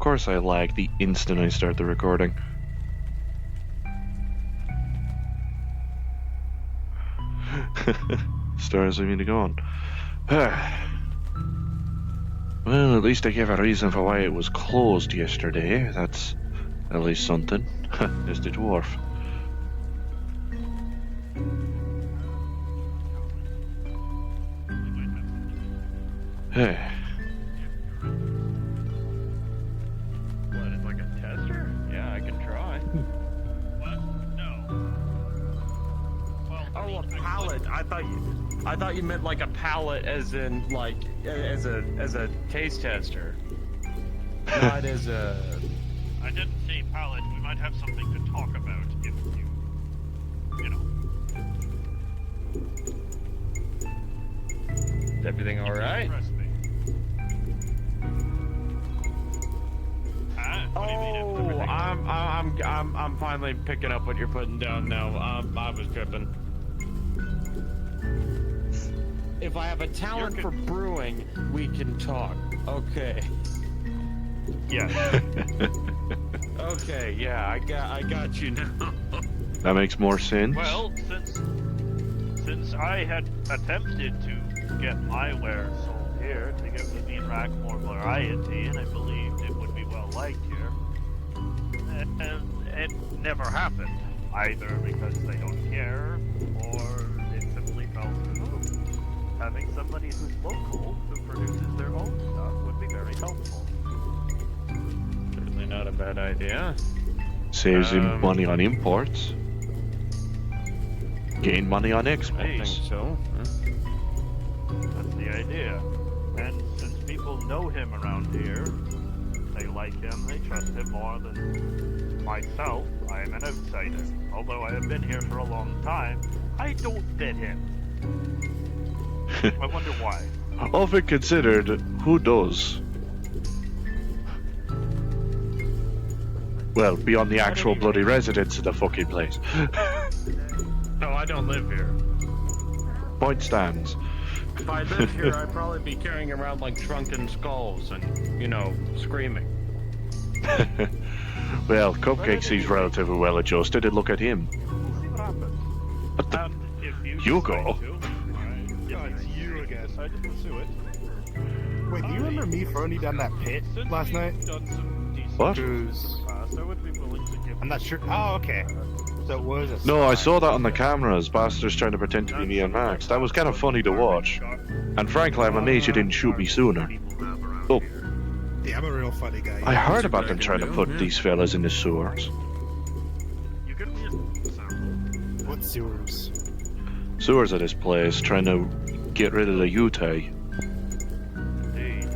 course I lag the instant I start the recording. Stars I mean to go on. Well, at least I gave a reason for why it was closed yesterday. That's at least something. There's the dwarf. What, it's like a tester? Yeah, I can try. What? No. Well, Oh, a pallet. I thought you meant like a pallet as in like as a taste tester. Not as a I didn't say pallet. We might have something to talk about if you know. Is everything all right? Trust me. What do you mean, if Oh, everything- I'm finally picking up what you're putting down now. I was tripping. If I have a talent for brewing, we can talk. Okay. Yeah. Okay, yeah, I got you now. That makes more sense. Well, since I had attempted to get my ware sold here to give the meat rack more variety, and I believed it would be well liked here, and it never happened. Either because they don't care, or it simply fell through. Having somebody who's local, who produces their own stuff, would be very helpful. Certainly not a bad idea. Saves him money on imports. Gain money on I think exports. so. That's the idea. And since people know him around here, they like him, they trust him more than myself. I am an outsider. Although I have been here for a long time, I don't fit in. I wonder why. Often considered, who does? Well, beyond the actual bloody residents of the fucking place. No, I don't live here. Point stands. If I lived here, I'd probably be carrying around like shrunken skulls and, you know, screaming. Well, Cupcake seems relatively well adjusted, and look at him. We'll see what happens. What the? And if you Hugo? decide to, Yeah, it's you, I guess. I didn't pursue it. Wait, do you remember me throwing you down that pit Since last we've night? done some decent What? Who's... I would be willing to give. I'm not sure. Oh, okay. So it was a No, I sign. saw that on the cameras. Bastards trying to pretend to be me and Max. That was kind of funny to watch. And frankly, I'm amazed you didn't shoot me sooner. Oh, Yeah, I'm a real funny guy. I heard about them trying to put these fellas in the sewers. You give me a sample. What sewers? Sewers of this place, trying to get rid of the Utah. Indeed.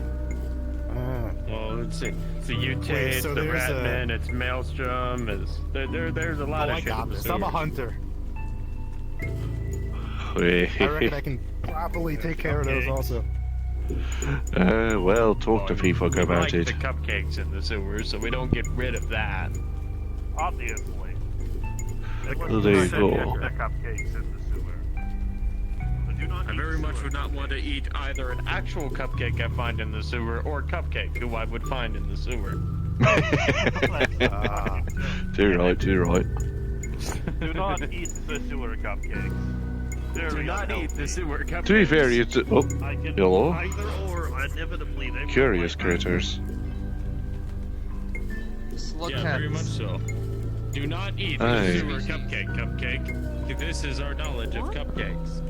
Well, let's see. It's a Ute, Wait, it's so the there's Ratman, it's Maelstrom, there's a lot Oh, of I shit got in the this. I'm a sewers. hunter. I reckon I can properly take care of those also. Well, talk to people We about like it. the cupcakes in the sewers, so we don't get rid of that. Obviously. Well, there you go. The cupcakes in the sewer. But do not I eat very much sewer. would not want to eat either an actual cupcake I find in the sewer or Cupcake, who I would find in the sewer. Too right, too right. Do not eat the sewer cupcakes. Do Very not eat the unhealthy. sewer cupcakes. To be fair, it's... Oh, I can Hello? either or inevitably they will curious bite. critters. Slug Yeah, very much so. Do not eat Aye. the sewer cupcake. This is our knowledge of cupcakes.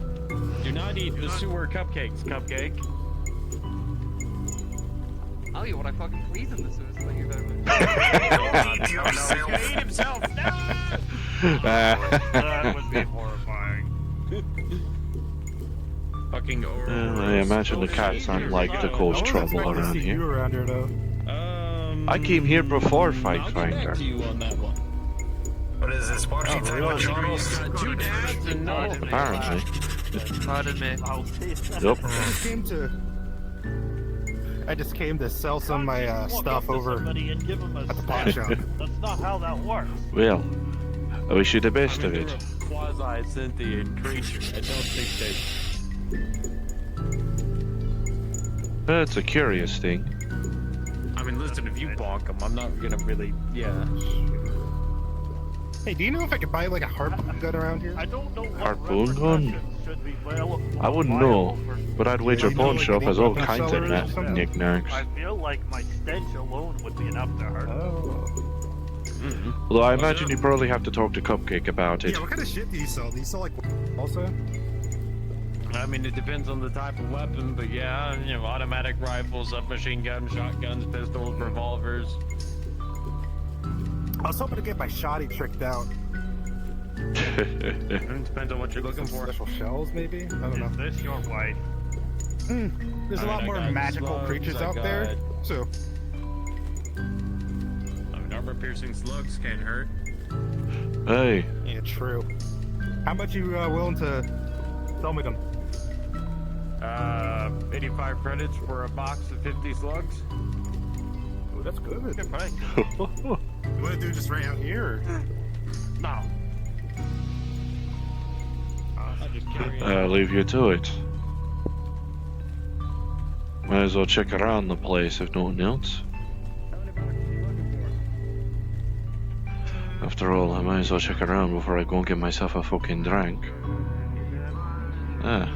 Do not eat the sewer cupcakes, Cupcake. I'll eat what I fucking please in this sewer. Thank you very much. He's gonna eat himself. No! That would be horrifying. Fucking Well, I imagine the cats aren't like to cause trouble around see you here. around here though. I came here before Fight I'll get back Finder. to you on that one. What is this? Party time with Charles? Got two dads and no. Apparently. Pardon me. I'll taste that. Yep. I just came to sell some of my Walk stuff up to over somebody and give 'em a at the stick. pawn shop. That's not how that works. Well, I wish you the best of it. Quasi-sentient creature. I don't think It's a curious thing. I mean, listen, if you bonk them, I'm not gonna really. Yeah. Hey, do you know if I could buy like a harpoon gun around here? I don't know what Harpoon gun? repercussions should be well. I wouldn't know, but I'd wager you know, pawn like, shop any has all weapon kinds of sellers or something? knickknacks. I feel like my stench alone would be enough to hurt. Oh. Although I imagine you probably have to talk to Cupcake about it. Yeah, what kind of shit do you sell? Do you sell like also? I mean, it depends on the type of weapon, but yeah, you know, automatic rifles, submachine guns, shotguns, pistols, revolvers. I was hoping to get my shoddy tricked out. It depends on what you're looking Some for. special shells, maybe? I don't know. Is this your wife? There's a lot more magical creatures out there, so. I mean, armor-piercing slugs can't hurt. Hey, Yeah, true. How much you willing to sell me them? 85 credits for a box of 50 slugs. Oh, that's good. Good price. You want to do just right out here? Or? No. I'll just carry it. I'll leave you to it. Might as well check around the place if nothing else. How many boxes are you looking for? After all, I might as well check around before I go and get myself a fucking drink. Ah.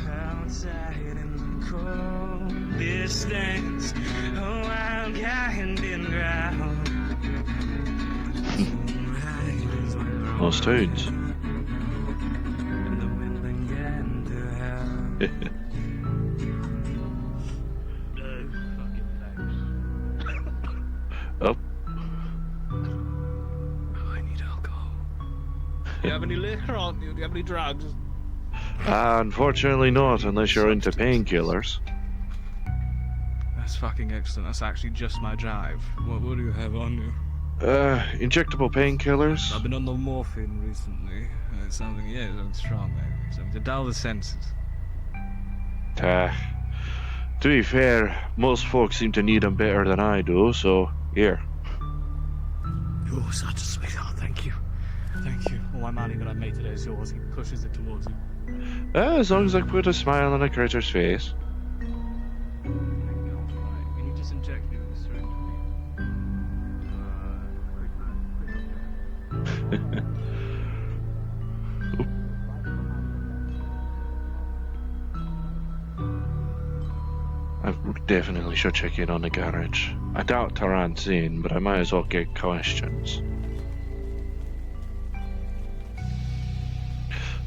Outside in the cold distance, a wild kind and ground. Those tunes. And the wind began to howl. Up. Oh, I need alcohol. Do you have any liquor on you? Do you have any drugs? Unfortunately not, unless you're into painkillers. That's fucking excellent. That's actually just my drive. What do you have on you? Injectable painkillers? I've been on the morphine recently. It's something, yeah, something strong, maybe. Something to dull the senses. To be fair, most folks seem to need them better than I do, so here. You're such a sweetheart, thank you. Thank you. All my money that I made today is yours. He pushes it towards you. As long as I put a smile on a critter's face. Right, can you just inject me with a syringe? I definitely should check in on the garage. I doubt Taran's in, but I might as well get questions.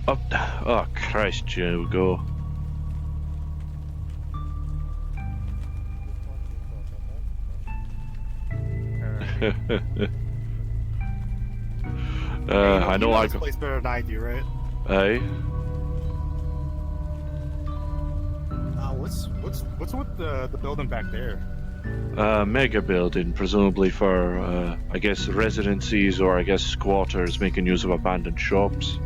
Oh Christ, Joe, go. I know I this go. place better than I do, right? Hey, What's with the building back there? mega building, presumably for I guess residencies or I guess squatters making use of abandoned shops.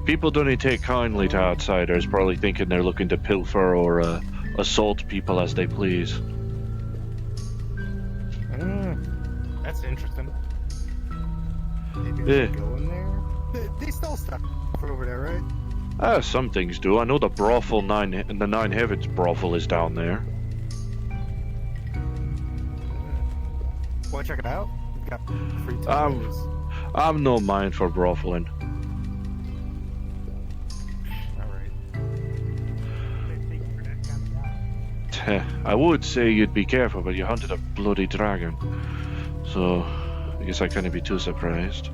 People don't take kindly to outsiders, probably thinking they're looking to pilfer or assault people as they please. That's interesting. Maybe Yeah. they go in there. They stole stuff over there, right? Some things do. I know the brothel the Nine Heavens brothel is down there. Want to check it out? We've got free time. I'm no mind for brotheling. I would say you'd be careful, but you hunted a bloody dragon. So, I guess I can't be too surprised.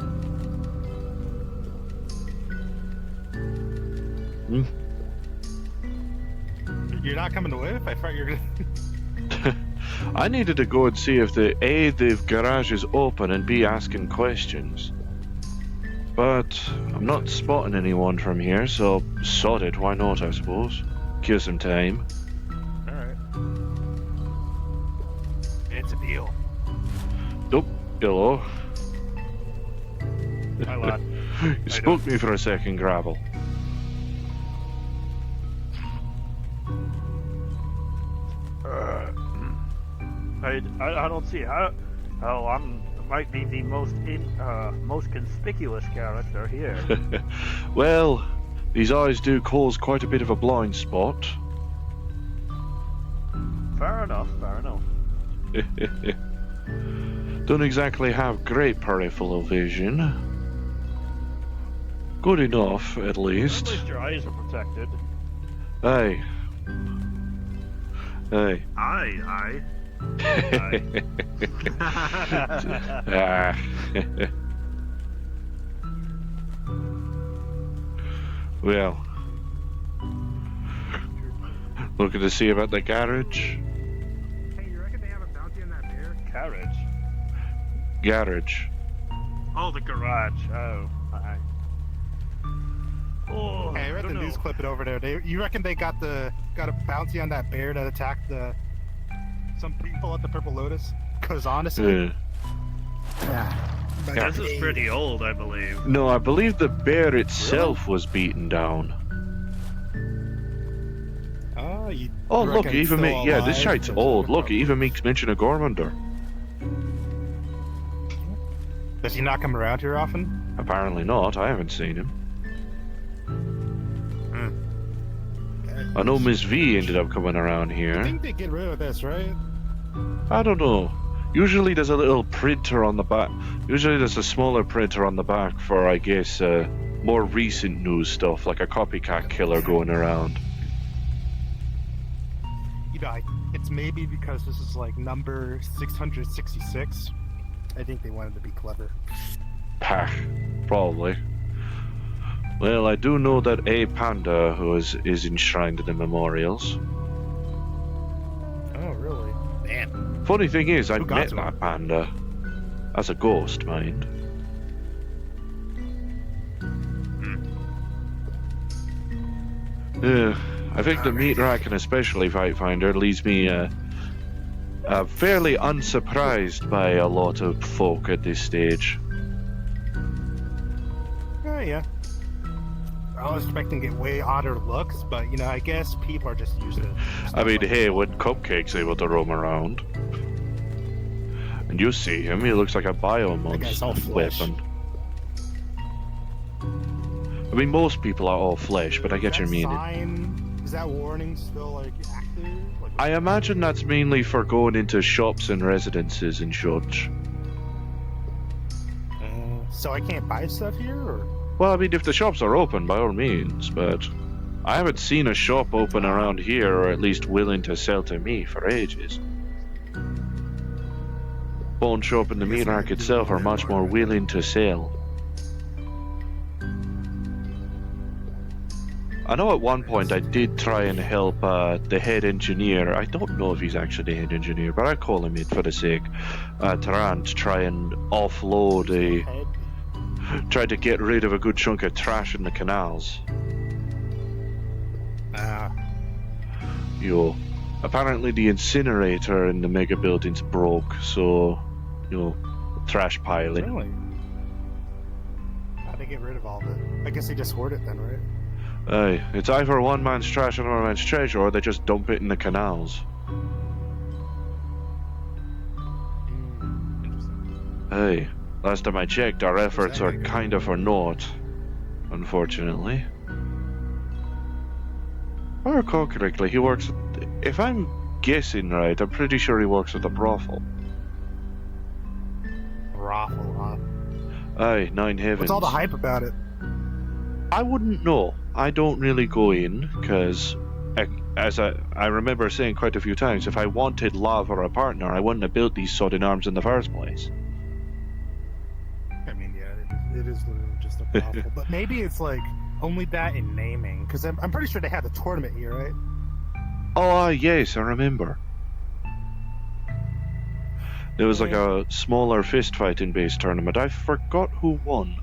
Hmm? You're not coming to live? I thought you were gonna. I needed to go and see if the garage is open and B, asking questions. But I'm not spotting anyone from here, so sod it, why not, I suppose. Kill some time. Alright. It's a deal. Nope, hello. Hi, lad. You spoke to me for a second, Gravel. I don't see how. Oh, might be the most conspicuous character here. Well, these eyes do cause quite a bit of a blind spot. Fair enough, fair enough. Don't exactly have great peripheral vision. Good enough, at At least. least your eyes are protected. Aye. Aye. Aye. Ah. Well, looking to see about the garage. Hey, you reckon they have a bounty on that bear? Carriage. Garage. Oh, the garage. Oh, aye. Oh, Hey, I read the don't news know. clip it over there. You reckon they got a bounty on that bear that attacked some people at the Purple Lotus? Cause honestly, Yeah. This is pretty old, I believe. No, I believe the bear itself was beaten down. Oh, you Oh, reckon look, it it's even still yeah, this alive? shite's old. Look, it even makes mention of Gormander. Does he not come around here often? Apparently not. I haven't seen him. I know Miss V ended up coming around I here. think they get rid of this, right? I don't know. Usually there's a little printer on the back. Usually there's a smaller printer on the back for, I guess, more recent news stuff, like a copycat killer going around. You know, it's maybe because this is like number 666. I think they wanted to be clever. Pah, probably. Well, I do know that a panda who is enshrined in the memorials. Oh, really? Damn. Funny thing is, I Who got met to that him? panda as a ghost, mind. I think the meat rack and especially Fight Finder leaves me fairly unsurprised by a lot of folk at this stage. Oh, yeah. I was expecting to get way odder looks, but you know, I guess people are just used to. I mean, stuff like hey, that. when Cupcake's able to roam around, and you see him, he looks like a That guy's all biomod flesh. weapon. I mean, most people are all flesh, but I get Is your that meaning. sign, is that warning still like active? Like, I imagine that's mainly for going into shops and residences and such. so I can't buy stuff here, or Well, I mean, if the shops are open, by all means, but I haven't seen a shop open around here, or at least willing to sell to me, for ages. Pawn shop and the meat rack itself are much more willing to sell. I know at one point I did try and help the head engineer. I don't know if he's actually the head engineer, but I call him it for the sake. Tarrant try and offload head? tried to get rid of a good chunk of trash in the canals. Apparently the incinerator in the mega buildings broke, so, trash piling. Really? How'd they get rid of all of it? I guess they just hoard it then, right? Aye, it's either one man's trash and another man's treasure, or they just dump it in the canals. Interesting. Aye, last time I checked, our efforts are kind of for naught, unfortunately. If I recall correctly, he works at, if I'm guessing right, I'm pretty sure he works at the brothel. Brothel, huh? Aye, Nine Heavens. What's all the hype about it? I wouldn't know. I don't really go in, because, as I remember saying quite a few times, if I wanted love or a partner, I wouldn't have built these sodding arms in the first place. I mean, yeah, it is literally just a brothel. But maybe it's like only that in naming, because I'm pretty sure they had the tournament here, right? Oh, yes, I remember. There was like a smaller fist fighting based tournament. I forgot who won.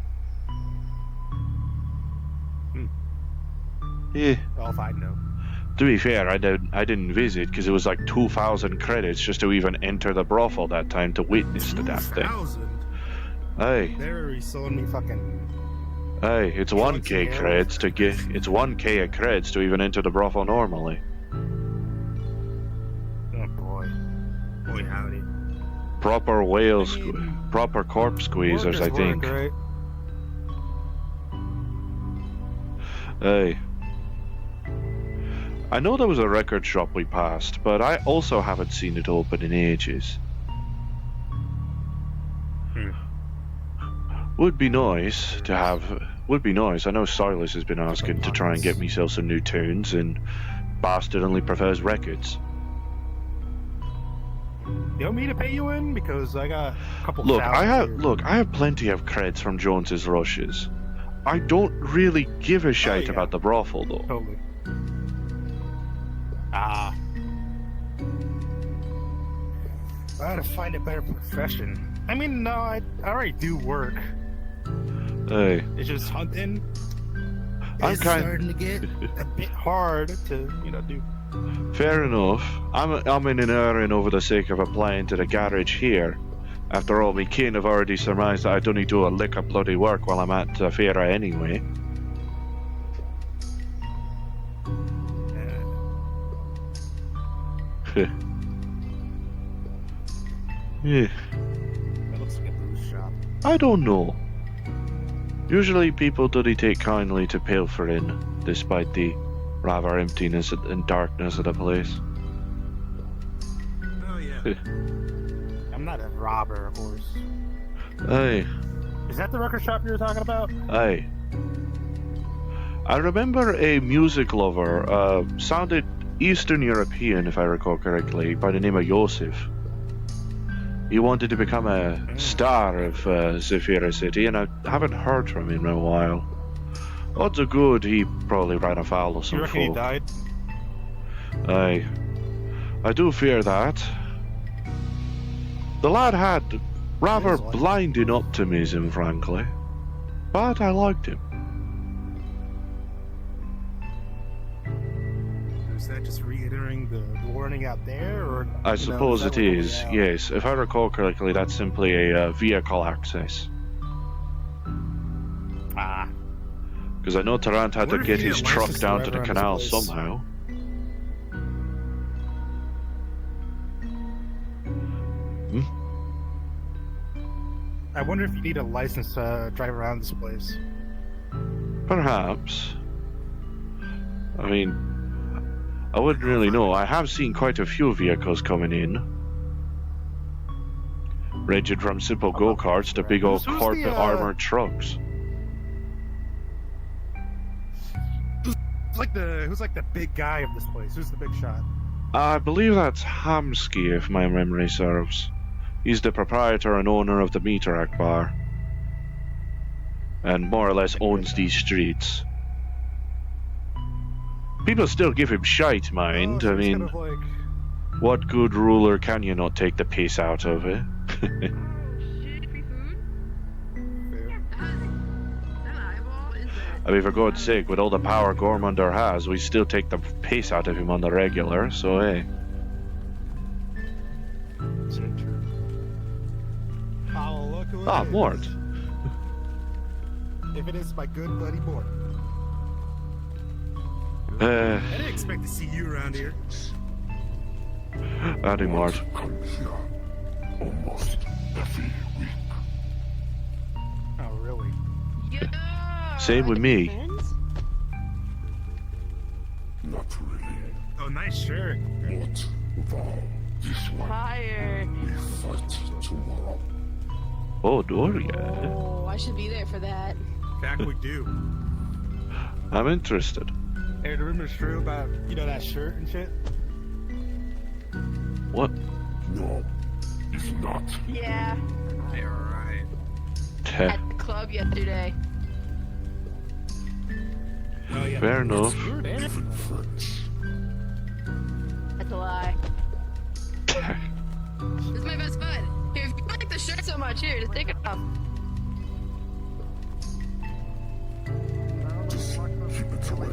Yeah. Well, if I know. To be fair, I didn't visit because it was like 2,000 credits just to even enter the brothel that time to witness the damn thing. 2,000? Aye, They were reselling me fucking. aye, it's 1k credits to get. It's 1k of credits to even enter the brothel normally. Oh boy. Boy, howdy. Proper whale, proper corpse squeezers, I Workers think. work, right? Aye. I know there was a record shop we passed, but I also haven't seen it open in ages. Would be nice to have. Would be nice. I know Silas has been asking to try and get myself some new tunes, and Bastard only prefers records. You want me to pay you in? Because I got a couple Look, thousand here. I have plenty of creds from Jones's Rushes. I don't really give a shite yeah. about the brothel, though. Totally. I gotta find a better profession. I mean, no, I already do work. Hey, It's just hunting. I'm It's kind. starting to get a bit hard to, do. Fair enough. I'm in an errand over the sake of applying to the garage here. After all, me kin have already surmised that I don't need to do a lick of bloody work while I'm at the fair anyway. Yeah, That looks like a booze shop. I don't know. Usually people do take kindly to pilfering, despite the rather emptiness and darkness of the place. Oh, yeah. I'm not a robber, of course. Aye, Is that the record shop you were talking about? aye. I remember a music lover, sounded Eastern European if I recall correctly, by the name of Joseph. He wanted to become a star of Zafira City, and I haven't heard from him in a while. Odds are good he probably ran afoul of You some reckon he folk. died? Aye. I do fear that. The lad had rather blinding optimism, frankly. But I liked him. Is that just reiterating the warning out there, or? I suppose it is, yes. If I recall correctly, that's simply a vehicle access. Ah. Because I know Tarrant had to What if get you his need a truck license to down drive to the around this canal place? somehow. I wonder if you need a license to drive around this place. Perhaps. I mean, I wouldn't really know. I have seen quite a few vehicles coming in. Ranging from simple go-karts to big old Who's the, corporate armored trucks. Who's like the big guy of this place? Who's the big shot? I believe that's Armsy, if my memory serves. He's the proprietor and owner of the Meter Act bar. And more or less owns these streets. People still give him shite, mind. Oh, so I he's mean, kind of like... what good ruler can you not take the piss out of, eh? Shit, free food? Fair. What is that? I mean, for God's sake, with all the power Gormander has, we still take the piss out of him on the regular, so hey. Oh, look who it Ah, is. Mort. If it is my good buddy Mort. I didn't expect to see you around here. Howdy, Mort. Come here almost every week. Oh, really? Yeah. Same with me. Friends? Not really. Oh, nice shirt. What about this one? Fire. We fight tomorrow. Oh, Doria. Oh, I should be there for that. Back we do. I'm interested. Hey, the rumor's true about, that shirt and shit? What? No, it's not. Yeah, Hey, alright. at the club yesterday. Oh, yeah. Fair enough. You were there? Even friends. That's a lie. This is my best bud. Here, if you like the shirt so much, here, just take it off. Just keep it away.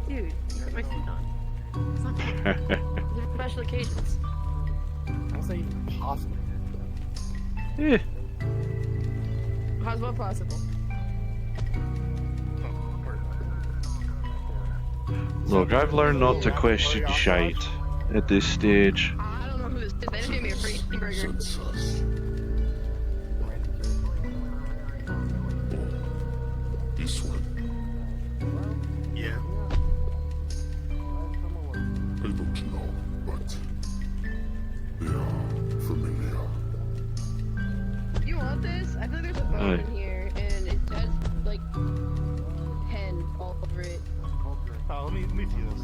Dude, you hurt my feet on. It's not fair. These are special occasions. How's that even possible? Eh. How's what possible? Look, I've learned not to question shite at this stage. I don't know who this is. They didn't give me a free burger. Sensors. This one. Yeah. don't know, but they are familiar. You want this? I feel like there's a bone in here, and it has like pen all over it. Let me see this.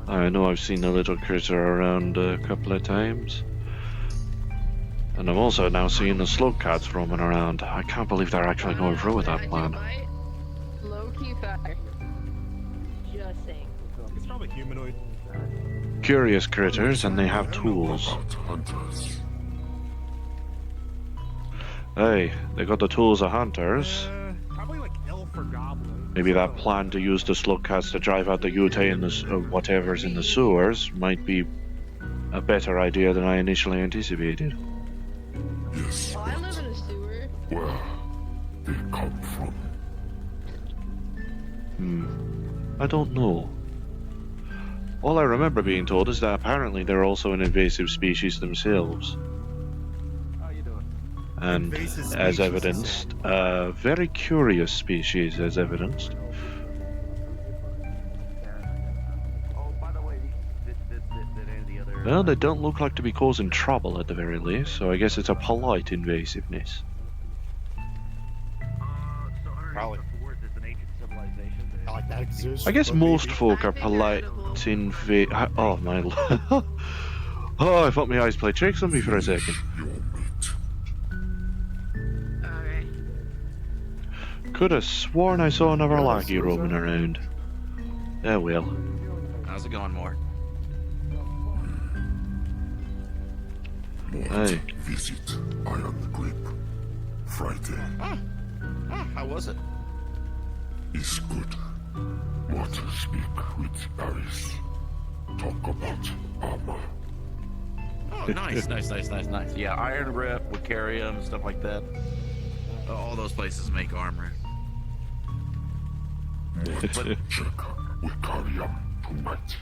I know I've seen the little critter around a couple of times. And I'm also now seeing the slug cats roaming around. I can't believe they're actually going through with that plan. Low key fire. Just saying. It's probably humanoid. Curious critters, and they have tools. About hunters. Hey, they got the tools of hunters. Probably like elf or goblin. Maybe that plan to use the slug cats to drive out the Ute and whatever's in the sewers might be a better idea than I initially anticipated. Yes, Oh, I live in a sewer. where they come from. I don't know. All I remember being told is that apparently they're also an invasive species themselves. How you doing? And Invasive as species, evidenced, a very curious species as evidenced. Oh, by the way, did any of the other... Well, they don't look like to be causing trouble at the very least, so I guess it's a polite invasiveness. Probably. It's an ancient civilization. I like that exists. I guess but most maybe. folk are polite oh my lord. Oh, I thought my eyes played tricks on me for a second. Your meat. Alright. Could have sworn I saw another lackey roaming around. Oh well. How's it going, Mort? Mort, Hey. visit Iron Grip. Friday How was it? is good. Mort speak with Paris. Talk about armor. Oh, nice. Yeah, Iron Rip, Wicarium, stuff like that. All those places make armor. Mort check Wicarium tonight.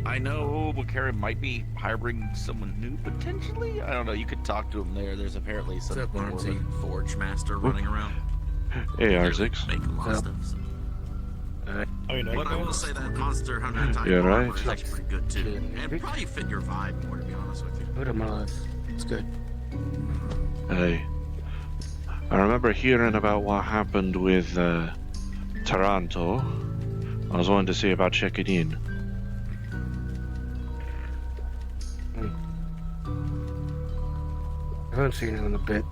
I know Wicarium might be hiring someone new, potentially. I don't know. You could talk to him there. There's apparently some Armsy Forge Master running around. Hey, R6. Making a lot of stuff. So. Oh, you know, But I will say that Monster Hunter type Yeah, armor right. is actually pretty good too, and probably fit your vibe more, to be honest with you. Good of my life. It's good. Hey. I remember hearing about what happened with Taranto. I was wanting to see about checking in. I haven't seen him in a bit.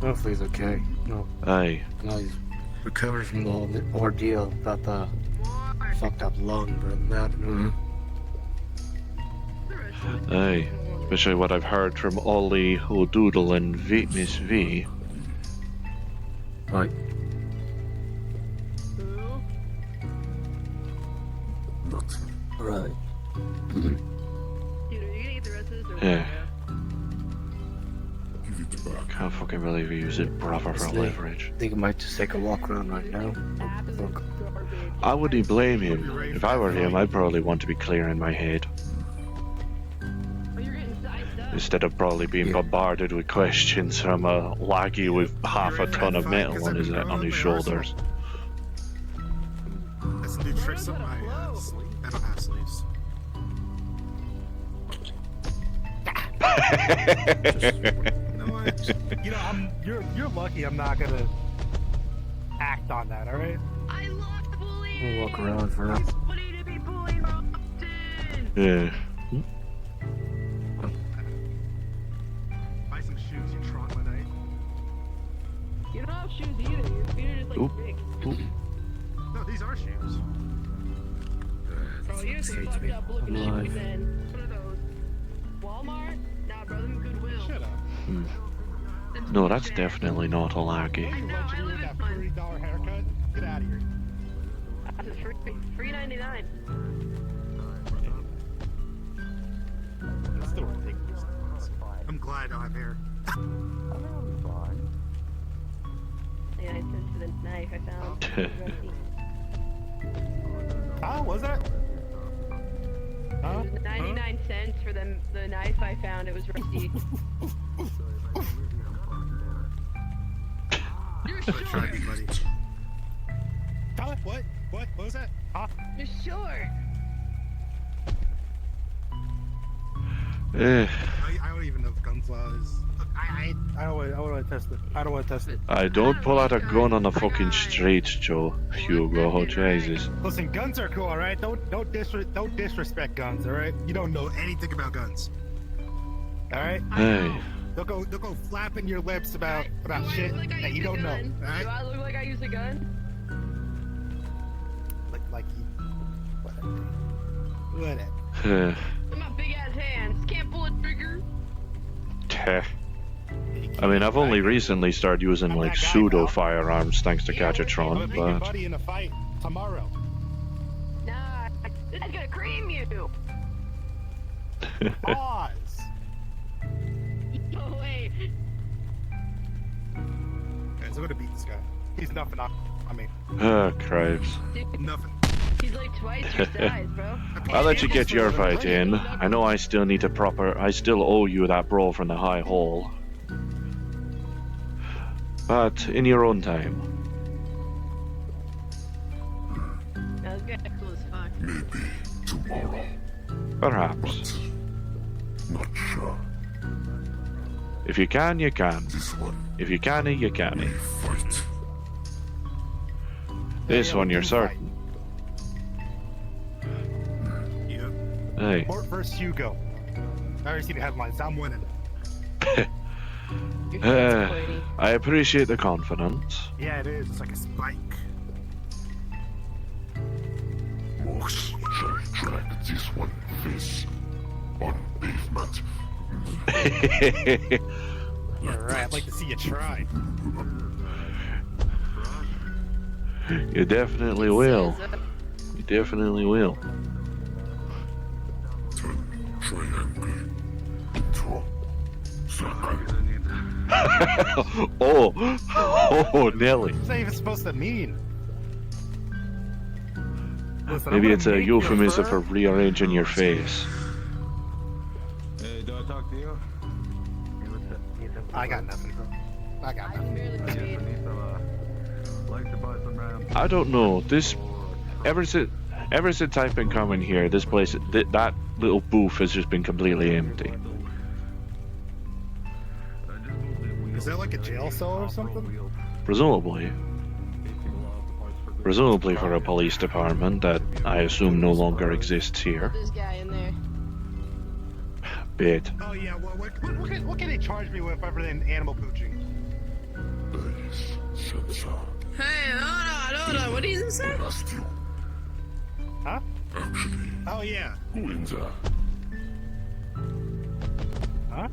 Hopefully he's okay. No, Aye. no, he's recovered from the ordeal about the fucked up lung, but other than that, Aye. Especially what I've heard from Ollie, O'Doodle, and Miss V. Right. Nothing. Right. Dude, are you gonna eat the rest of this or Yeah. Give it back. Can't fucking believe he used it brother for Honestly. leverage. I think I might just take a walk around right now. Look. I wouldn't blame him. If I were him, I'd probably want to be clear in my head. Oh, you're getting sized up. Instead of probably being bombarded with questions from a lackey with half a ton of metal on his shoulders. That's a new tricks up my sleeve. I don't have sleeves. You know what? You know, you're lucky I'm not gonna act on that, alright? I love bullying. We'll walk around for now. It's funny to be bullied often. Yeah. Buy some shoes, you troglodyte. You don't have shoes either. Your feet are just like Oop. big. No, these are shoes. Bro, you have some fucked up looking alive. shoes then. What are those? Walmart? Nah, bro, them Goodwill. Shut up. No, that's definitely not a lackey. You No, I legend live with that in one. $30 haircut? Get out of here. That's free $3.99. That's still ridiculous. I'm glad I don't have hair. Yeah, I sent to the knife I found. Rusty. Huh? Was that? Huh? It was 99 cents for the knife I found. It was rusty. You're Try short. to be buddy. Huh? What? What was that? Huh? You're short. I don't even know if gunflaw is. Look, I don't want to test it. I don't want to test it. I don't pull out a gun on the fucking streets, Joe. Hugo, oh Jesus. Listen, guns are cool, all right? Don't disrespect guns, all right? You don't know anything about guns. All right? Hey. Don't go flapping your lips about Do I shit look like I that you use a don't know. gun? All right? Do I look like I use a gun? Like you. Whatever. With my big ass hands. Can't pull a trigger. I mean, I've only recently started using I'm like that guy pseudo now. firearms thanks to Yeah, I'm Gadgetron, gonna beat your but buddy in a fight tomorrow. Nah, this is gonna cream you. Pause. Oh wait. Guys, I'm gonna beat this guy. He's nothing on me. oh, cripes. Dude, Nothing. he's like twice your size, bro. I'll let you get your fight in. I know I still need I still owe you that brawl from the high hall. But in your own time. That was good. Cool as fuck. Maybe tomorrow. Perhaps. Not sure. If you can, you can. This one, If you can, you can. we fight. This one you're Fight. certain. Yep. Hey. Mort versus Hugo. I already see the headlines. I'm winning. Your Uh, kid's pretty. I appreciate the confidence. Yeah, it is. It's like a spike. Mox shall drag this one face on pavement. Yeah, right. I'd like to see you try. You definitely will. You definitely will. Turn triangle into circle. oh, Nelly. What's that even supposed to mean? Listen, Maybe I'm it's gonna a make your euphemism fur- for rearranging your face. Hey, do I talk to you? I got nothing. I got I nothing. can barely read. Like to buy some RAM. I don't know. This ever since I've been coming here, this place, that little booth has just been completely empty. Is that like a jail cell or something? Presumably for a police department that I assume no longer exists here. This guy in there. Bit. Oh yeah. Well, what can they charge me with other than animal poaching? Base sensor. Hey, hold on. What did you say? Blast you. Huh? Actually, Oh yeah. go in there. Huh?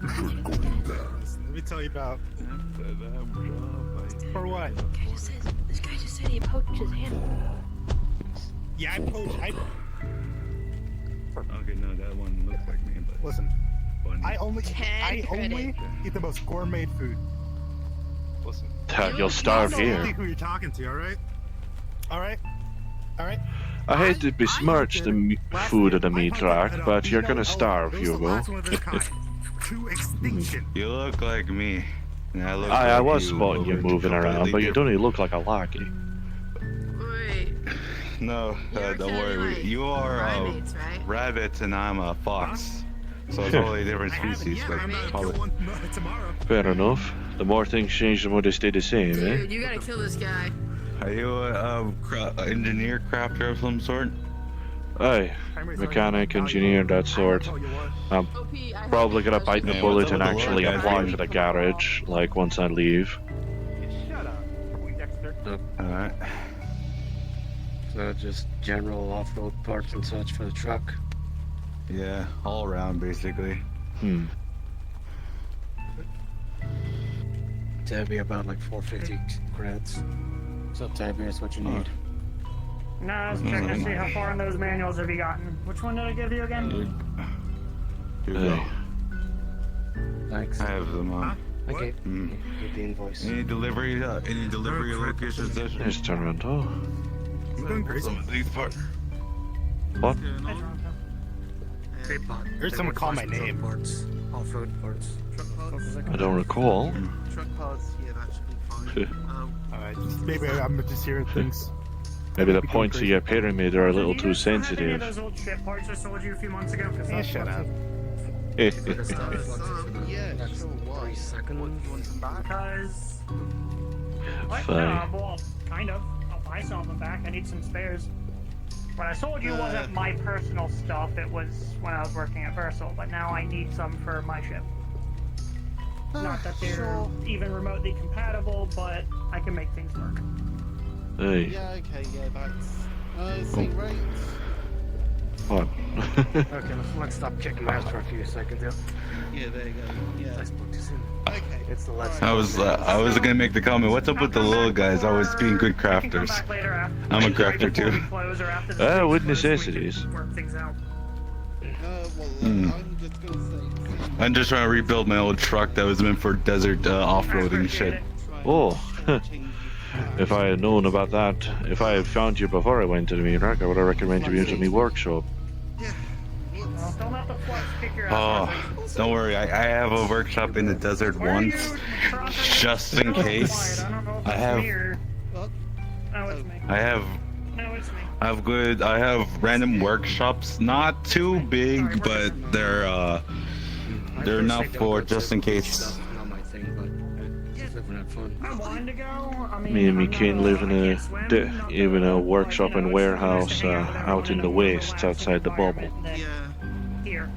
You should go in there. Listen, let me tell you about. For what? This guy just said he poached his animal. Yeah, I poach. Okay, no, that one looks like me, but Listen. funny. I only credit. eat the most gourmet food. Listen. You'll starve I know here. who you're talking to. All right. All right. All right. I hate to besmirch the food of the meat rack, but you're gonna starve, Hugo. To extinction. You look like me. And I look I like was you, spotting but you we're moving around, completely but you different. don't even look like a lackey. Wait. No, You're don't killing, worry. like, You are a primates, right? rabbit and I'm a fox. So it's totally different I haven't species, yet. but I'm gonna probably. kill one tomorrow. Fair enough. The more things change, the more they stay the same, eh? Dude, you gotta kill this guy. Are you a engineer, crafter of some sort? Aye, mechanic, engineer, that sort. I'm OP, I have probably a gonna bite the question. bullet what's up and with the actually look, guys? apply for the garage, like once I leave. Shut up, Dexter. Alright. So just general off-road parts and such for the truck. Yeah, all around basically. That'd be about like 450 credits. So Tiberius, what you need? No, I was checking to see how far in those manuals have you gotten. Which one did I give you again? Here we go. Hey. Thanks. I have them on. Okay. Mm. Get the invoice. Any delivery locations? There's Toronto. I'm doing great. These part. What? Heard someone call my name. Parts. Off-road parts. I don't recall. Truck parts, yeah, that should be fine. Maybe I'm just hearing things. Maybe the Become points of crazy. your pyramid are a little Do too you guys still have any of sensitive. those old ship parts I sold you a few months ago? 'Cause Yeah, that's shut what's- up. Yeah, sure, why? 3 seconds. What, you want them back? Because... What? Fine. No, well, kind of. I'll buy some of them back. I need some spares. What I sold you wasn't my personal stuff. It was when I was working at Versal, but now I need some for my ship. Not that they're Sure. even remotely compatible, but I can make things work. Hey, Yeah, okay, yeah, that's... see, right? what? Okay, let's stop kicking my ass for a few seconds. Yeah, there you go, yeah. Let's book this in. Okay. It's the let's. I was gonna make the comment. What's up with the little guys always being good I can come crafters? back later after, I'm a right crafter before we too. close or after the With close so we can necessities. Work things out. Well, Hmm. I'm just gonna say... I'm just trying to rebuild my old truck that was meant for desert I off-roading appreciate shit. it. Oh, if I had known about that, if I had found you before I went to the meat rack, I would have recommended you to me workshop. Well, don't let the flux kick your Oh, ass. don't worry. I have a workshop in the desert Where are you once, crossing? just in It's case. quiet. I don't know if I it's have- me or... No, it's me. I have No, it's me. I have random workshops, not too big, but they're enough for just in case. Not my thing, but just living that fun. I wanted to go. I mean, Me and me I'm not Ken live in I a can't swim, not even the- a workshop but, you and know, it's nice warehouse to hang out with out in everyone the a more west relaxing outside the bubble. environment than Yeah. Here.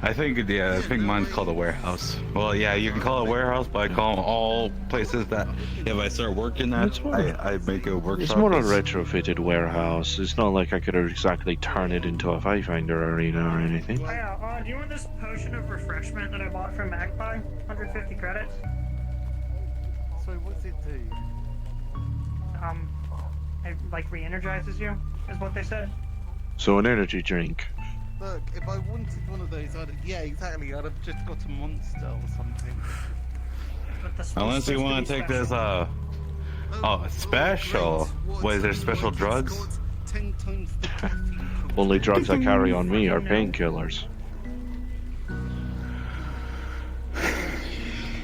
I think mine's called a warehouse. Well, yeah, you can call it a warehouse, but I call them all places that if I start working at, I make a workshop. It's more a retrofitted warehouse. It's not like I could exactly turn it into a Finder arena or anything. Oh, yeah, do you want this potion of refreshment that I bought from Magpie? 150 credits. Sorry, what's it do? It like re-energizes you, is what they said. So an energy drink. Look, if I wanted one of those, yeah, exactly, I'd have just got a monster or something. But the Unless you supposed to want be to take this, special. special. What is there, special drugs? 10 times the caffeine. Only drugs I carry on me are painkillers.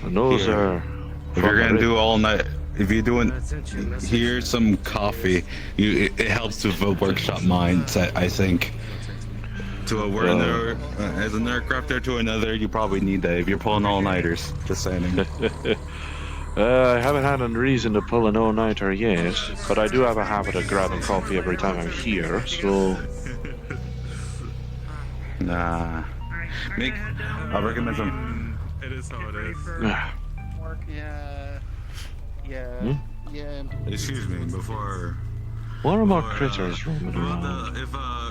And those Here. are. If you're gonna from do all night, if you're doing, here's some coffee. It helps with a workshop mindset, I think. To a nerd, as a nerd crafter to another, you probably need that if you're pulling all nighters. Just saying. I haven't had a reason to pull an all-nighter yet, but I do have a habit of grabbing coffee every time I'm here, so... Nah. Nick, I recommend some. It is how it is. Work. Yeah. Yeah. Hmm? Yeah. Excuse me, before. What are more critters roaming Well, around?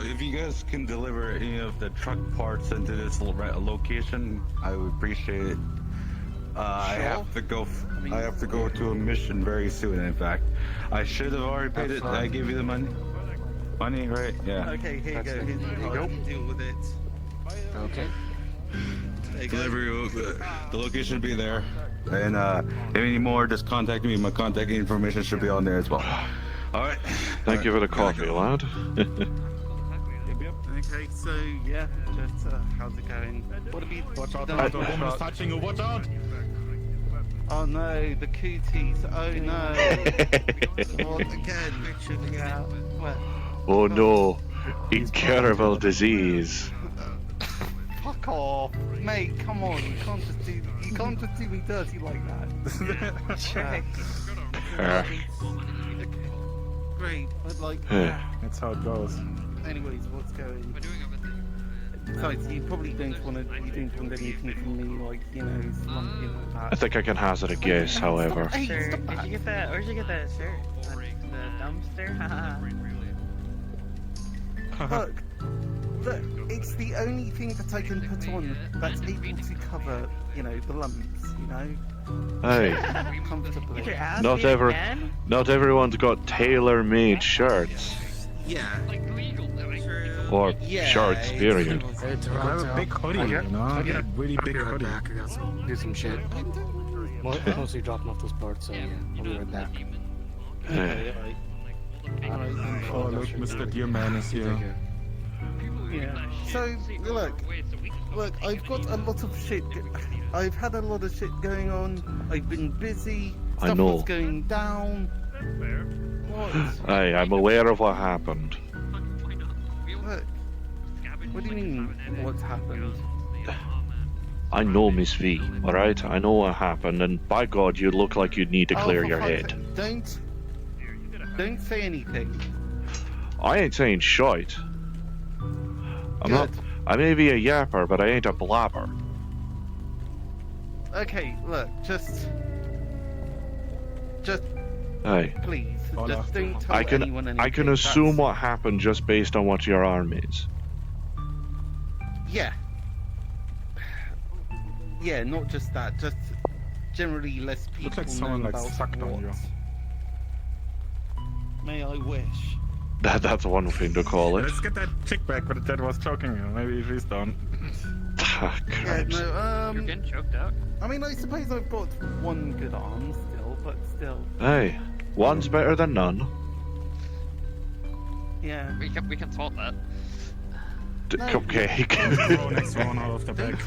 if you guys can deliver any of the truck parts into this location, I would appreciate it. I have to go. I have to go to a mission very soon. In fact, I should have already paid it. I gave you the money. Money, right? Yeah. Okay, here you go. Here you go. Deal with it. Okay. There you go. Delivery. The location will be there. And if any more, just contact me. My contact information should be on there as well. All right. Thank you for the coffee, lad. Okay, so yeah, just how's it going? What have you done? The woman's touching you, watch out! Oh no, the cooties. Oh no. What again, Richard? Yeah. What? Oh no, incurable disease. Fuck off, mate. Come on, you can't just do me dirty like that. Great, but like, That's how it goes. anyways, what's going? Besides, you probably don't want anything from me, like something like that. I think I can hazard a guess, however. Hey, Sir, stop did that. you get that? Where'd you get that shirt? The dumpster? Look, it's the only thing that I can put on that's able to cover, the lumps, Hey, comfortably. not everyone's got tailor-made shirts. Yeah. Or shorts, period. I have a big hoodie, you know? I got a really big hoodie. Back. I got some, do some shit. Mostly dropping off those parts, so yeah, I'll be right back. Oh, look, Mr. Dear Man is here. Yeah. So, look, I've got a lot of shit. I've had a lot of shit going on. I've been busy. I Stuff know. was going down. Aye, I'm aware of what happened. Look, what do you mean, what's happened? I know Miss V, alright? I know what happened, and by God, you look like you need to clear for your fuck's head. sake, Don't say anything. I ain't saying shite. I'm not. I may be a yapper, but I ain't a blabber. Okay, look, just Aye. please, just don't tell anyone anything. I can assume what happened just based on what your arm is. Yeah. Yeah, not just that, just generally less people Looks like someone know like about sucked on you. May I wish? That's one thing to call it. Let's get that chick back, but that was choking you. Maybe she's done. Yeah, no, You're getting choked out. I mean, I suppose I've got one good arm still, but still. Hey, one's better than none. Yeah. We can sort that. Cupcake. Throw next one out of the back.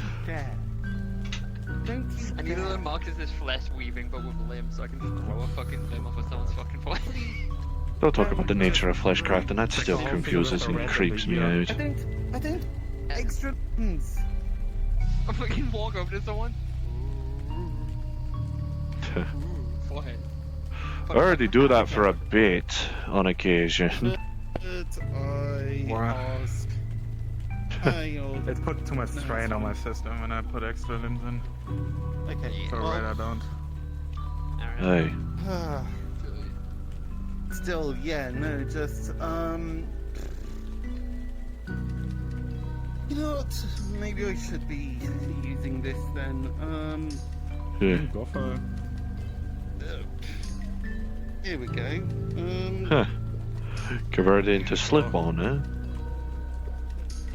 Don't you I need to learn Marcus's flesh weaving, but with limbs, so I can just throw a fucking limb off of someone's fucking foot. Don't talk about the nature of fleshcraft, and that still confuses and creeps me out. I don't. Extra limbs. I fucking walk over to someone. Forehead. I already do that for a bit on occasion. It put too much strain on my system when I put extra limbs in. Okay. So right, I don't. Hey. Still, yeah, no, just, you know what? Maybe I should be using this then. Yeah. Go for it. Here we go. Huh. Convert it into slip-on, eh?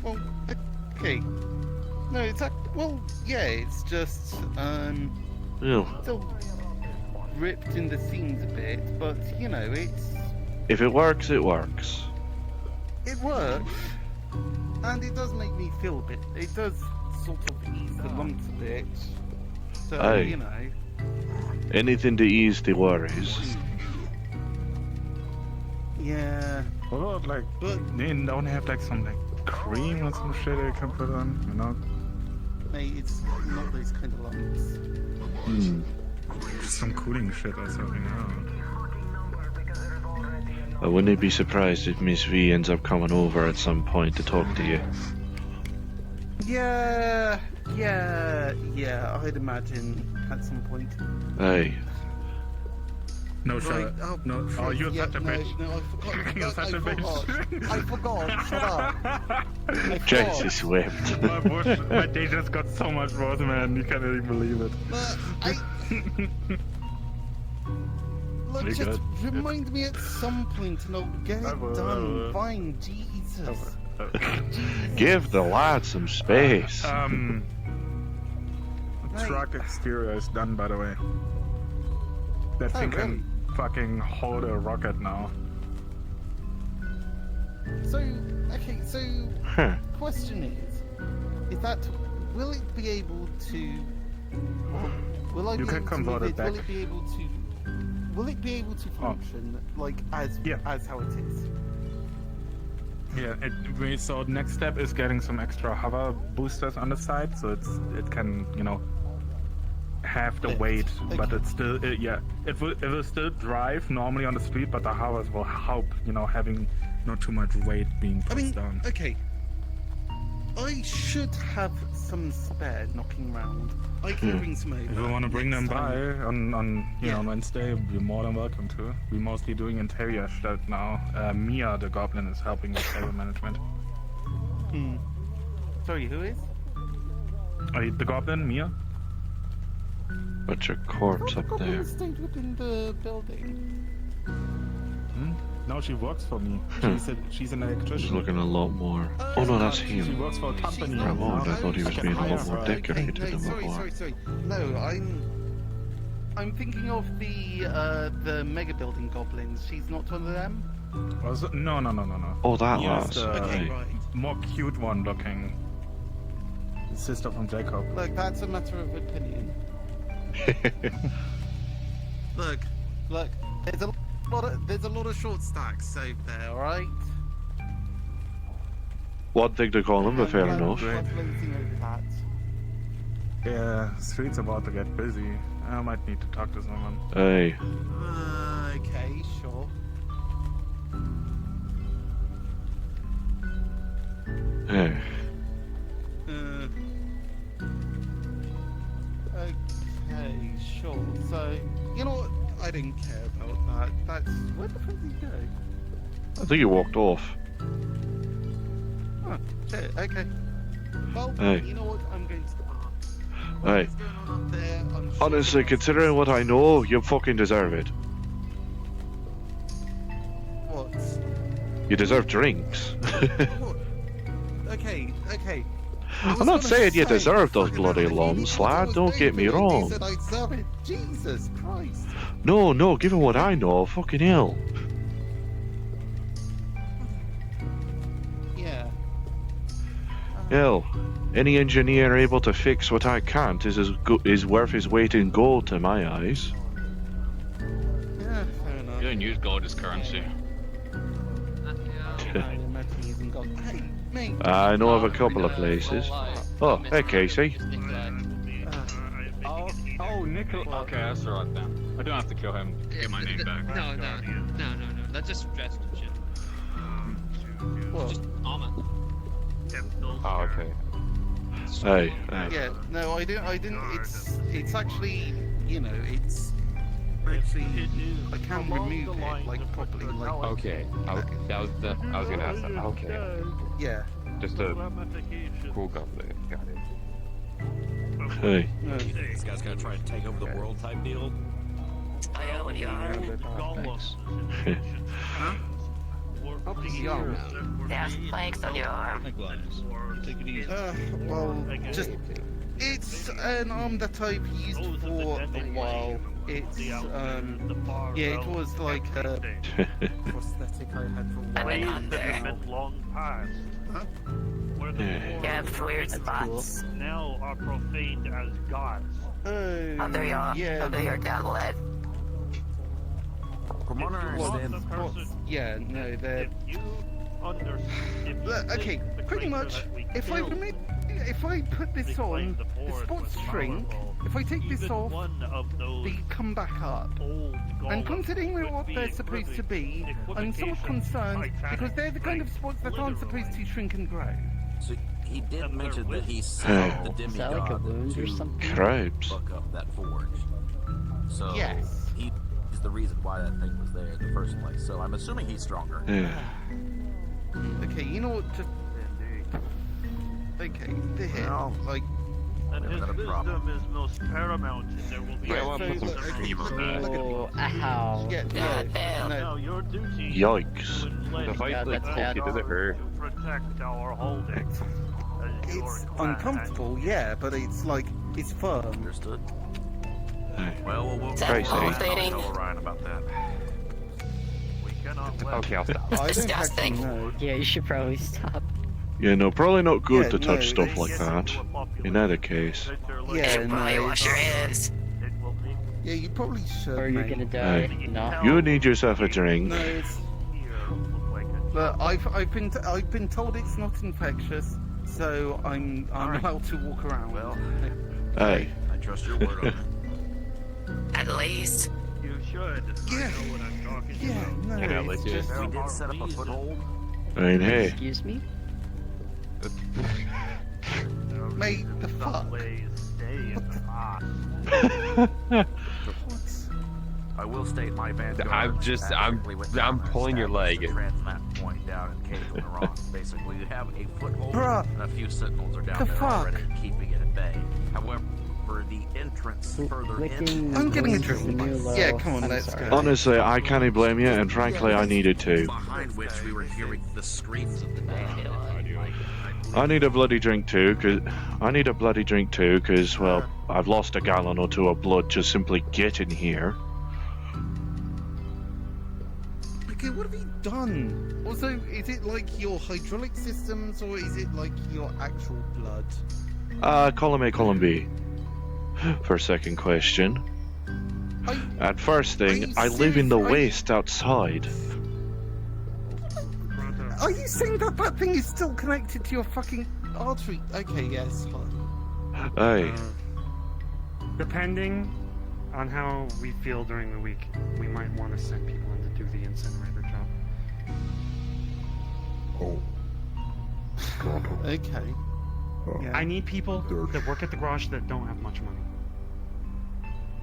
Well, okay. No, it's well, yeah, it's just, Yeah. still ripped in the seams a bit, but, you know, If it works, it works. it works, and it does make me feel a bit, it does sort of ease the lumps a bit, so, Aye. you know. Anything to ease the worries. Yeah. What about, like, they don't have, like, some, like, cream or some shit they can put on, you know? Mate, it's not those kind of lumps. Some cooling shit or something, I don't know. I wouldn't be surprised if Miss V ends up coming over at some point to talk to you. Yeah, I'd imagine at some point. Aye. No, Right, shut no. Oh, you're such a bitch. No, I forgot. You're such a bitch. I forgot. Shut up. Jesus wept. My day just got so much worse, man. You can't even believe it. Look, You're just good. remind me at some point and I'll get it done. Fine, Jesus. Give the lad some space. Truck exterior is done, by the way. That thing can fucking hold a rocket now. So, okay, so, question is that, will it be able to, will I You be can able convert to, it back. will it be able to function, like, as how it is? Yeah, so next step is getting some extra hover boosters on the side, so it can, you know, have the weight, but it's still, it will still drive normally on the street, but the hovers will help, you know, having not too much weight being pushed down. Okay. I should have some spare knocking around. I can bring some over. If you want to bring them by on you know, on Wednesday, you're more than welcome to. We're mostly doing interior stuff now. Mia, the goblin, is helping with table management. Sorry, who is? The goblin, Mia? Bunch of corpse up there. Stayed within the building. No, she works for me. She's an electrician. He's looking a lot more. Oh no, that's She him. works for a company. Ramon, I thought he was being a lot more decorated than Sorry. before. No, I'm thinking of the mega building goblins. She's not one of them? No. Oh, that Mia's lass. the Aye. more cute one looking. The sister from Jacob. Look, that's a matter of opinion. Look, there's a there's a lot of short stacks over there, alright? One thing to call them, but fair enough. Blazing over that. Yeah, street's about to get busy. I might need to talk to someone. Hey. Okay, sure. Hey. Okay, sure. So, you know what? I didn't care about that. That's... Where the fuck did he go? I think he walked off. Oh, shit, okay. Well, Hey. you know what? I'm going to... Hey. What's going on up there? I'm sure Honestly, that's- considering what I know, you fucking deserve it. What? You deserve drinks. What? Okay. I'm not saying you deserve those bloody lumps, lad. Don't get me wrong. I deserve it. Jesus Christ. No, given what I know, fucking hell. Yeah. Hell, any engineer able to fix what I can't is worth his weight in gold to my eyes. Yeah, fair enough. You don't use gold as currency. I imagine using gold. Hey, mate. I know of a couple of places. Oh, hey Casey. Oh, Nickel. Okay, that's alright then. I don't have to kill him to get my name back. No. That's just stress and shit. What? Just armor. Oh, okay. Hey. Yeah, no, I didn't. It's actually, you know, it's actually I can remove it like properly, like. Okay. I was gonna ask that. Okay. Yeah. Just a cool gun there. Got it. Hey. This guy's gonna try to take over the world type deal. I owe you. There's planks on your arm. Well, just it's an arm that I've used for a while. It's yeah, it was like a prosthetic I had for a while. Long past. Huh? Where the Yeah, weird spots. now are profaned as gods. Under your gauntlet. From what I understand, Yeah, no, they're. Okay, pretty much. If I put this on, the spots shrink. If I take this off, they come back up. And considering what they're supposed to be, I'm somewhat concerned because they're the kind of spots that aren't supposed to shrink and grow. so he did mention that he sent the demigod to Cripes. fuck up that forge. So Yes. he is the reason why that thing was there in the first place. So I'm assuming he's stronger. Yeah. Okay, you know what? Just okay, there, like. And his wisdom is most paramount, and there will be Ow. Yeah, Now your duty Yikes. The fight like okay, does it hurt? to protect our holdings. It's uncomfortable, yeah, but it's like it's firm. Understood. Hey. Well, we'll Crazy. tell Orion about that. We cannot let Okay, I'll stop. I don't actually know. Yeah, you should probably stop. Yeah, no, probably not good Yeah, to touch no, stuff like that. In either case. Yeah, no, wash your hands. yeah, you probably should. Or you're mate. gonna die. Hey. No. You need yourself a drink. No, it's. But I've been told it's not infectious, so I'm allowed to walk around. Well, Hey. I trust your word on it. At least. You should. Yeah. I know what I'm talking Yeah, about. no, Yeah, it's legit. just. We did set up a foothold. I mean, hey. Excuse me? Mate, the fuck? Ways stay in the past. I will state my vanguard. I'm pulling your leg. Transmat point down in Cave in Iran. Basically, you have a foothold, Bruh. and a few sentinels are down The there fuck? already, keeping it at bay. However, the entrance further in. I'm getting interested. Yeah, come on, let's go. Honestly, I can't blame you, and frankly, I needed to. Behind which we were hearing the screams of the dead. I need a bloody drink too, cause well, I've lost a gallon or two of blood just simply getting here. Okay, what have you done? Also, is it like your hydraulic systems or is it like your actual blood? Column A, column B. For a second question. And first thing, I live in the waste outside. Are you saying that that thing is still connected to your fucking artery? Okay, yes. Aye. Depending on how we feel during the week, we might want to send people in to do the incinerator job. Oh. Okay. I need people that work at the garage that don't have much money.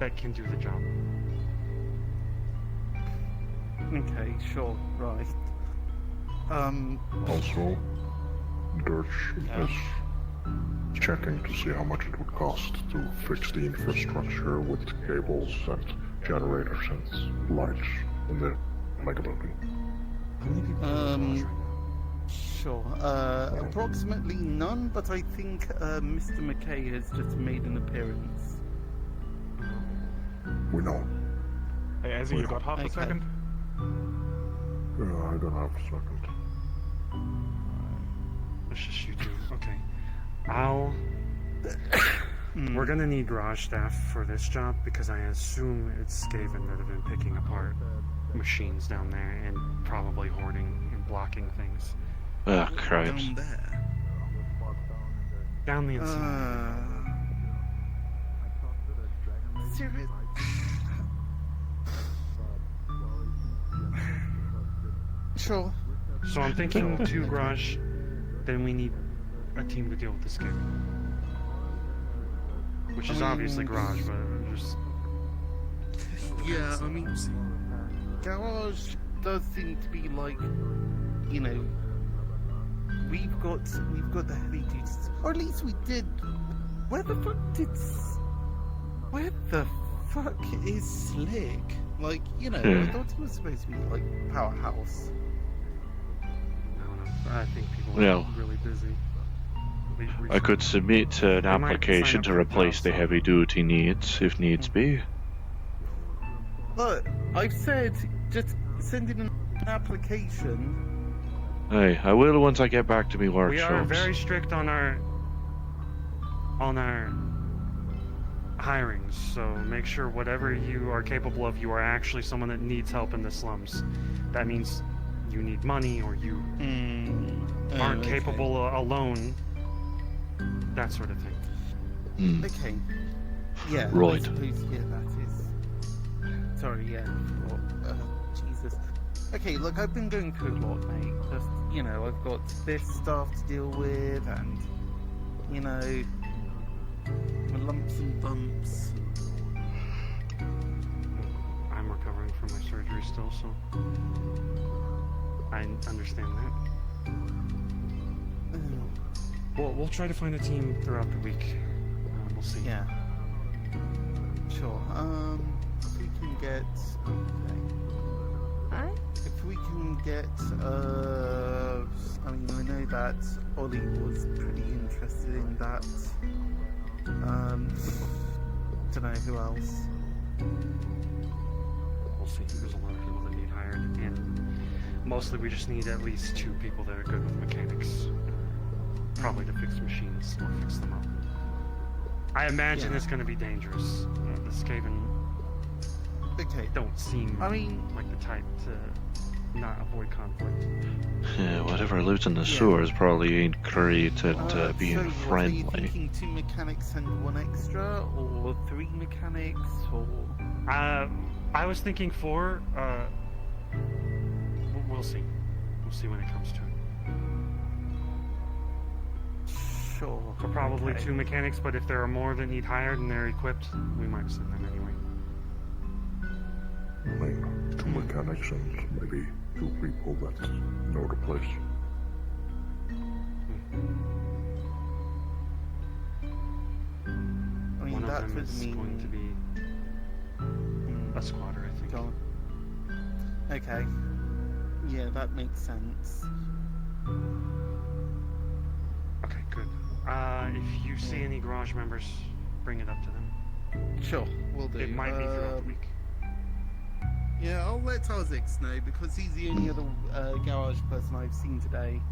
That can do the job. Okay, sure, right. Also, Dirge is checking to see how much it would cost to fix the infrastructure with cables and generators and lights in the mega building. Sure. Approximately none, but I think Mr. McKay has just made an appearance. We know. Hey, Ezzy, you got half a second? Yeah, I don't have a second. It's just you two. Okay. We're gonna need garage staff for this job because I assume it's Skaven that have been picking apart machines down there and probably hoarding and blocking things. Ah, Christ. Down there? Down the inside. Sure. So I'm thinking 2 garage, then we need a team to deal with the Skaven. Which is obviously garage, but just... Yeah, I mean, garage does seem to be like, you know, we've got the heavy duties, or at least we did. Where the fuck is Slick? Like, you know, I thought he was supposed to be like powerhouse. I think people Well, are really busy. I could submit an They might application sign to up for replace jobs, the though. heavy duty needs, if needs be. But I've said just send in an application. Aye, I will once I get back to me We workshops. are very strict on our hirings, so make sure whatever you are capable of, you are actually someone that needs help in the slums. That means you need money or you aren't okay. capable alone. That sort of thing. Okay. Yeah. I Right. suppose, yeah, that is. Sorry. Yeah. Jesus. Okay. Look, I've been going through a lot, mate. Just, you know, I've got this stuff to deal with, and you know, my lumps and bumps. I'm recovering from my surgery still, so I understand that. Well, we'll try to find a team throughout the week. We'll see. Yeah. Sure. If we can get. Okay. If we can get. I mean, I know that Ollie was pretty interested in that. Don't know who else. We'll see. There's a lot of people that need hired, and mostly we just need at least 2 people that are good with mechanics. Probably to fix machines or fix them up. I imagine it's going to be dangerous. The Skaven don't seem like the type to not avoid conflict. Yeah, whatever loot in the sewers probably ain't created being so friendly. What, are you thinking 2 mechanics and 1 extra, or 3 mechanics, or? I was thinking 4. We'll see. We'll see when it comes to it. Sure. So probably okay. 2 mechanics, but if there are more that need hired and they're equipped, we might send them anyway. I mean, 2 mechanics and maybe 2 people that know the place. I mean, One that of them would is mean going to be a squatter, I think. Okay. Yeah, that makes sense. Okay, good. If you see any garage members, bring it up to them. Sure, we'll do. It might be throughout the week. Yeah, I'll let Tarzix know because he's the only other garage person I've seen today.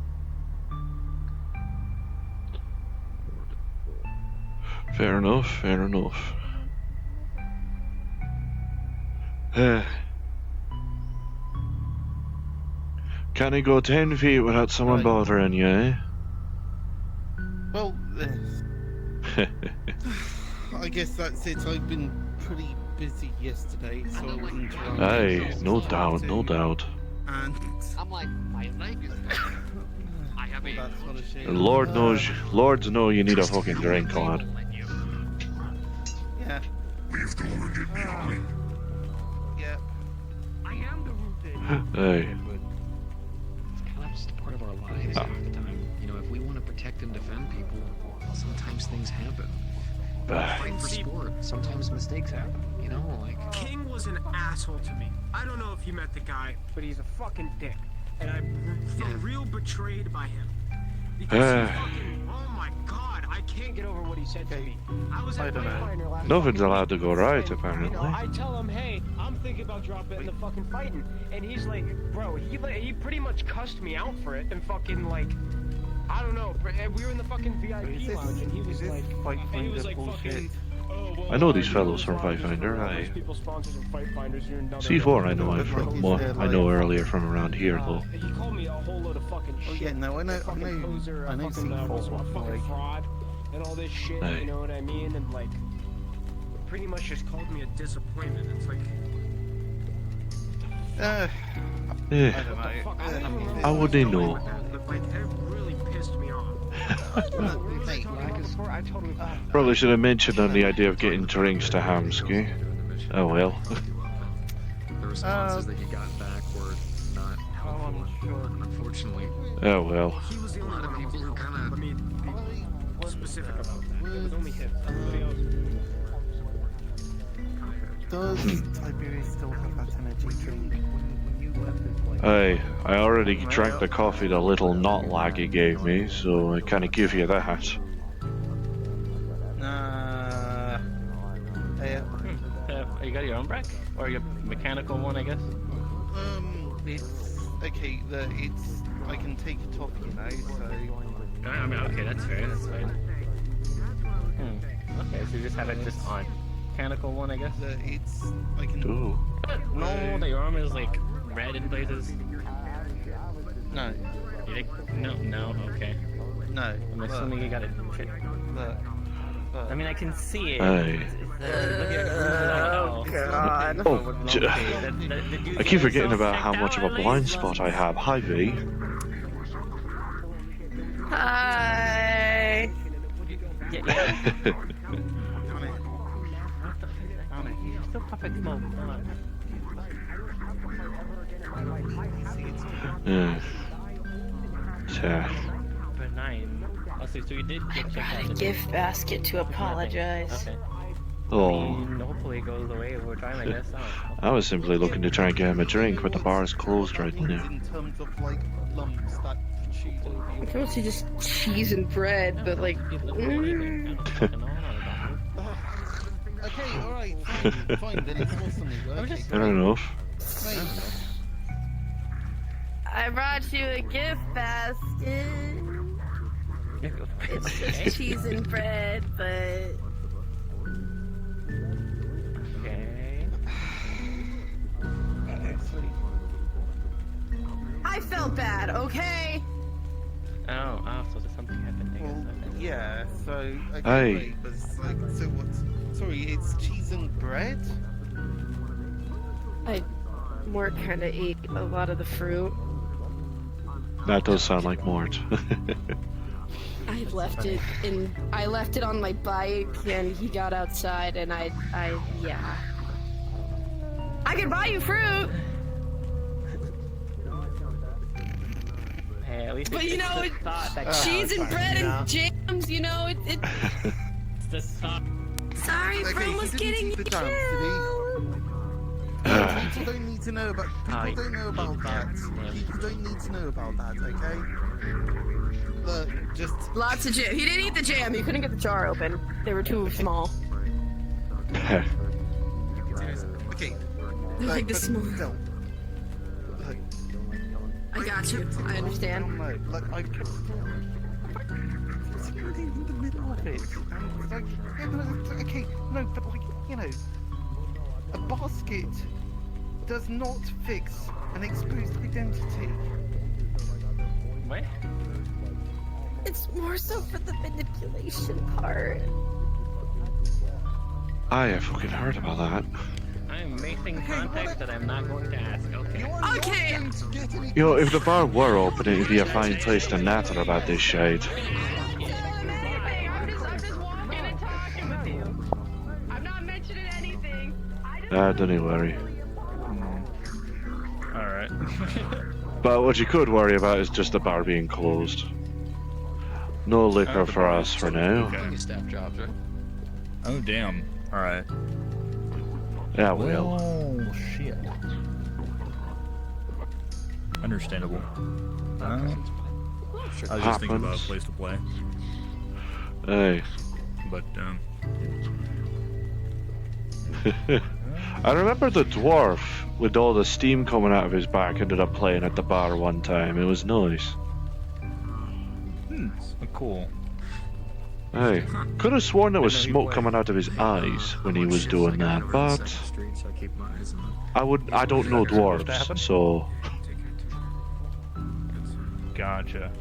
Fair enough, fair enough. Can he go 10 feet without someone bothering you, eh? Well, I guess that's it. I've been pretty busy yesterday, so I wasn't around. Aye, no doubt, no doubt. And I'm like, my leg is. I have a. that's not a shame. And Lords know you need a fucking drink, lad. Yeah. Yeah. I am the rooted. Aye. It's kind of just part of our lives half the time. You know, if we want to protect and defend people, sometimes things happen. Fight for sport. Sometimes mistakes happen. You know, like. King was an asshole to me. I don't know if you met the guy, but he's a fucking dick. And I feel real betrayed by him. Because he fucking, oh my god, I can't get over what he said to me. I was at Wayfinder last Nothing's allowed to go right, You apparently. know, I tell him, hey, I'm thinking about dropping the fucking fighting. And he's like, bro, he pretty much cussed me out for it and fucking like, I don't know. We were in the fucking VIP lounge and he was like fucking, oh, well, I know these fellows from Firefinder. C4 I know I know earlier from around here though. He called me a whole load of fucking shit. Oh yeah, no, I know C4 was a fucking fraud and all this shit, you know what I mean? And like, pretty much just called me a disappointment. It's like, Yeah. I don't know. How would they know? Like, it really pissed me off. Probably should have mentioned on the idea of getting drinks to Armsy. Oh well. The responses that he got back were not helpful, unfortunately. Oh well. He was the only one of people who kind of, let me be specific about that. It was only him. Everybody else. Does Tiberius still have that energy drink? When you left this place? I already drank the coffee the little not laggy gave me, so I kind of give you that. You got your own break? Or your mechanical one, I guess? It's okay. I can take it off, you know. So. I mean, okay, that's fair. That's fine. Okay, so you just have it just on. Mechanical one, I guess. I can. Ooh. No, the armor is like red in places. No. You think? No. Okay. No. I'm assuming you got it. I mean, I can see it. Aye. Oh God. Oh, I keep forgetting about how much of a blind spot I have. Hi, V. Hi. Still perfect smoke. Yeah. Benign. Oh, so you did get checked out. A gift basket to apologize. Okay. Oh. Hopefully it goes away over time, I guess. I was simply looking to try and get him a drink, but the bar's closed right now. In terms of like lumps that cheese over your. It's mostly just cheese and bread, but like. Okay, alright, fine, then it's awesomely working. Fair enough. I brought you a gift basket. It's just cheese and bread, but. Okay. I felt bad, okay? Oh, so there's something happened. Well, yeah, so. Okay, Hey. wait, but it's like, so what's. Sorry, it's cheese and bread? Mort kinda ate a lot of the fruit. That does sound like Mort. I left it on my bike and he got outside and yeah. I could buy you fruit! Hey, at least But you know, cheese and counts, bread you know? and jams, you know, it It's the thought. Sorry, Okay, Bro he was didn't getting eat the you jams, did he? People don't need to know about. People don't know about that. People don't need to know about that. Okay. Look, just. Lots of jam. He didn't eat the jam. He couldn't get the jar open. They were too small. Okay. They're like the but small. still, look, I got you. I understand. No, look, I kept. In the middle of it, and it's like, yeah, no, okay, no, but like, you know, a basket does not fix an exposed identity. What? It's more so for the manipulation part. I fucking heard about that. I'm making context that I'm not going to ask. Okay. Okay. You know, if the bar were open, it'd be a fine place to natter about this shit. I'm just walking and talking with you. I'm not mentioning anything. Don't worry. Alright. But what you could worry about is just the bar being closed. No liquor for us for now. Okay. Staff jobs, right? Oh, damn. Alright. Yeah, well. Oh, shit. Understandable. I was just thinking about a place to play. Hey. But, I remember the dwarf with all the steam coming out of his back ended up playing at the bar one time. It was nice. Cool. Hey, could have sworn there was smoke coming out of his eyes when he was doing that, but I don't know dwarves, so. Gotcha.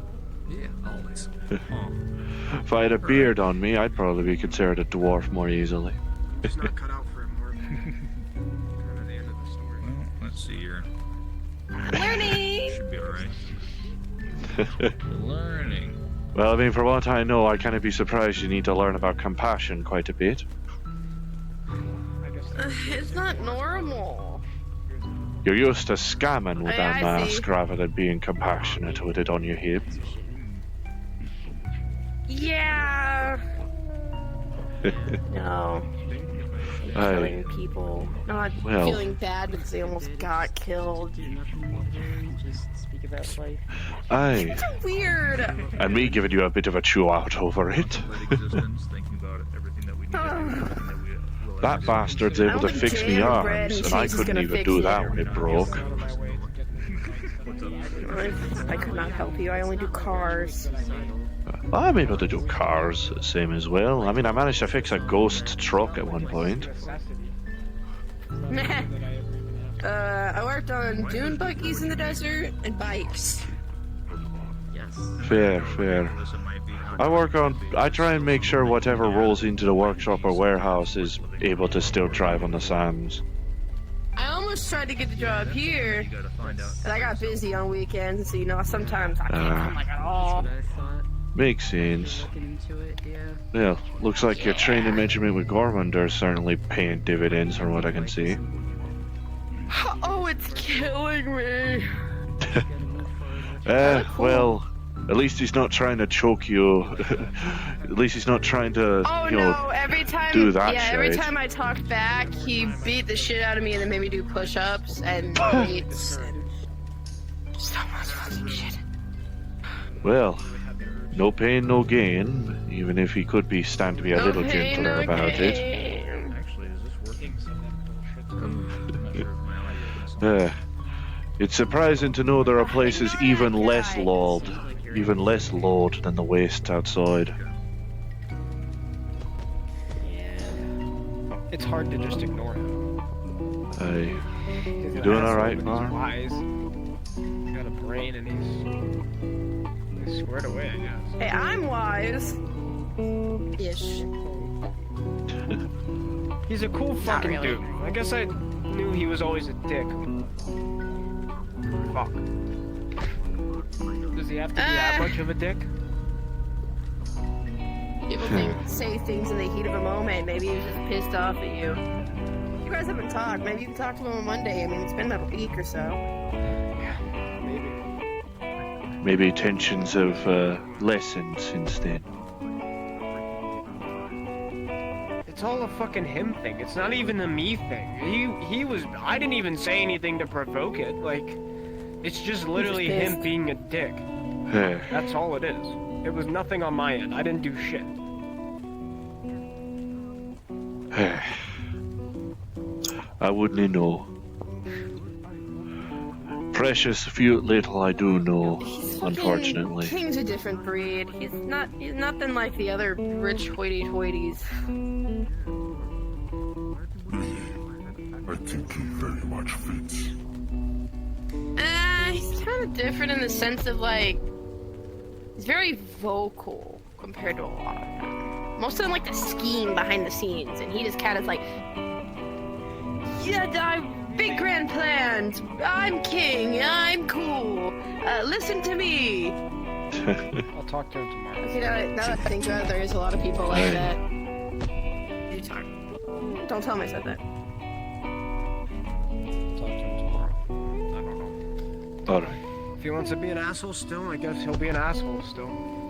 Yeah, always. If I had a beard on me, I'd probably be considered a dwarf more easily. It's not cut out for it, Mark. Kind of the end of the story. Well, let's see here. Learning! Should be alright. Learning. Well, I mean, for what I know, I kind of be surprised you need to learn about compassion quite a bit. It's not normal. You're used to scamming with that I mask rather than being compassionate with it on your hip. Yeah. No. Killing people. Not feeling bad because they almost got killed. Just speak about life. Aye. It's weird. And me giving you a bit of a chew out over it. That bastard's able to fix me arms, and I couldn't even do that when it broke. I could not help you. I only do cars. I'm able to do cars, same as well. I mean, I managed to fix a ghost truck at one point. I worked on dune buggies in the desert and bikes. Yes. Fair. I try and make sure whatever rolls into the workshop or warehouse is able to still drive on the sands. I almost tried to get the job here, but I got busy on weekends, so sometimes I can't come at all. Makes sense. Yeah, looks like your training measurement with Gormand are certainly paying dividends from what I can see. Oh, it's killing me. Well, at least he's not trying to choke you. At least he's not trying to, every time, do that shit. Every time I talked back, he beat the shit out of me and then made me do push-ups and weights and so much fucking shit. Well, no pain, no gain, even if he could be stand to be a little gentler about it. Actually, is this working? It's surprising to know there are places even less load than the waste outside. It's hard to just ignore him. Hey, you doing alright, Mar? He's wise. He's got a brain and he's squared away, I guess. Hey, I'm wise. Ish. He's a cool fucking dude. I guess I knew he was always a dick. Fuck. Does he have to be that much of a dick? People say things in the heat of a moment. Maybe he was just pissed off at you. You guys haven't talked. Maybe you can talk to him on Monday. I mean, it's been about a week or so. Yeah, maybe. Maybe tensions have lessened since then. It's all a fucking him thing. It's not even a me thing. He was. I didn't even say anything to provoke it. Like, it's just literally him being a dick. That's all it is. It was nothing on my end. I didn't do shit. I wouldn't know. Precious few little I do know, unfortunately. King's a different breed. He's nothing like the other rich hoity-toities. I think he very much fits. He's kind of different in the sense of like, he's very vocal compared to a lot of them. Most of them like to scheme behind the scenes, and he just kind of like, yeah, I'm big grand plans. I'm king. I'm cool. Listen to me. I'll talk to him tomorrow. Okay, now that I think about it, there is a lot of people like that. You talk. Don't tell him I said that. Talk to him tomorrow. I don't know. Alright. If he wants to be an asshole still, I guess he'll be an asshole still.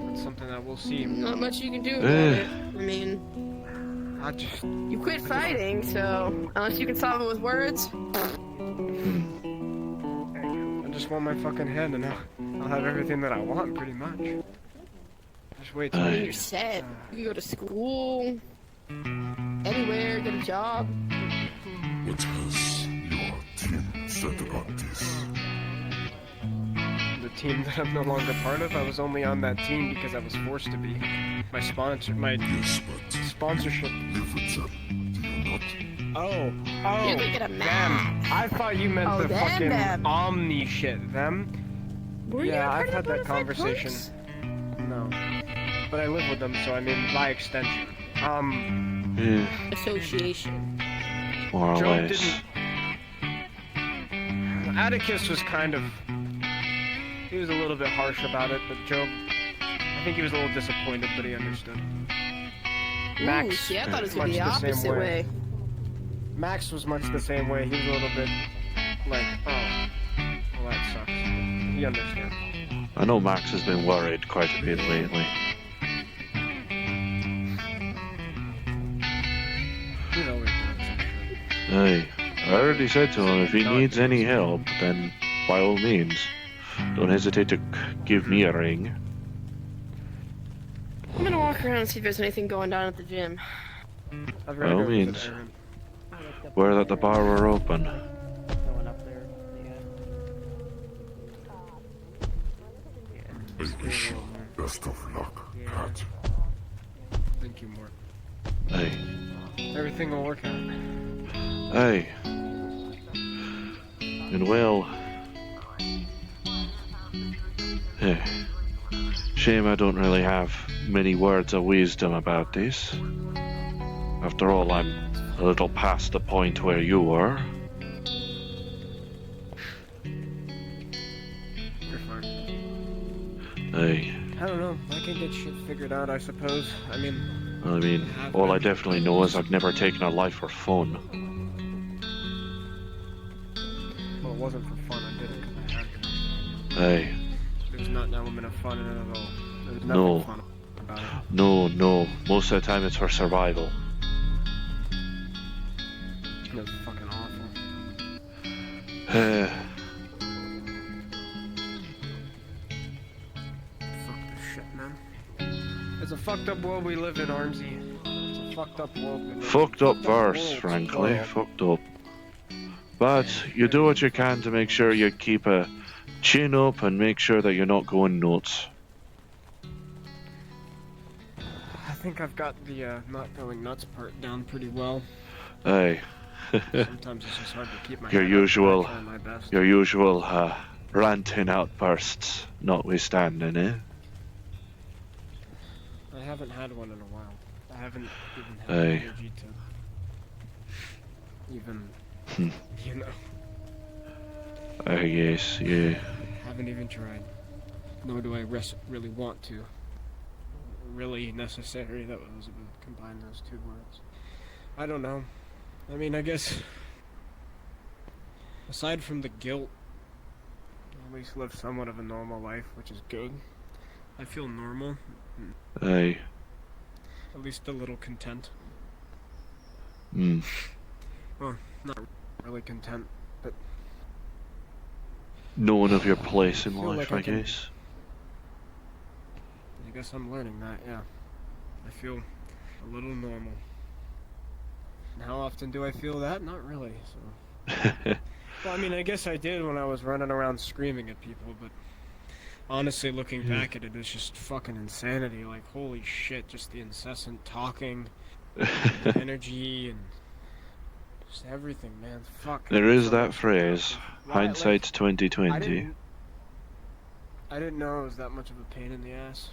That's something that we'll see. Not much you can do about it. I mean, you quit fighting, so unless you can solve it with words. I just want my fucking head, and I'll have everything that I want, pretty much. Just wait till You're set. You can go to school, anywhere, get a job. What has your team said about this? The team that I'm no longer part of, I was only on that team because I was forced to be. My sponsorship. Live with them, do you not? Oh, You can get a them. map. I thought you meant Oh, the them, fucking them. Omni shit. Them? Were you Yeah, a I've part of had the that Butterfly conversation. Punks? No. But I live with them, so I mean, by extension. Association. More or Joe less. didn't. Atticus was kind of. He was a little bit harsh about it, but Joe. I think he was a little disappointed, but he understood. Max. Ooh, see, I thought it was much gonna be the the same opposite way. Max was much the same way. He was a little bit like, oh, well, that sucks. He understands. I know Max has been worried quite a bit lately. He's always done some shit. Hey, I already said to him if he needs any help, then by all means, don't hesitate to give me a ring. I'm gonna walk around and see if there's anything going down at the gym. By all means. We're at the bar we're open. Going up there. I wish you best of luck, Cat. Thank you, Mort. Hey. Everything will work out. Hey. And well... Shame I don't really have many words of wisdom about this. After all, I'm a little past the point where you were. You're fine. Hey. I don't know. I can get shit figured out, I suppose. I mean, All I definitely know is I've never taken a life for fun. well, it wasn't for fun. I did it because I had to. Hey. There's not an element of fun in it at all. There's nothing No. fun about it. No. Most of the time it's for survival. It was fucking awful. Fuck this shit, man. It's a fucked up world we live in, Armsy. It's a fucked up world we live in. Fucked up verse, world, frankly. world. Fucked up. But you do what you can to make sure you keep a chin up and make sure that you're not going nuts. I think I've got the not going nuts part down pretty well. Hey. Sometimes it's just hard to keep my Your head up, usual, but I try my best. your usual ranting outbursts notwithstanding, eh? I haven't had one in a while. I haven't even had Hey. the energy to even, you know, I guess, yeah. haven't even tried. Nor do I really want to. Really necessary, that was combine those two words. I don't know. I mean, I guess, aside from the guilt, I at least live somewhat of a normal life, which is good. I feel normal. Aye. At least a little content. Well, not really content, but Knowing of your place in feel life, like I can- guess. I guess I'm learning that, yeah. I feel a little normal. And how often do I feel that? Not really, so. Well, I mean, I guess I did when I was running around screaming at people, but honestly, looking back at it, it's just fucking insanity. Like, holy shit, just the incessant talking, the energy, and Just everything, man. Fuck. There is that phrase, hindsight's 2020. I didn't know it was that much of a pain in the ass.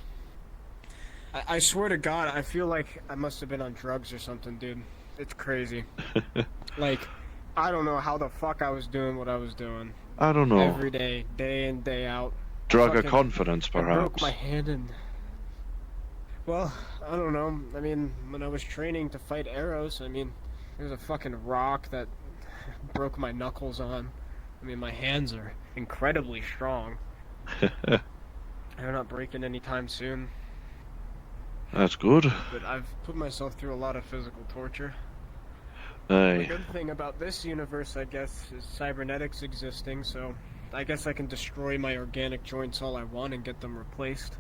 I swear to God, I feel like I must have been on drugs or something, dude. It's crazy. Like, I don't know how the fuck I was doing what I was doing. I don't know. Every day, day in, day out. Drug of confidence, I broke perhaps. my hand and... Well, I don't know. I mean, when I was training to fight arrows, I mean, there's a fucking rock that broke my knuckles on. I mean, my hands are incredibly strong. They're not breaking anytime soon. That's good. But I've put myself through a lot of physical torture. Aye. The good thing about this universe, I guess, is cybernetics existing, so I guess I can destroy my organic joints all I want and get them replaced.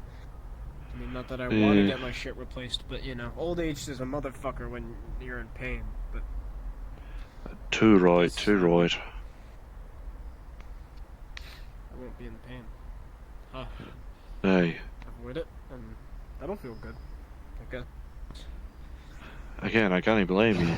I mean, not that I want to get my shit replaced, but, you know, old age is a motherfucker when you're in pain, but... Too right, too right. I won't be in pain. Huh. Aye. Avoid it, and I don't feel good. Okay. Again, I can't blame you.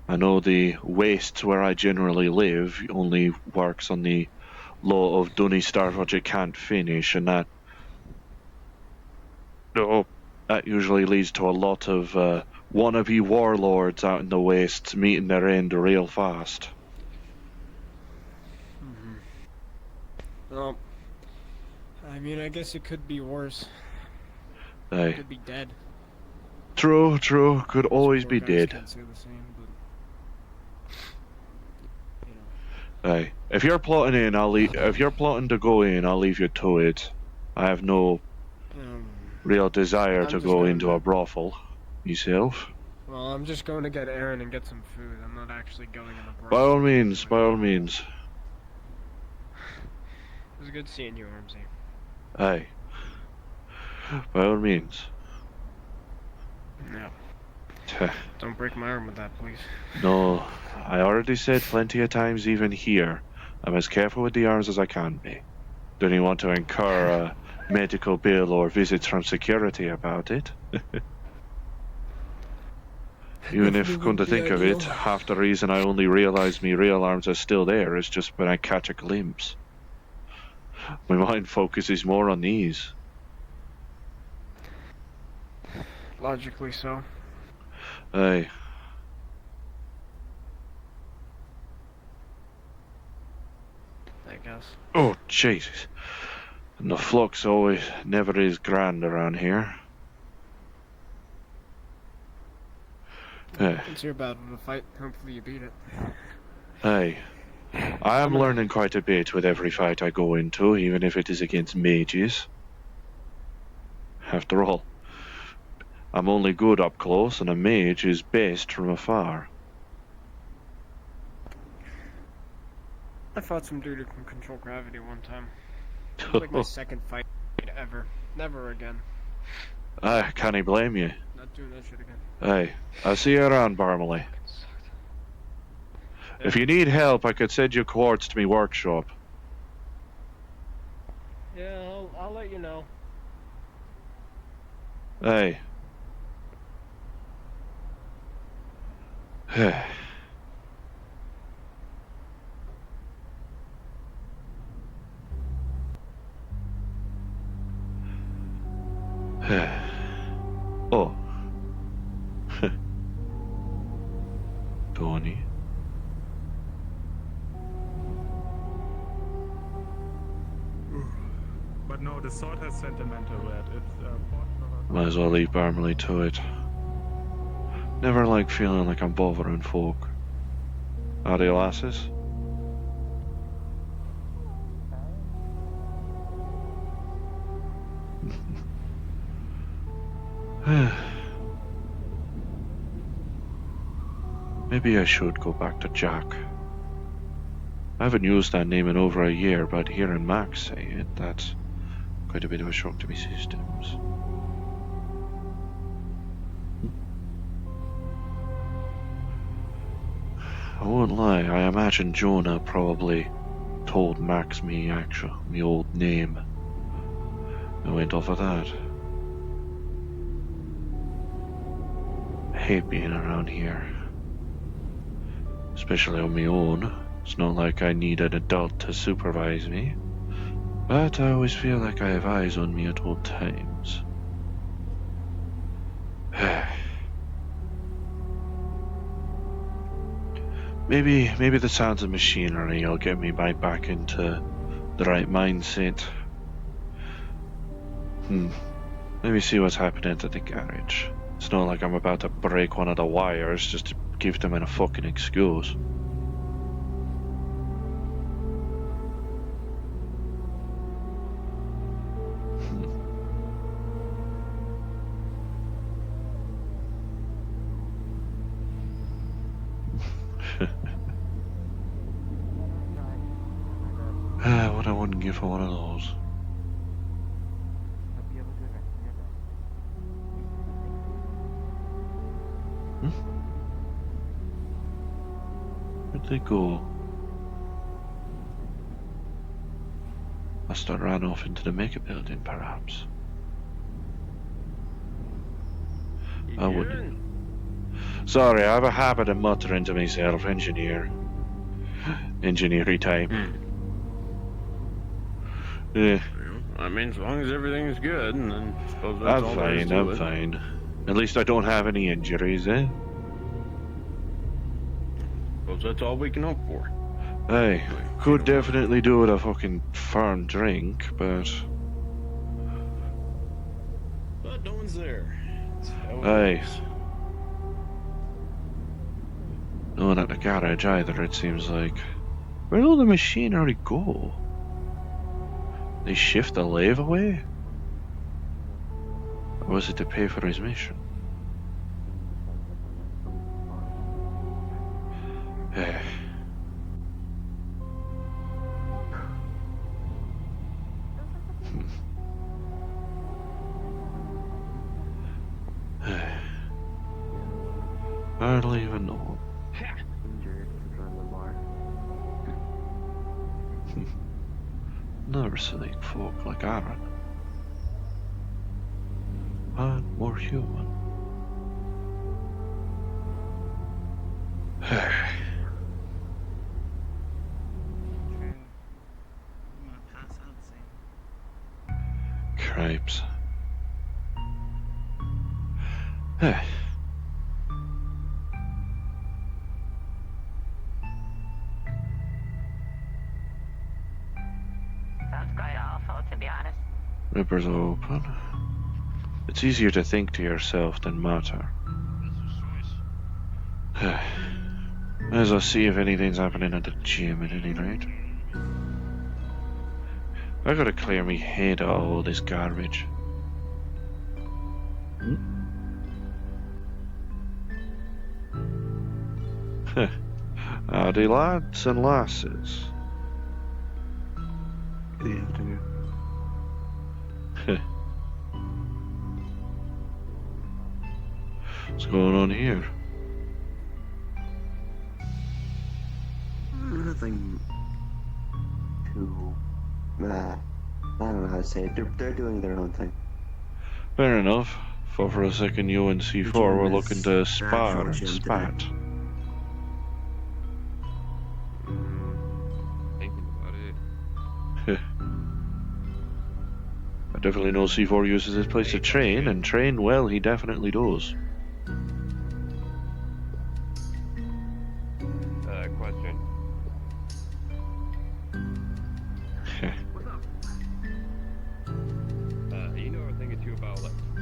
I know the wastes where I generally live only works on the law of done start what you can't finish, and that usually leads to a lot of wannabe warlords out in the wastes meeting their end real fast. Well, I mean, I guess it could be worse. Aye. It could be dead. True, true. Could always be dead. Can't say the same, but, Aye. If you're plotting in, I'll leave. If you're plotting to go in, I'll leave you to it. I have no real desire to go into a brothel myself. Well, I'm just going to get Aaron and get some food. I'm not actually going in a brothel. By all means, by all means. It was good seeing you, Armsy. Aye. By all means. Yeah. Don't break my arm with that, please. No, I already said plenty of times, even here, I'm as careful with the arms as I can be. Don't you want to incur a medical bill or visits from security about it? Even if, come to think of it, half the reason I only realise me real arms are still there is just when I catch a glimpse. My mind focuses more on these. Logically so. Aye. I guess. Oh, Jesus. And the flux always never is grand around here. Aye. It's your battle to fight. Hopefully you beat it. Aye. I am learning quite a bit with every fight I go into, even if it is against mages. After all, I'm only good up close, and a mage is best from afar. I fought some dude who can control gravity one time. It was like my second fight ever. Never again. I can't blame you. Not doing that shit again. Aye. I'll see you around, Barmely. If you need help, I could send you quartz to me workshop. Yeah, I'll let you know. Aye. Oh. Tony. But no, the sword has sentimental red. It's Might as well leave Barmely to it. Never like feeling like I'm bothering folk. Are they lasses? Maybe I should go back to Jack. I haven't used that name in over a year, but hearing Max say it, that's quite a bit of a shock to me systems. I won't lie, I imagine Jonah probably told Max me old name. I went off of that. hate being around here. Especially on my own. It's not like I need an adult to supervise me. But I always feel like I have eyes on me at all times. Maybe the sounds of machinery will get me back into the right mindset. Maybe see what's happening at the garage. It's not like I'm about to break one of the wires just to give them a fucking excuse. What I wouldn't give for one of those. Where'd they go? Must have ran off into the mega building, perhaps. I wouldn't. Sorry, I have a habit of muttering to myself, engineer-y type. Yeah. I mean, as long as everything's good, and then I suppose that's all there is to I'm it. fine. At least I don't have any injuries, eh? Suppose that's all we can hope for. Hey, could definitely do with a fucking firm drink, but... But no one's there. Hey. No one at the garage either, it seems like. Where'd all the machinery go? They shift the lathe away? Or was it to pay for his mission? Hardly even know. Never seen folk like Aaron. But more human. Cripes. Sounds quite awful, to be honest. Rippers open. It's easier to think to yourself than matter. May as well see if anything's happening at the gym at any rate. I gotta clear me head of all this garbage. Howdy lads and lasses. What's going on here? Nothing too... I don't know how to say it. They're doing their own thing. Fair enough. Thought for a second you and C4 were looking to spar and spat. Thinking about it. I definitely know C4 uses this place to train, and train well he definitely does. Question. You know a thing or two about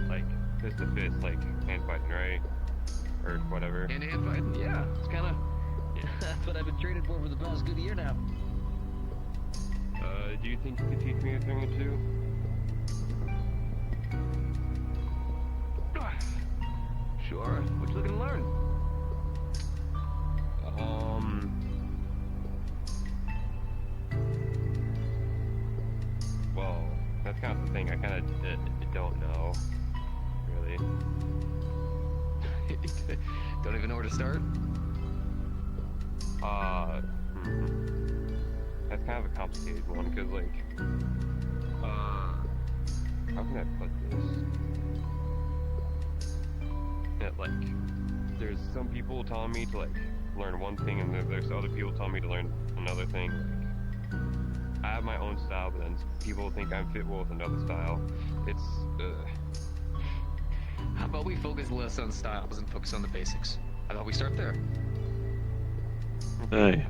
like fist to fist, like hand fighting, right? Or whatever. Hand fighting? Yeah, it's kind of. Yeah, that's what I've been training for the past good year now. Do you think you could teach me a thing or two? Sure. What you looking to learn? Well, that's kind of the thing. I kind of don't know, really. Don't even know where to start? That's kind of a complicated one, because, like, how can I put this? that like there's some people telling me to like learn one thing, and there's other people telling me to learn another thing. Like, I have my own style, but then people think I'm fit well with another style. It's How about we focus less on styles and focus on the basics? How about we start there? Hey.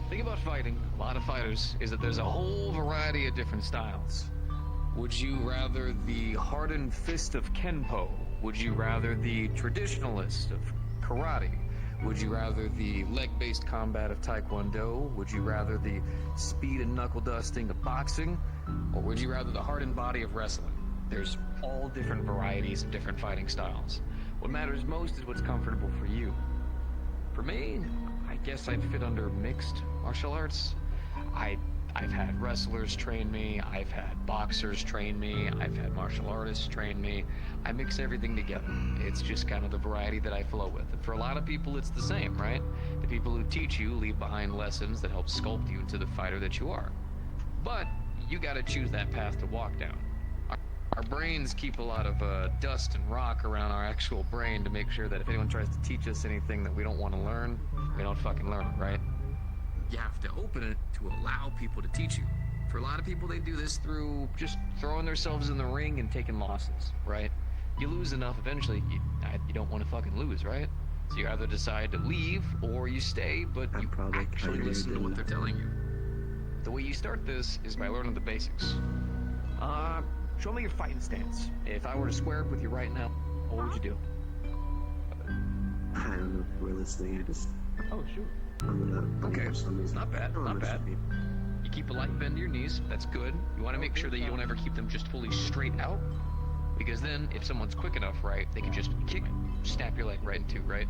Thing about fighting, a lot of fighters, is that there's a whole variety of different styles. Would you rather the hardened fist of Kenpo? Would you rather the traditionalist of karate? Would you rather the leg-based combat of Taekwondo? Would you rather the speed and knuckle dusting of boxing? Or would you rather the hardened body of wrestling? There's all different varieties of different fighting styles. What matters most is what's comfortable for you. For me, I guess I'd fit under mixed martial arts. I've had wrestlers train me, I've had boxers train me, I've had martial artists train me. I mix everything together. It's just kind of the variety that I flow with. And for a lot of people, it's the same, right? The people who teach you leave behind lessons that help sculpt you into the fighter that you are. But you gotta choose that path to walk down. Our brains keep a lot of dust and rock around our actual brain to make sure that if anyone tries to teach us anything that we don't want to learn, we don't fucking learn it, right? You have to open it to allow people to teach you. For a lot of people, they do this through just throwing themselves in the ring and taking losses, right? You lose enough, eventually you don't want to fucking lose, right? So you either decide to leave or you stay, but you actually listen to what they're telling you. The way you start this is by learning the basics. Show me your fighting stance. If I were to square up with you right now, what would you do? I don't know if we're listening. I just. Oh, shoot. I'm gonna. Okay, not bad, not bad. You keep a light bend to your knees, that's good. You want to make sure that you don't ever keep them just fully straight out, because then if someone's quick enough, right, they can just kick, snap your leg right in two, right?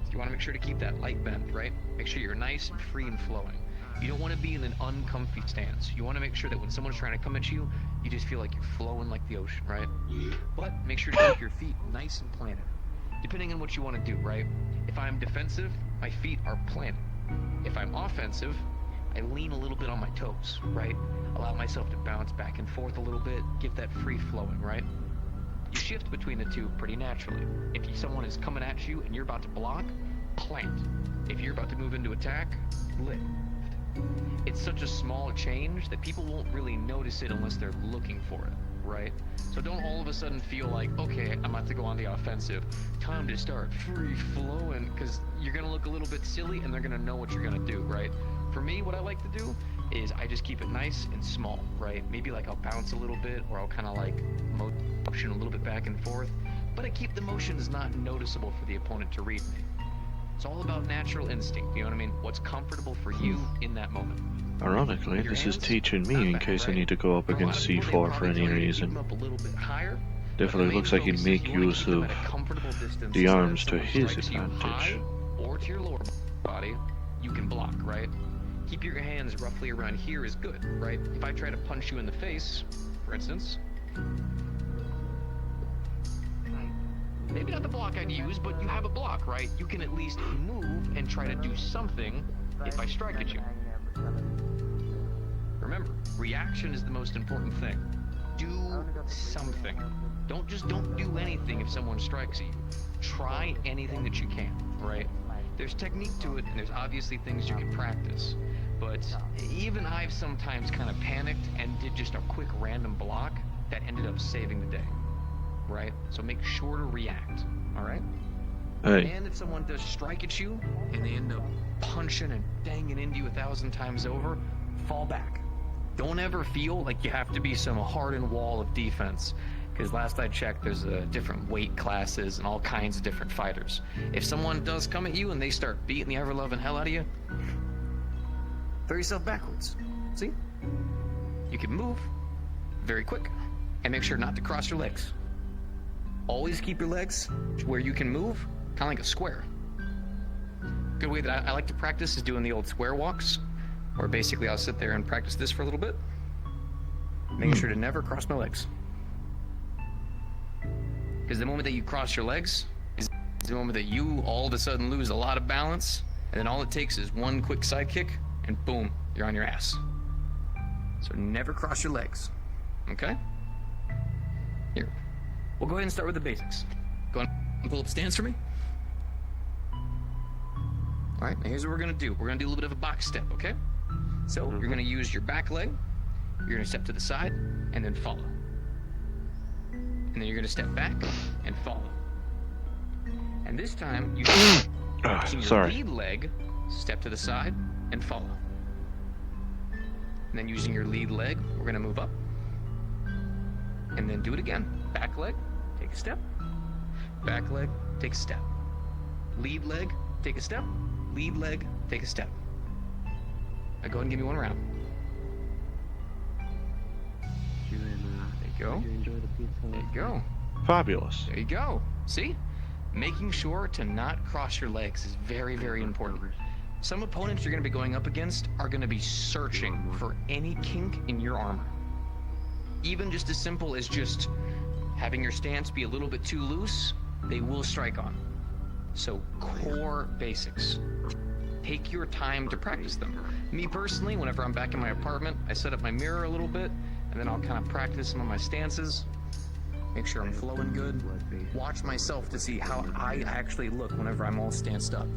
So you want to make sure to keep that light bend, right? Make sure you're nice and free and flowing. You don't want to be in an uncomfy stance. You want to make sure that when someone's trying to come at you, you just feel like you're flowing like the ocean, right? But make sure to keep your feet nice and planted, depending on what you want to do, right? If I'm defensive, my feet are planted. If I'm offensive, I lean a little bit on my toes, right? Allow myself to bounce back and forth a little bit, give that free flowing, right? You shift between the two pretty naturally. If someone is coming at you and you're about to block, plant. If you're about to move into attack, lift. It's such a small change that people won't really notice it unless they're looking for it, right? So don't all of a sudden feel like, okay, I'm about to go on the offensive, time to start free flowing, because you're gonna look a little bit silly and they're gonna know what you're gonna do, right? For me, what I like to do is I just keep it nice and small, right? Maybe like I'll bounce a little bit, or I'll kind of like motion a little bit back and forth, but I keep the motions not noticeable for the opponent to read me. It's all about natural instinct, you know what I mean? What's comfortable for you in that moment. Ironically, this is teaching me in case I need to go up against C4 for any reason. Definitely looks like he'd make use of the arms to his advantage. Or to your lower body, you can block, right? Keep your hands roughly around here is good, right? If I try to punch you in the face, for instance, maybe not the block I'd use, but you have a block, right? You can at least move and try to do something if I strike at you. Remember, reaction is the most important thing. Do something. Don't do anything if someone strikes you. Try anything that you can, right? There's technique to it, and there's obviously things you can practice. But even I've sometimes kind of panicked and did just a quick random block that ended up saving the day. Right? So make sure to react, alright? Hey. And if someone does strike at you, and they end up punching and banging into you 1,000 times over, fall back. Don't ever feel like you have to be some hardened wall of defense, because last I checked, there's different weight classes and all kinds of different fighters. If someone does come at you and they start beating the ever-loving hell out of you, throw yourself backwards. See? You can move very quick, and make sure not to cross your legs. Always keep your legs where you can move, kind of like a square. Good way that I like to practice is doing the old square walks, where basically I'll sit there and practice this for a little bit, making sure to never cross my legs. Because the moment that you cross your legs is the moment that you all of a sudden lose a lot of balance, and then all it takes is one quick side kick, and boom, you're on your ass. So never cross your legs, okay? Here. We'll go ahead and start with the basics. Go on and pull up stance for me. All right, now here's what we're gonna do. We're gonna do a little bit of a box step, okay? So you're gonna use your back leg, you're gonna step to the side, and then follow. And then you're gonna step back and follow. And this time, you using your lead leg, step to the side, and follow. And then using your lead leg, we're gonna move up. And then do it again. Back leg, take a step. Back leg, take a step. Lead leg, take a step. Lead leg, take a step. Now go ahead and give me one round. There you go. There you go. Fabulous. There you go. See? Making sure to not cross your legs is very, very important. Some opponents you're going to be going up against are going to be searching for any kink in your armor. Even just as simple as just having your stance be a little bit too loose, they will strike on. So core basics. Take your time to practice them. Me personally, whenever I'm back in my apartment, I set up my mirror a little bit, and then I'll kind of practice some of my stances. Make sure I'm flowing good. Watch myself to see how I actually look whenever I'm all stanced up.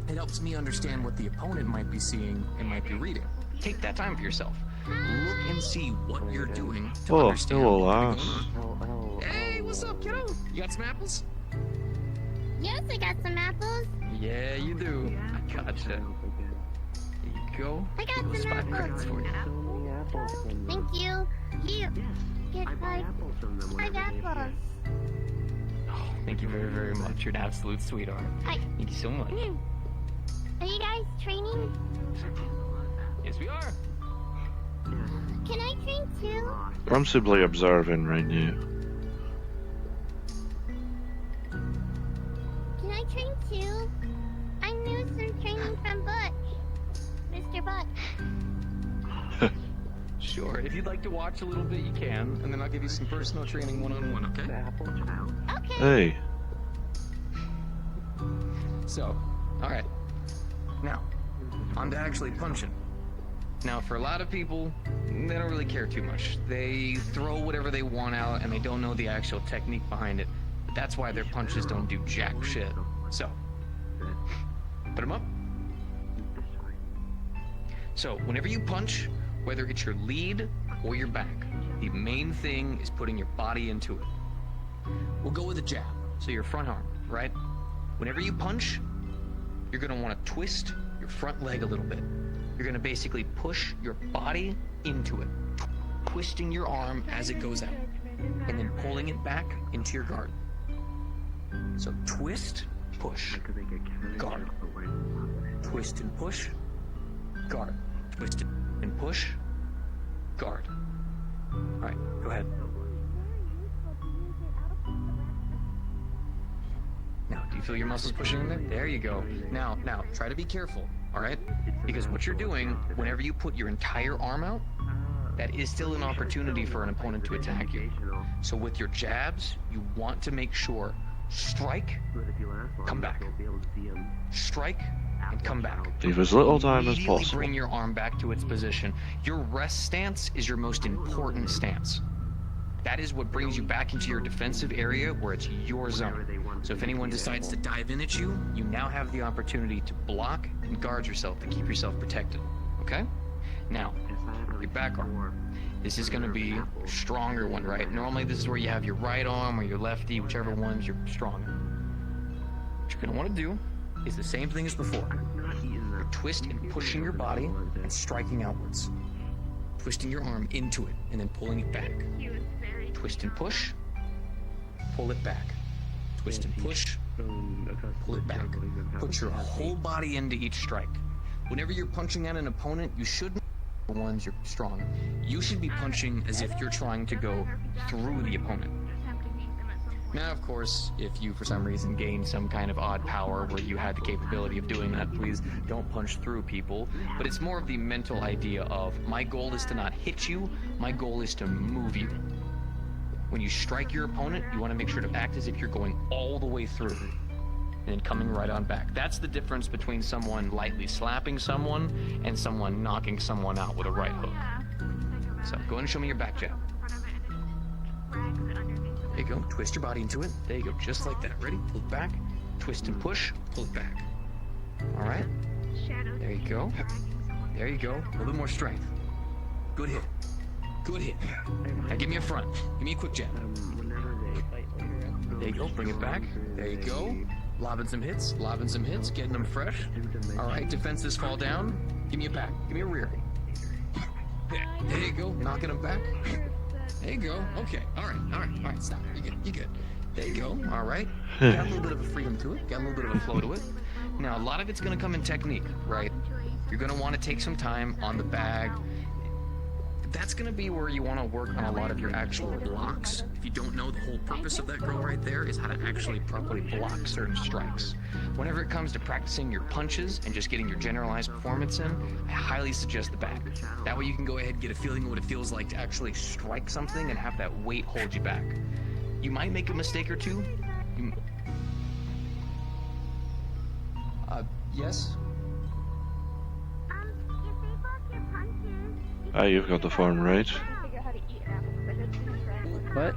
It helps me understand what the opponent might be seeing and might be reading. Take that time for yourself. Look and see what you're doing to understand what's going on. Hey, what's up, kiddo? You got some apples? Yes, I got some apples. Yeah, you do. I gotcha. There you go. I got some apples. For you. Thank you. Here, get five apples. Oh, thank you very, very much. You're an absolute sweetheart. Hi. Thank you so much. Are you guys training? Yes, we are. Can I train too? I'm simply observing right now. Can I train too? I knew some training from Butch. Mr. Butch. Sure. If you'd like to watch a little bit, you can, and then I'll give you some personal training one-on-one, okay? Okay. Hey. So, all right. Now, on to actually punching. Now, for a lot of people, they don't really care too much. They throw whatever they want out, and they don't know the actual technique behind it. But that's why their punches don't do jack shit. So, put them up. So, whenever you punch, whether it's your lead or your back, the main thing is putting your body into it. We'll go with a jab, so your front arm, right? Whenever you punch, you're gonna wanna twist your front leg a little bit. You're gonna basically push your body into it, twisting your arm as it goes out, and then pulling it back into your guard. So twist, push, guard. Twist and push, guard. Twist and push, guard. All right, go ahead. Now, do you feel your muscles pushing in there? There you go. Now, try to be careful, all right? Because what you're doing, whenever you put your entire arm out, that is still an opportunity for an opponent to attack you. So with your jabs, you want to make sure, strike, come back. Strike, and come back. Leave as little time as possible. Bring your arm back to its position. Your rest stance is your most important stance. That is what brings you back into your defensive area where it's your zone. So if anyone decides to dive in at you, you now have the opportunity to block and guard yourself to keep yourself protected. Okay? Now, your back arm. This is going to be a stronger one, right? Normally this is where you have your right arm or your lefty, whichever one's you're stronger. What you're going to want to do is the same thing as before. You're twisting and pushing your body and striking outwards. Twisting your arm into it and then pulling it back. Twist and push, pull it back. Twist and push, pull it back. Put your whole body into each strike. Whenever you're punching at an opponent, you shouldn't be the ones you're strong. You should be punching as if you're trying to go through the opponent. Now, of course, if you for some reason gain some kind of odd power where you had the capability of doing that, please don't punch through people. But it's more of the mental idea of, my goal is to not hit you, my goal is to move you. When you strike your opponent, you want to make sure to act as if you're going all the way through and then coming right on back. That's the difference between someone lightly slapping someone and someone knocking someone out with a right hook. So go ahead and show me your back jab. There you go. Twist your body into it. There you go. Just like that. Ready? Pull it back. Twist and push. Pull it back. All right. There you go. There you go. A little bit more strength. Good hit. Good hit. Now give me a front. Give me a quick jab. There you go. Bring it back. There you go. Lobbing some hits. Lobbing some hits. Getting them fresh. All right. Defenses fall down. Give me a back. Give me a rear. There you go. Knocking them back. There you go. Okay. All right. All right. All right. Stop. You're good. You're good. There you go. All right. Got a little bit of a freedom to it. Got a little bit of a flow to it. Now, a lot of it's going to come in technique, right? You're going to want to take some time on the bag. That's going to be where you want to work on a lot of your actual blocks. If you don't know, the whole purpose of that girl right there is how to actually properly block certain strikes. Whenever it comes to practicing your punches and just getting your generalized performance in, I highly suggest the bag. That way you can go ahead and get a feeling of what it feels like to actually strike something and have that weight hold you back. You might make a mistake or two. Yes? You've got the form right. What?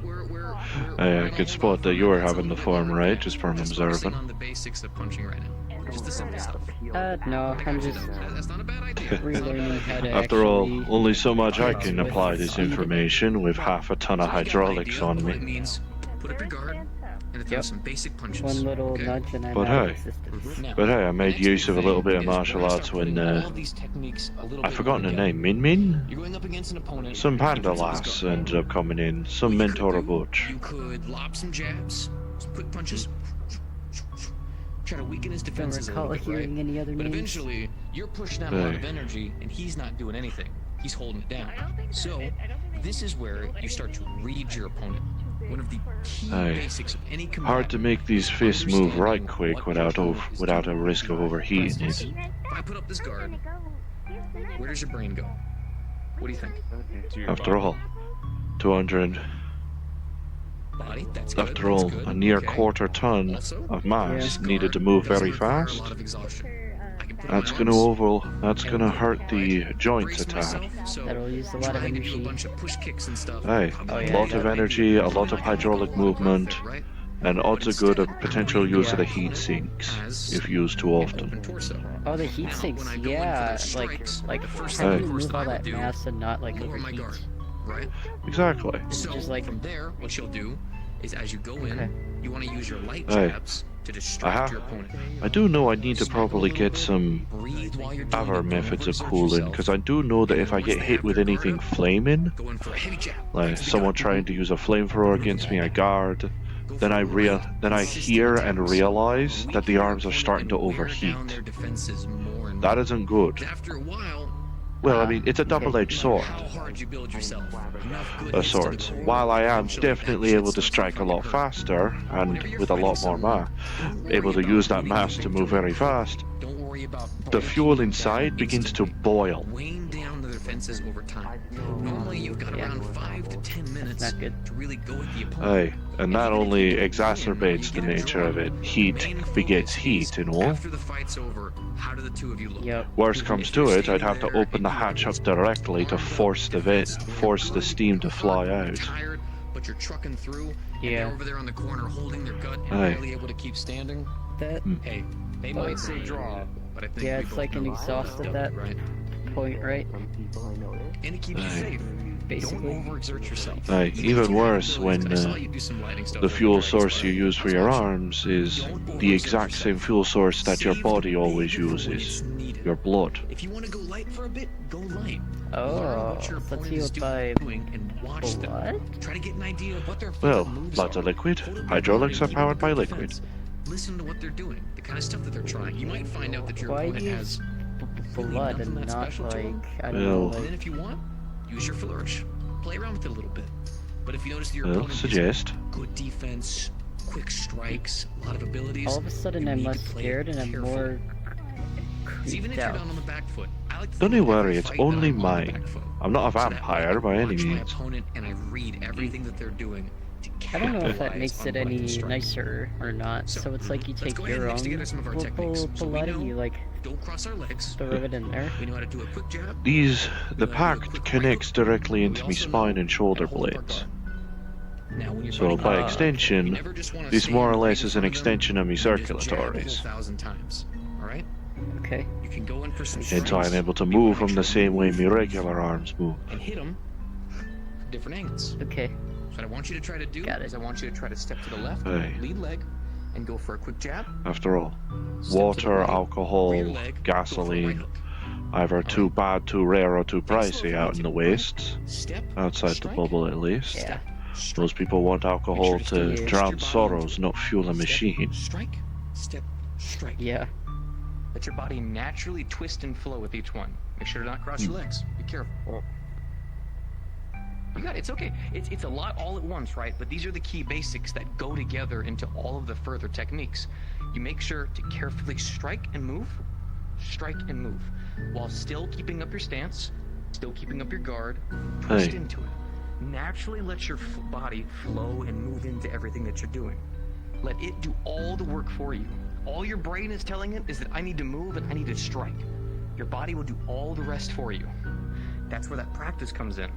I could spot that you were having the form right, just from observing. On the basics of punching right now. Just the simple stuff. No, I'm just relearning how to After all, only so much I can apply this information with half a ton of hydraulics on me. Put up your guard and throw some basic punches. One little nudge and I'm But out of hey, existence. I made use of a little bit of martial arts when, I've forgotten her name, Min Min? You're going up against an opponent. Some panda lass ended up coming in, some mentor of Butch. You could lob some jabs, some quick punches, try to weaken his defenses a little bit, right? Any other But names? eventually, you're pushing out a lot of energy, and he's not doing anything. He's holding it down. So, this is where you start to read your opponent. One of the key basics of any combat. Hard to make these fists move right quick without a risk of overheating it. If I put up this guard, where does your brain go? What do you think? After all, 200. Body, that's good. After all, a near quarter ton of mass needed to move very fast. That's gonna hurt the joints a tad. That'll use a lot of energy. Hey, a lot of energy, a lot of hydraulic movement, and odds are good of potential use of the heat sinks if used too often. Oh, the heat sinks, yeah. Like how do you move all that mass and not like overheat? Right? Exactly. So from there, what you'll do is as you go in, you want to use your light jabs to distract your opponent. I do know I need to probably get some other methods of cooling, because I do know that if I get hit with anything flaming, like someone trying to use a flamethrower against me, I guard, then I hear and realize that the arms are starting to overheat. That isn't good. Well, I mean, it's a double-edged sword. Swords. While I am definitely able to strike a lot faster, and with a lot more mass, able to use that mass to move very fast, the fuel inside begins to boil. Weighing down the defenses over time. Normally you've got around 5 to 10 minutes to really go with the opponent. And that only exacerbates the nature of it. Heat begets heat, you know. After the fight's over, how do the two of you look? Worst comes to it, I'd have to open the hatch up directly to force the steam to fly out. Tired, but you're trucking through, and they're over there on the corner holding their gut and barely able to keep standing. Hey, they might say draw, but I think it's like an exhaust at that point, right? And it keeps you safe. Basically. Don't overexert yourself. Even worse when the fuel source you use for your arms is the exact same fuel source that your body always uses, your blood. If you want to go light for a bit, go light. Oh, let's heal by and watch them. Try to get an idea of what their Well, blood's a liquid. Hydraulics are powered by liquid. Listen to what they're doing, the kind of stuff that they're trying. You might find out that your opponent has blood and not like I don't know. And then if you want, use your flourish. Play around with it a little bit. But if you notice that your opponent suggest has good defense, quick strikes, a lot of abilities, all of a sudden I'm less scared and I'm more even if you're down on the back foot. Don't you worry, it's only mine. I'm not a vampire by any means. And I read everything that they're doing. I don't know if that makes it any nicer or not. So it's like you take your own blood and you like don't cross our legs. Throw it in there. We know how to do a quick jab. The pact connects directly into my spine and shoulder blades. Now, when you're So fighting by you extension, never just want to this stand more or right less in is an front of them extension of my and just jab the whole circulatories. 1,000 times. All right? Okay. You can go in for some Hence strikes. I'm able to but you wanna move make them the sure you same way move my regular arms move. and hit them different angles. Okay. So what I want you to try to do is I want you to try to step to the left, Hey. lead leg, and go for a quick jab. After all, Step to the water, right, rear alcohol, leg, go for a right gasoline, hook. either too bad, too rare, or too pricey out in the wastes. Step, Outside strike, the bubble, at least. Yeah. Most people want alcohol Make sure to to still twist drown your body sorrows, into not fuel a machine. Strike, step, strike. Yeah. Let your body naturally twist and flow with each one. Make sure to not cross your legs. Be careful. You got it. It's okay. It's a lot all at once, right? But these are the key basics that go together into all of the further techniques. You make sure to carefully strike and move, while still keeping up your stance, still keeping up your guard. Twist into it. Naturally let your body flow and move into everything that you're doing. Let it do all the work for you. All your brain is telling it is that I need to move and I need to strike. Your body will do all the rest for you. That's where that practice comes in.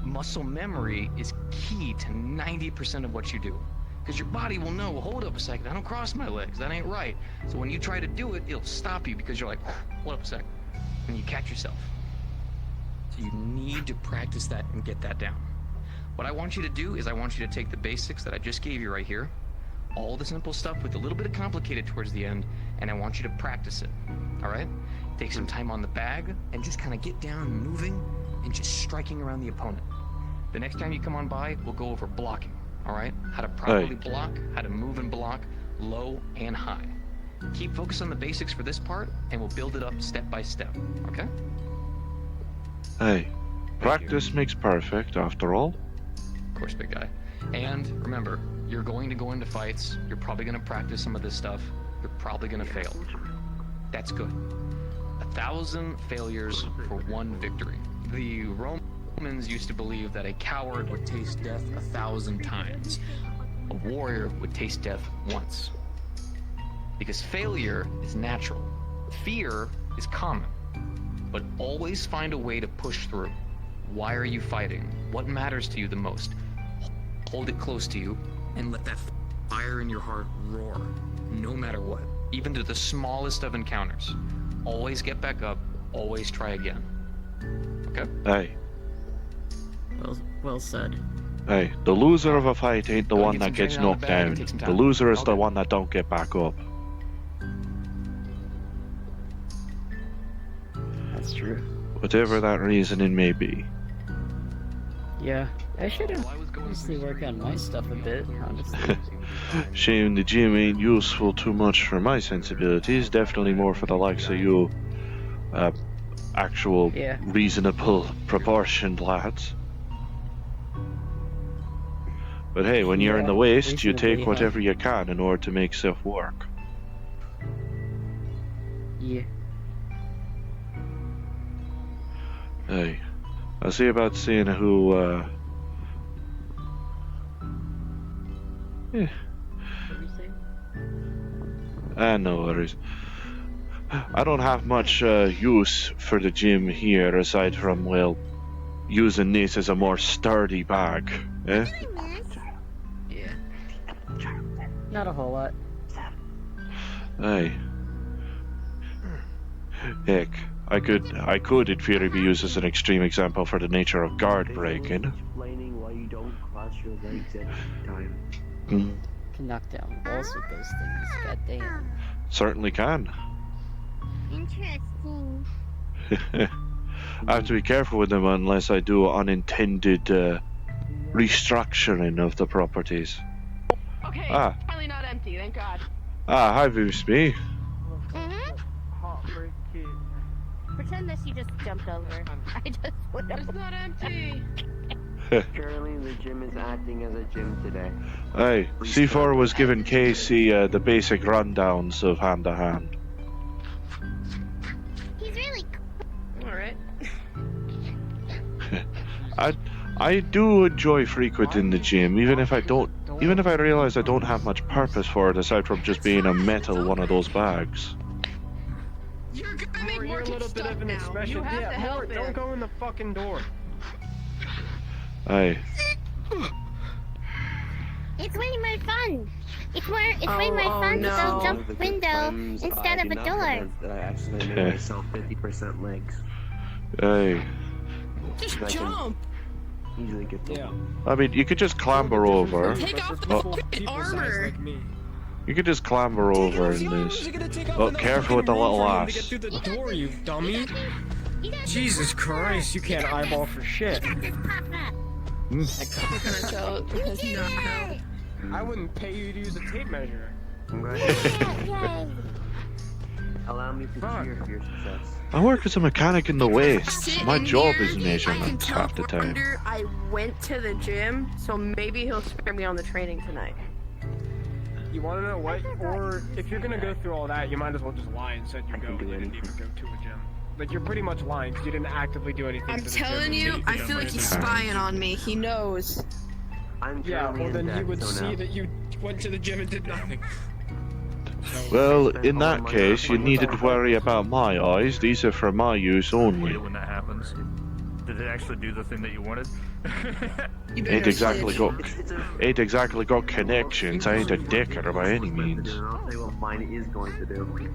Muscle memory is key to 90% of what you do. Because your body will know, well, hold up a second, I don't cross my legs, that ain't right. So when you try to do it, it'll stop you because you're like, hold up a second. And you catch yourself. So you need to practice that and get that down. What I want you to do is I want you to take the basics that I just gave you right here, all the simple stuff with a little bit of complicated towards the end, and I want you to practice it, all right? Take some time on the bag and just kind of get down moving and just striking around the opponent. The next time you come on by, we'll go over blocking, all right? How to properly block, how to move and block, low and high. Keep focused on the basics for this part, and we'll build it up step by step, okay? Hey, practice makes perfect, after all. Of course, big guy. And remember, you're going to go into fights, you're probably going to practice some of this stuff, you're probably going to fail. That's good. 1,000 failures for 1 victory. The Romans used to believe that a coward would taste death 1,000 times. A warrior would taste death once. Because failure is natural. Fear is common. But always find a way to push through. Why are you fighting? What matters to you the most? Hold it close to you and let that fire in your heart roar, no matter what, even to the smallest of encounters. Always get back up, always try again. Okay? Hey. Well said. Hey, the loser of a fight ain't the Go one get that some gets training on knocked the bag and down. take some The time. loser is All the good. one that don't get back up. That's true. Whatever that reasoning may be. Yeah. I should honestly work on my stuff a bit, honestly. Shame the gym ain't useful too much for my sensibilities. Definitely more for the likes of you, actual, reasonable, proportioned lads. But hey, when you're in the waste, you take whatever you can in order to make stuff work. Yeah. Hey, I'll see about seeing who, yeah. No worries. I don't have much use for the gym here aside from, well, using this as a more sturdy bag. Eh? Yeah. Not a whole lot. Hey. Heck, I could in theory be used as an extreme example for the nature of guard breaking. Explaining why you don't cross your legs every time. Can knock down walls with those things. Goddamn. Certainly can. Interesting. I have to be careful with them unless I do unintended restructuring of the properties. Okay, finally not empty, thank God. Hi, Voosby. Pretend that she just jumped over. I just went over. It's not empty. Apparently the gym is acting as a gym today. Hey, C4 was giving Casey the basic rundowns of hand to hand. He's really Alright. I do enjoy frequenting the gym, even if I realize I don't have much purpose for it aside from just being a metal one of those bags. You're gonna make more a little bit of an expression. You have Yeah, to help don't go in the fucking door. Hey. it's way more fun. It's way more fun to go jump window instead of a door. That I actually made myself 50% legs. Hey. Just jump. Easily get them. Yeah. I mean, you could just clamber over. Take off the fucking armor. You could just clamber over in this. Oh, careful with the little ass. To get through the door, you dummy. Jesus Christ, you can't eyeball for shit. I wouldn't pay you to use a tape measure. Allow me to cheer for your success. I work as a mechanic in the waste. My job is measurements half the time. I went to the gym, so maybe he'll spare me on the training tonight. You want to know what? Or if you're gonna go through all that, you might as well just lie and said you didn't even go to a gym. Like, you're pretty much lying because you didn't actively do anything. I'm telling you, I feel like he's spying on me. He knows. Yeah, well then he would see that you went to the gym and did nothing. Well, in that case, you needed to worry about my eyes. These are for my use only. When that happens, did it actually do the thing that you wanted? Ain't exactly got connections. I ain't a dicker by any means. I'll say what mine is going to do.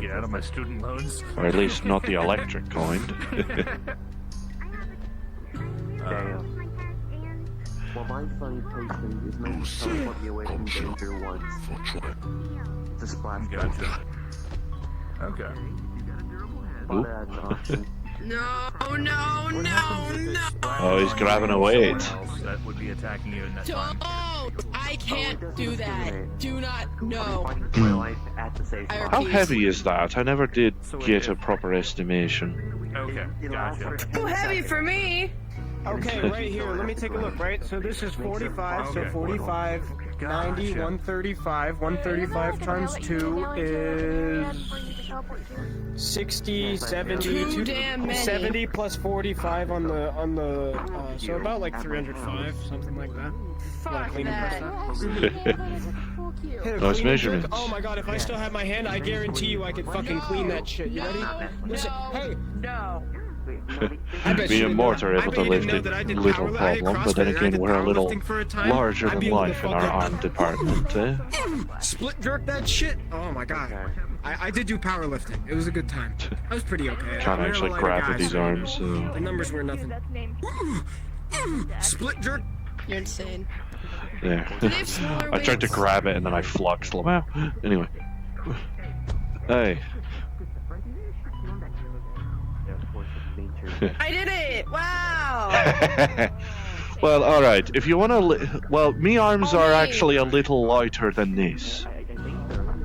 Get out of my student loans. Or at least not the electric kind. Well, my funny potion is meant to teleport me away from danger once. It's a splash. Gotcha. Okay. But that's an option. No. Oh, he's grabbing a weight. That would be attacking you in that time. Don't! I can't do that. Do not. No. How heavy is that? I never did get a proper estimation. Okay, gotcha. Too heavy for me. Okay, right here, let me take a look, right? So this is 45, so 45, 90, 135. 135 times 2 is 60, 70, 70 plus 45 on the so about like 305, something like that. Fuck that. Nice measurements. Oh my god, if I still have my hand, I guarantee you I could fucking clean that shit. You ready? Listen, hey! No. Me and Mort are able to lift it, little problem, but then again we're a little larger than life in our arm department, eh? Split jerk that shit? Oh my god. I did do powerlifting. It was a good time. I was pretty okay. Can't actually grab with these arms, so... The numbers were nothing. Split jerk? You're insane. Yeah. I tried to grab it and then I fluxed. Anyway. Hey. I did it! Wow! Well, alright. If you want to... Well, me arms are actually a little lighter than this.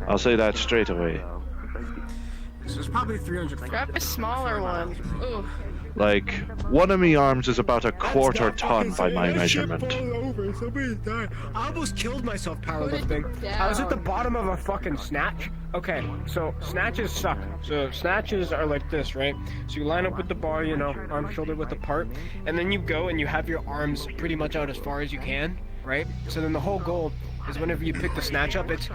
I'll say that straight away. This is probably 300. Grab a smaller one. Ooh. Like, one of me arms is about a quarter ton by my measurement. I almost killed myself powerlifting. I was at the bottom of a fucking snatch. Okay, so snatches suck. So snatches are like this, right? So you line up with the bar, you know, arm shoulder width apart, and then you go and you have your arms pretty much out as far as you can, right? So then the whole goal is whenever you pick the snatch up, it's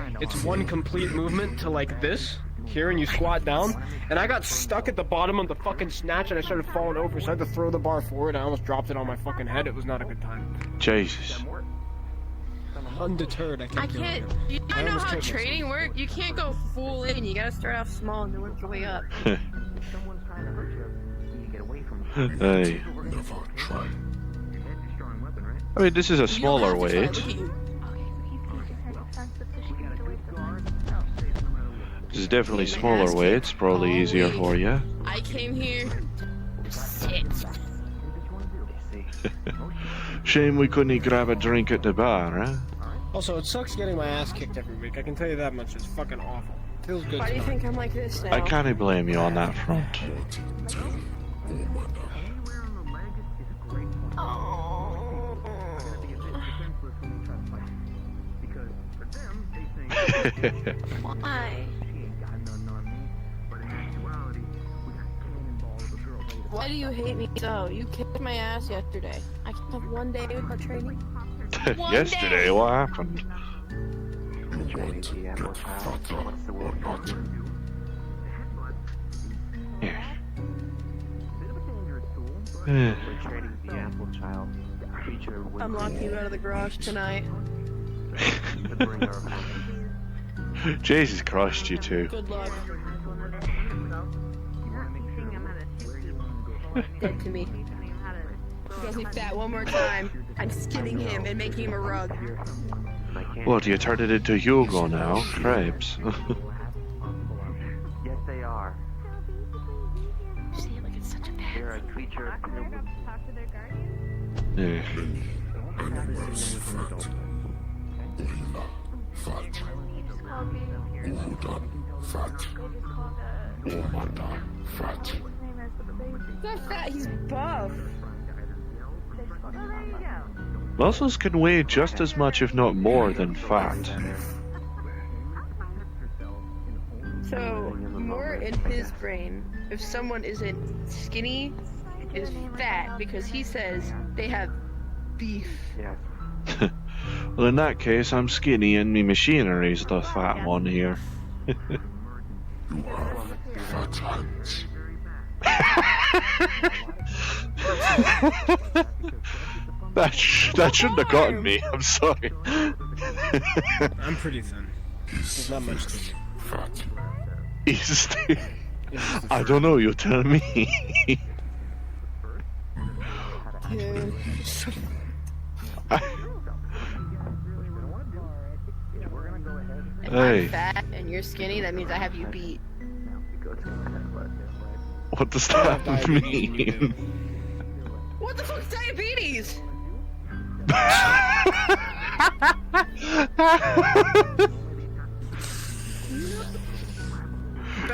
one complete movement to like this. Here, and you squat down, and I got stuck at the bottom of the fucking snatch and I started falling over, so I had to throw the bar forward. I almost dropped it on my fucking head. It was not a good time. Jesus. Undeterred, I can't. You don't know how training works? You can't go full in. You gotta start off small and then work your way up. Hey. I mean, this is a smaller weight. This is definitely smaller weights, probably easier for you. I came here to sit. Shame we couldn't grab a drink at the bar, huh? Also, it sucks getting my ass kicked every week. I can tell you that much. It's fucking awful. Feels good. Why do you think I'm like this now? I can't blame you on that front. Why? Why do you hate me so? You kicked my ass yesterday. I can't have one day without training. Yesterday, what happened? I'm locking you out of the garage tonight. Jesus Christ, you two. Good luck. Dead to me. He calls me fat one more time. I'm skinning him and making him a rug. What, you turned it into Hugo now? Crepes. Yes, they are. Say it like it's such a bad They're a creature. Yeah. Animals fat. Gorilla fat. Woodan fat. Omada fat. He's not fat, he's buff. Muscles can weigh just as much, if not more, than fat. So, more in his brain, if someone isn't skinny, is fat because he says they have beef. Well, in that case, I'm skinny and me machinery's the fat one here. You have fat hands. That shouldn't have gotten me. I'm sorry. I'm pretty thin. There's not much to me. Fat. He's I don't know. You tell me. Dude. If Hey. I'm fat and you're skinny, that means I have you beat. What does that mean? What the fuck's diabetes?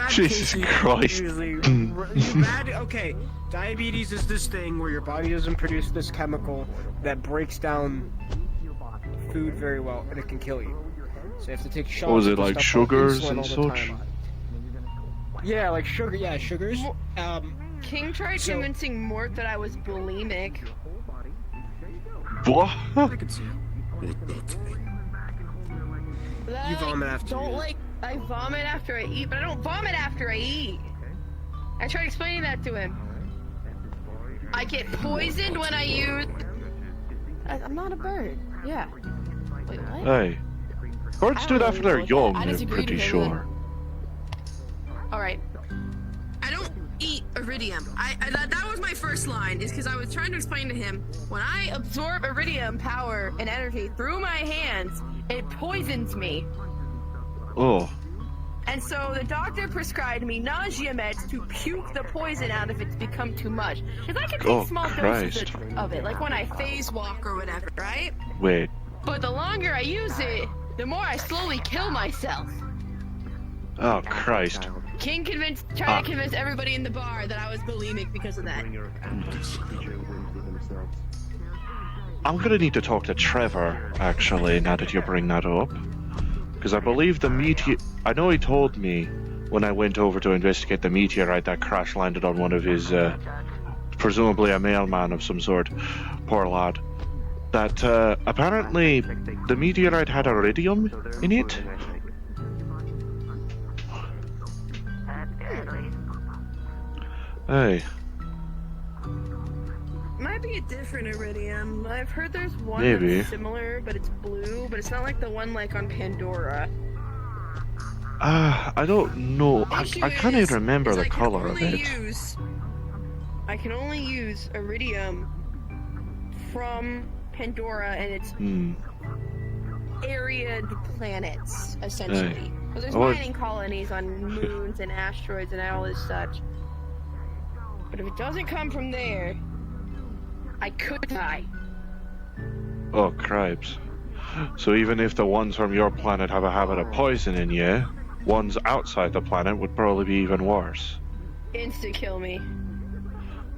Jesus Christ. Okay, diabetes is this thing where your body doesn't produce this chemical that breaks down food very well, and it can kill you. So you have to take shots. What was it, of like stuff called sugars insulin and all the such? time. Yeah, like sugar. Yeah, sugars. King tried convincing Mort that I was bulimic. What? I could see it. You vomit after you eat. I vomit after I eat, but I don't vomit after I eat. I tried explaining that to him. I get poisoned when I use... I'm not a bird. Yeah. Wait, what? Hey. Birds do that after they're young, I'm pretty sure. Alright. I don't eat iridium. That was my first line, is because I was trying to explain to him, when I absorb iridium power and energy through my hands, it poisons me. Oh. And so the doctor prescribed me nausea meds to puke the poison out if it's become too much. Because I can take small doses of it, like when I phase walk or whatever, right? Wait. But the longer I use it, the more I slowly kill myself. Oh, Christ. King tried to convince everybody in the bar that I was bulimic because of that. I'm gonna need to talk to Trevor, actually, now that you bring that up. Because I believe the meteor... I know he told me when I went over to investigate the meteorite that crash landed on one of his, presumably a mailman of some sort, poor lad, that apparently the meteorite had iridium in it. Hey. Might be a different iridium. I've heard there's one Maybe. that's similar, but it's blue, but it's not like the one like on Pandora. I don't know. I can't even remember the color of it. I can only use iridium from Pandora and its arid planets, essentially. Well, there's mining colonies on moons and asteroids and all this such. But if it doesn't come from there, I could die. Oh, cripes. So even if the ones from your planet have a habit of poisoning you, ones outside the planet would probably be even worse. Insta kill me.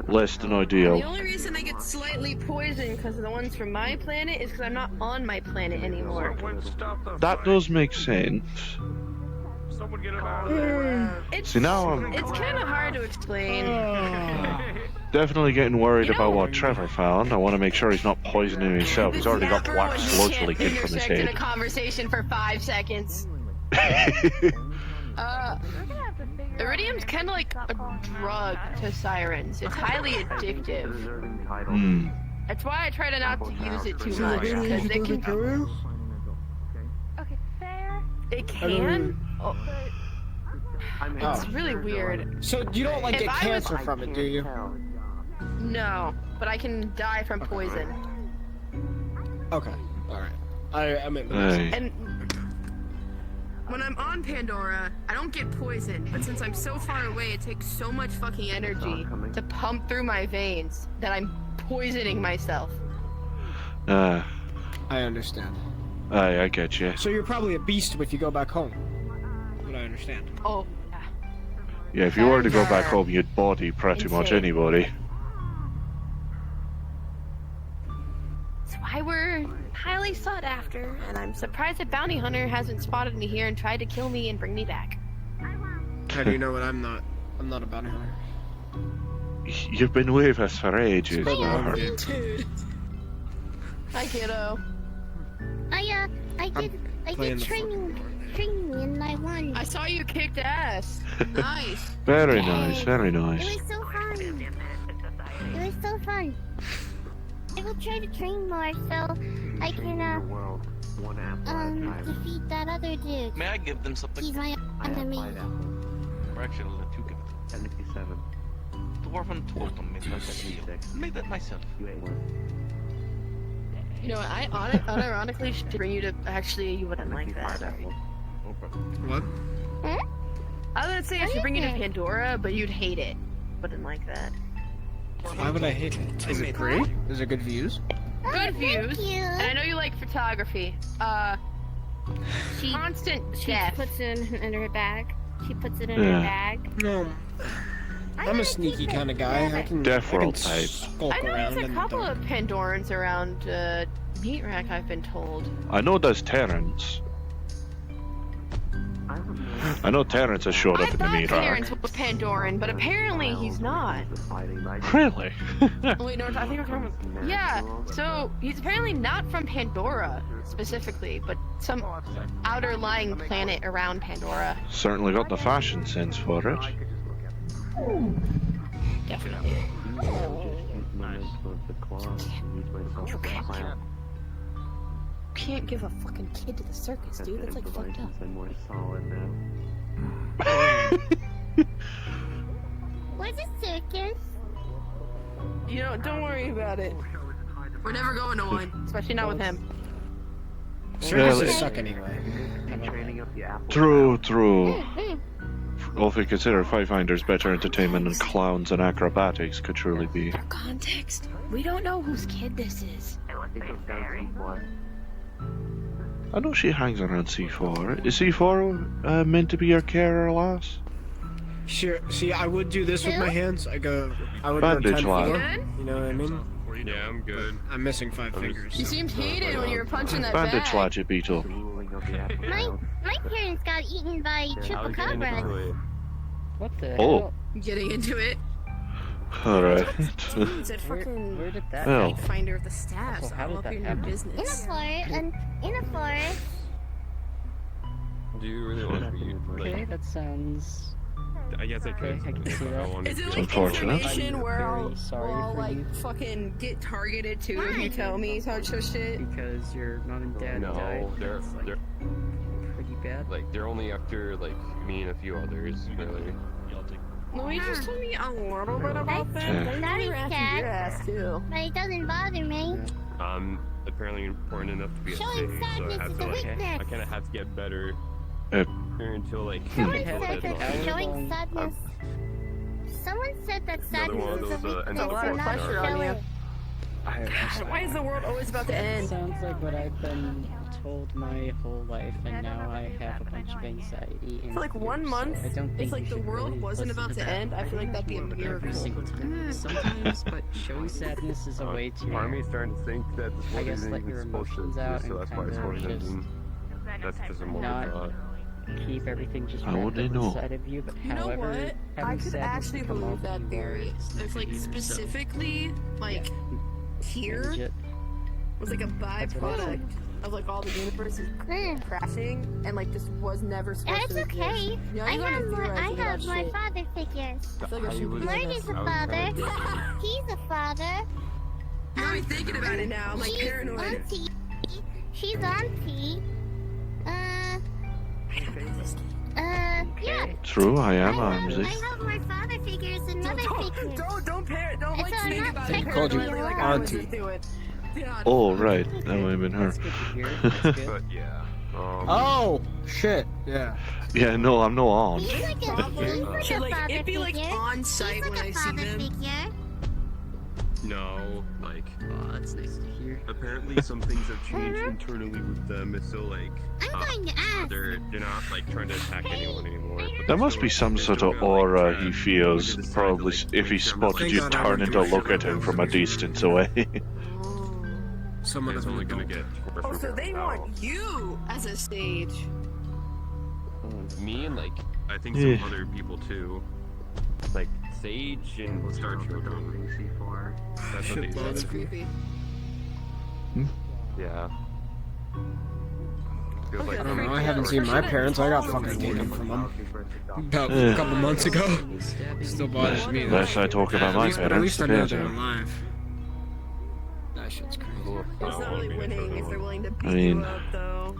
Less than ideal. The only reason I get slightly poisoned because of the ones from my planet is because I'm not on my planet anymore. That does make sense. Someone get him out of there. It's kind of hard to explain. Definitely getting worried about what Trevor found. I want to make sure he's not poisoning himself. He's already got wax sludge leaking from his in a head. conversation for 5 seconds. Iridium's kind of like a drug to sirens. It's highly addictive. That's why I try to not to use it too much, because it can... It can? Oh. It's really weird. So you don't like If get I cancer was- from it, do you? No, but I can die from poison. Okay, alright. I meant And when I'm on Pandora, I don't get poisoned, but since I'm so far away, it takes so much fucking energy to pump through my veins that I'm poisoning myself. I understand. I get you. So you're probably a beast if you go back home. What I understand. Oh, Yeah, if you were to go back home, you'd body pretty much Insane. anybody. That's why we're highly sought after, and I'm surprised that Bounty Hunter hasn't spotted me here and tried to kill me and bring me back. How do you know what I'm not? I'm not a bounty hunter. You've been with us for ages, Lord. Hi, kiddo. I did training and I won. I saw you kicked ass. Nice. Very nice, very It nice. was so fun. It was so fun. I will try to train more so I can defeat that other dude. May I give them something? He's my enemy. Or actually, I'll let you give it. 77. Dwarven totem made myself. Made that myself. You know, I unironically should bring you to. Actually, you wouldn't like that. What? I was gonna say I should bring you to Pandora, but you'd hate it. Wouldn't like that. Why would I hate it? Is it great? Is there good views? Good views. And I know you like photography. She constant She death. puts it in her bag. She puts it in her bag. No. I'm a sneaky kind of guy. I can Deferral type. skulk I know around there's a in the couple dark. of Pandorans around Meat Rack, I've been told. I know there's Terrence. I know Terrence has showed up in the meat Terrence rack. was Pandoran, but apparently he's not. Really? Wait, no, I think we're talking about... Yeah, so he's apparently not from Pandora, specifically, but some outer lying planet around Pandora. Certainly got the fashion sense for it. Definitely. You can't give a fucking kid to the circus, dude. That's like fucked up. What's a circus? You know, don't worry about it. We're never going to one, especially not with him. Circuses suck anyway. True. Well, if we consider Finders better entertainment than clowns and acrobatics could truly be. For context, we don't know whose kid this is. I know she hangs around C4. Is C4 meant to be your carer, lass? Sure. See, I would do this with my hands. I would Bandage go 10 lad. feet. You know what I mean? Yeah, I'm good. I'm missing 5 fingers. You seemed heated when you were punching that Bandage bag. lad, you beetle. My parents got eaten by chupacabras. What the Oh. hell? Getting into it. Alright. Dudes at fucking Where did that Well. finder of the staff. Also, how I'll did help that you in your happen? business. In a forest. Do you really want to be Okay, like? that sounds... I guess I could. Okay, I can see I that. wanted Is it to. like unfortunate. information where I'll, Very sorry where I'll for like you. fucking get targeted too if you tell me such a shit? Because your mom and dad died. No, they're It's, like, they're pretty bad. like they're only after like me and a few others. Really. No, you just told me a little bit about that. Yeah. They That is were after sad. your ass too. But it doesn't bother me. Apparently important enough to be a Showing thing, so sadness I have is to a like weakness. I kind of have to get better Uh, until like. Someone have said like that an showing sadness. Someone said that Another one sadness of is a those, weakness another for one not of those. show it. God, why is the world always about to end? Sounds like what I've been told my whole life, and now I have a bunch of anxiety. And For like 1 fear, month, so I don't think if like you the should world really wasn't listen about to that. end, I feel like that'd be a Every miracle. single time. Sometimes, but showing sadness is a way to, Army's starting to think that this I world guess, isn't let even your supposed to emotions out exist, so and that's why it's kind of working. just That's just a more not thought. keep everything just I wrapped wouldn't up know. inside of you. But You know however, what? I having could sadness actually come believe off that you theory. is There's like not good, so specifically like here manage it. was like a That's what it is. byproduct of like all the universes crashing and like just was never supposed That's to okay. exist. Yeah, I you gotta have theorize I about have my shit. father figures. I feel like I should be Mine is a father. He's a father. You're already thinking about it now. I'm like She's paranoid. auntie. She's auntie. Yeah. True, I am Armsy. I have more father figures than mother figures. Don't like So I'm think not about They it called you paranoidly like I was auntie. just doing. Yeah. Oh, right. That might have been her. That's good to hear. That's good. But yeah. Oh shit! Yeah. Yeah, no, I'm no aunt. He's like a Should like father it be like figure. on He's site like when a I see father them? figure. No, like, Oh, that's nice to hear. Apparently, some things have changed internally with them. It's still like I'm going to ask. they're not like trying to attack anyone anymore. But There must be some sort of aura he feels, probably if he spotted you turning to look at him from a distance away. Someone it's only gonna get worse Oh, from so here they on out. want you as a stage. Me and like I think Yeah. some other people too, like Sage and Star Children. That's what they That's said. creepy. Yeah. Feels Okay, I don't know. I haven't seen my parents. I got fucking taken from them about Yeah. a couple months ago. Still bothers me. Less I talk about my At parents, least the I know better. they're alive. That shit's crazy. It's not really winning if they're willing to beat I mean, you up, though.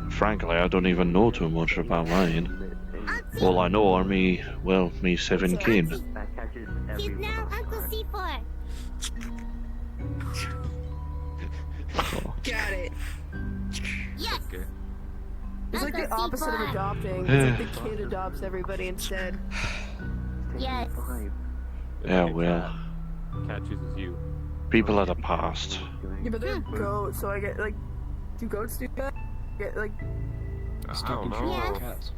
frankly, I don't even know too much about mine. All I know are me 7 kin. He's now Uncle C4. Got it. Yes. It's like the Uncle opposite of C4. adopting. It's like the kid adopts everybody instead. Yes. Yeah, well, Cat chooses you. people of the past. Yeah, but they're goats, so I get like, do goats do that? Get like, I don't know. Yes.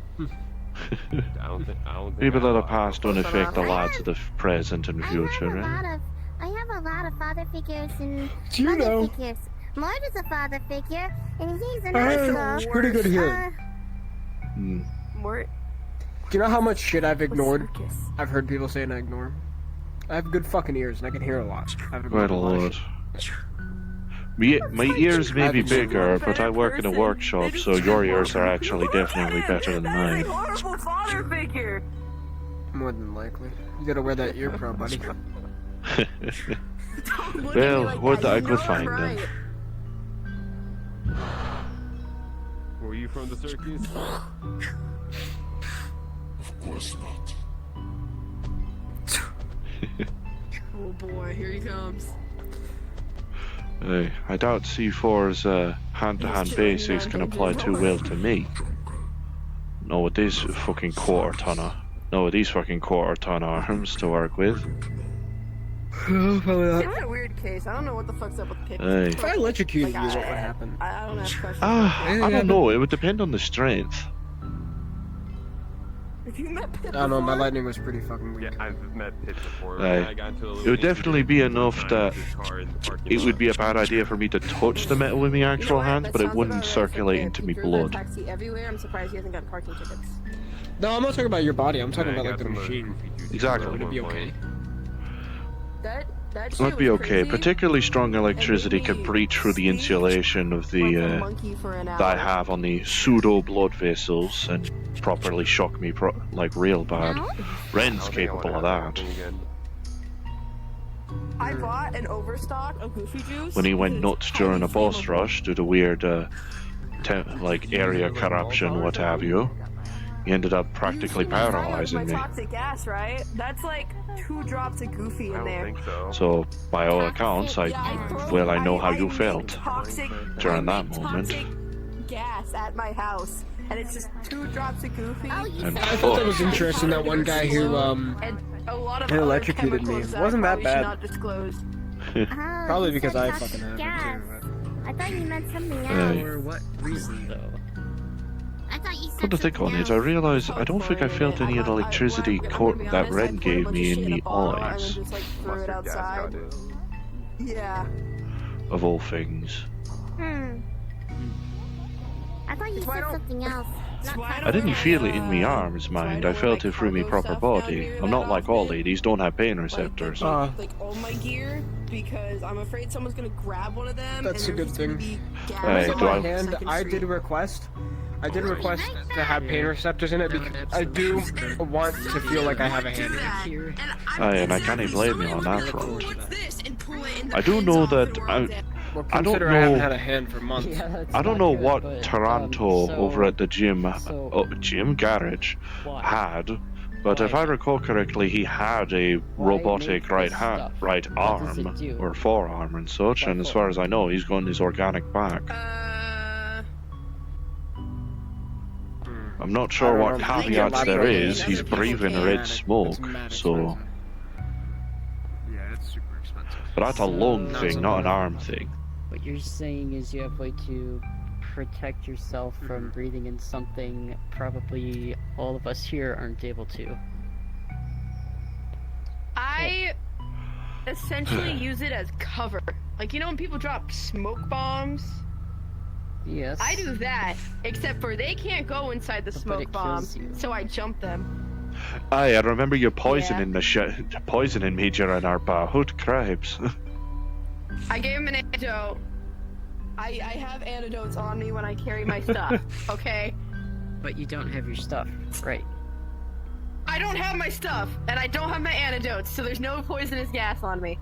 I don't think. People of the past don't affect the lads of the present and future, right? I have a lot of father figures and Do you mother know? figures. Mort is a father figure, and he's an I uncle. pretty good hearing. Hmm. Mort. Do you know how much shit I've ignored? Circus. I've heard people say and I ignore 'em. I have good fucking ears and I can hear a lot. I've ignored Quite a lot of lot. shit. My ears may be I've ignored bigger, one but I work in a person. workshop, so your ears are actually definitely better than That's mine. a horrible father figure. More than likely. You gotta wear that ear pro, buddy. Don't look at me Well, like would that. I You could know find I'm them. right. Were you from the circus? Of course not. Oh boy, here he comes. I doubt C4's hand-to-hand basics can apply too well to me. No, with these fucking quarter-ton arms to work with. It's a weird case. I don't know what the fuck's up with Pip. Hey. If I electrocuted Like, you, what would happen? I don't have questions. I don't know. It would depend on the strength. If you met Pip I don't know, my before? lightning was pretty fucking weak. Yeah, I've met Pitch before. Aye. I got into a little It would definitely be enough that it would be a bad idea. idea for me to touch the metal with my actual what? hands, That but it sounds wouldn't about right for circulate Pip. into He me drove that blood. taxi everywhere. I'm surprised he hasn't got parking tickets. No, I'm not talking about your body. I'm talking about like the machine. Exactly. Would it be okay? That It shit would be was okay. crazy. Particularly strong electricity could breach through the insulation of Like the a monkey for an that I hour. have on the pseudo blood vessels and properly shock me like real bad. Ren's capable of that. I bought an overstock of Goofy Juice. When he went because nuts it's during a highly boss flammable. rush due to weird like area corruption, what have you, he ended up practically paralyzing me. My toxic gas, right? That's like 2 drops of Goofy in there. So by all accounts, I know how you felt Toxic during that moment. toxic gas at my house, and it's just 2 drops of Goofy. And I thought that was interesting. That one guy who and a lot of he other electrocuted me. chemicals It wasn't that I probably should bad. not disclose. Probably you because said I toxic fucking have gas. it too. I thought you meant something Hey. else. For what reason, though? I thought you Come said to think on something it, I else. realise I don't think I felt any of the electricity that Ren gave me in the eyes, Just like threw it outside. Yeah. of all things. I thought you said something else. I didn't feel it in me arms, mind. I felt it through me proper body. I'm not like all ladies, don't have pain receptors. Like all my gear, because I'm afraid someone's gonna grab one of them. That's a and good there's thing. gonna be gas Hey, on do my I- And I did request to have pain receptors in it because I do want to feel like I have a hand. Aye, and I can't blame you on that front. I do know that Well, I don't consider I haven't know. had a hand for months. Yeah, that's I don't not know good, what but, Toronto so- over at the gym, so- gym garage, Why? had, but if Why? I recall correctly, he had a robotic make right this hand, stuff? right What does it arm do? or forearm and such. Why And as for- far as I know, he's going his organic back. I'm not sure don't what know. caveats there Elaborate. is. He's breathing red smoke, so. Yeah, it's super expensive. But that's a lung So- thing, not an arm thing. What you're saying is you have a way to protect yourself from breathing in something probably all of us here aren't able to. I essentially use it as cover. Like, you know when people drop smoke bombs? Yes. I do that, except for they can't go inside the But smoke it bomb, kills you. so I jump them. Aye, I remember you poisoning poisoning me during our hood crabs. I gave him an antidote. I have antidotes on me when I carry my stuff, okay? But you don't have your stuff, right? I don't have my stuff, and I don't have my antidotes, so there's no poisonous gas on me.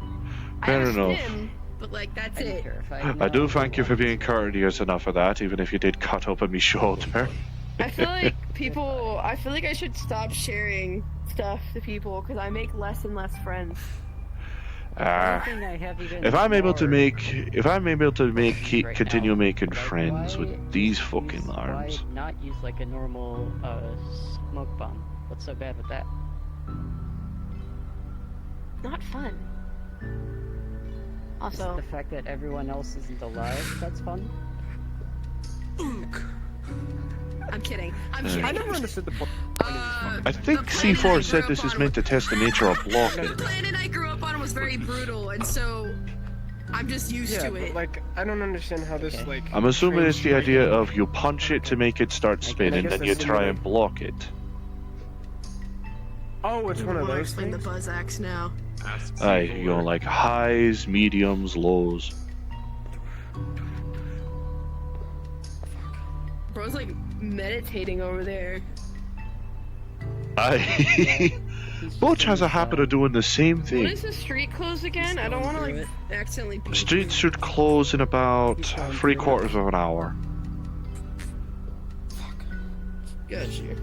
Fair I have enough. a stim, but like, that's it. I do thank you for being courteous enough of that, even if you did cut open me shoulder. I feel like I feel like I should stop sharing stuff to people, because I make less and less friends. If I'm able to continue making friends with these fucking arms. Why not use like a normal smoke bomb? What's so bad with that? Not fun. Also, the fact that everyone else isn't alive, that's fun. I'm kidding. I'm Yeah. kidding. I never understood the point. I think C4 said this is meant to test the nature of blocking. The planet I grew up on was very brutal, and so I'm just used Yeah, to but it. like, I don't understand how this like. I'm assuming it's the idea of you punch it to make it start spinning, guess then you that's try the- and block it. Oh, it's one of those Explain things. the buzz axe now. Aye, you know, like highs, mediums, lows. Bro's like meditating over there. Aye. Butch has a habit of doing the same What thing. is the street close again? I don't want to like accidentally. Beat Streets should close in about 3/4 of an hour. Got you.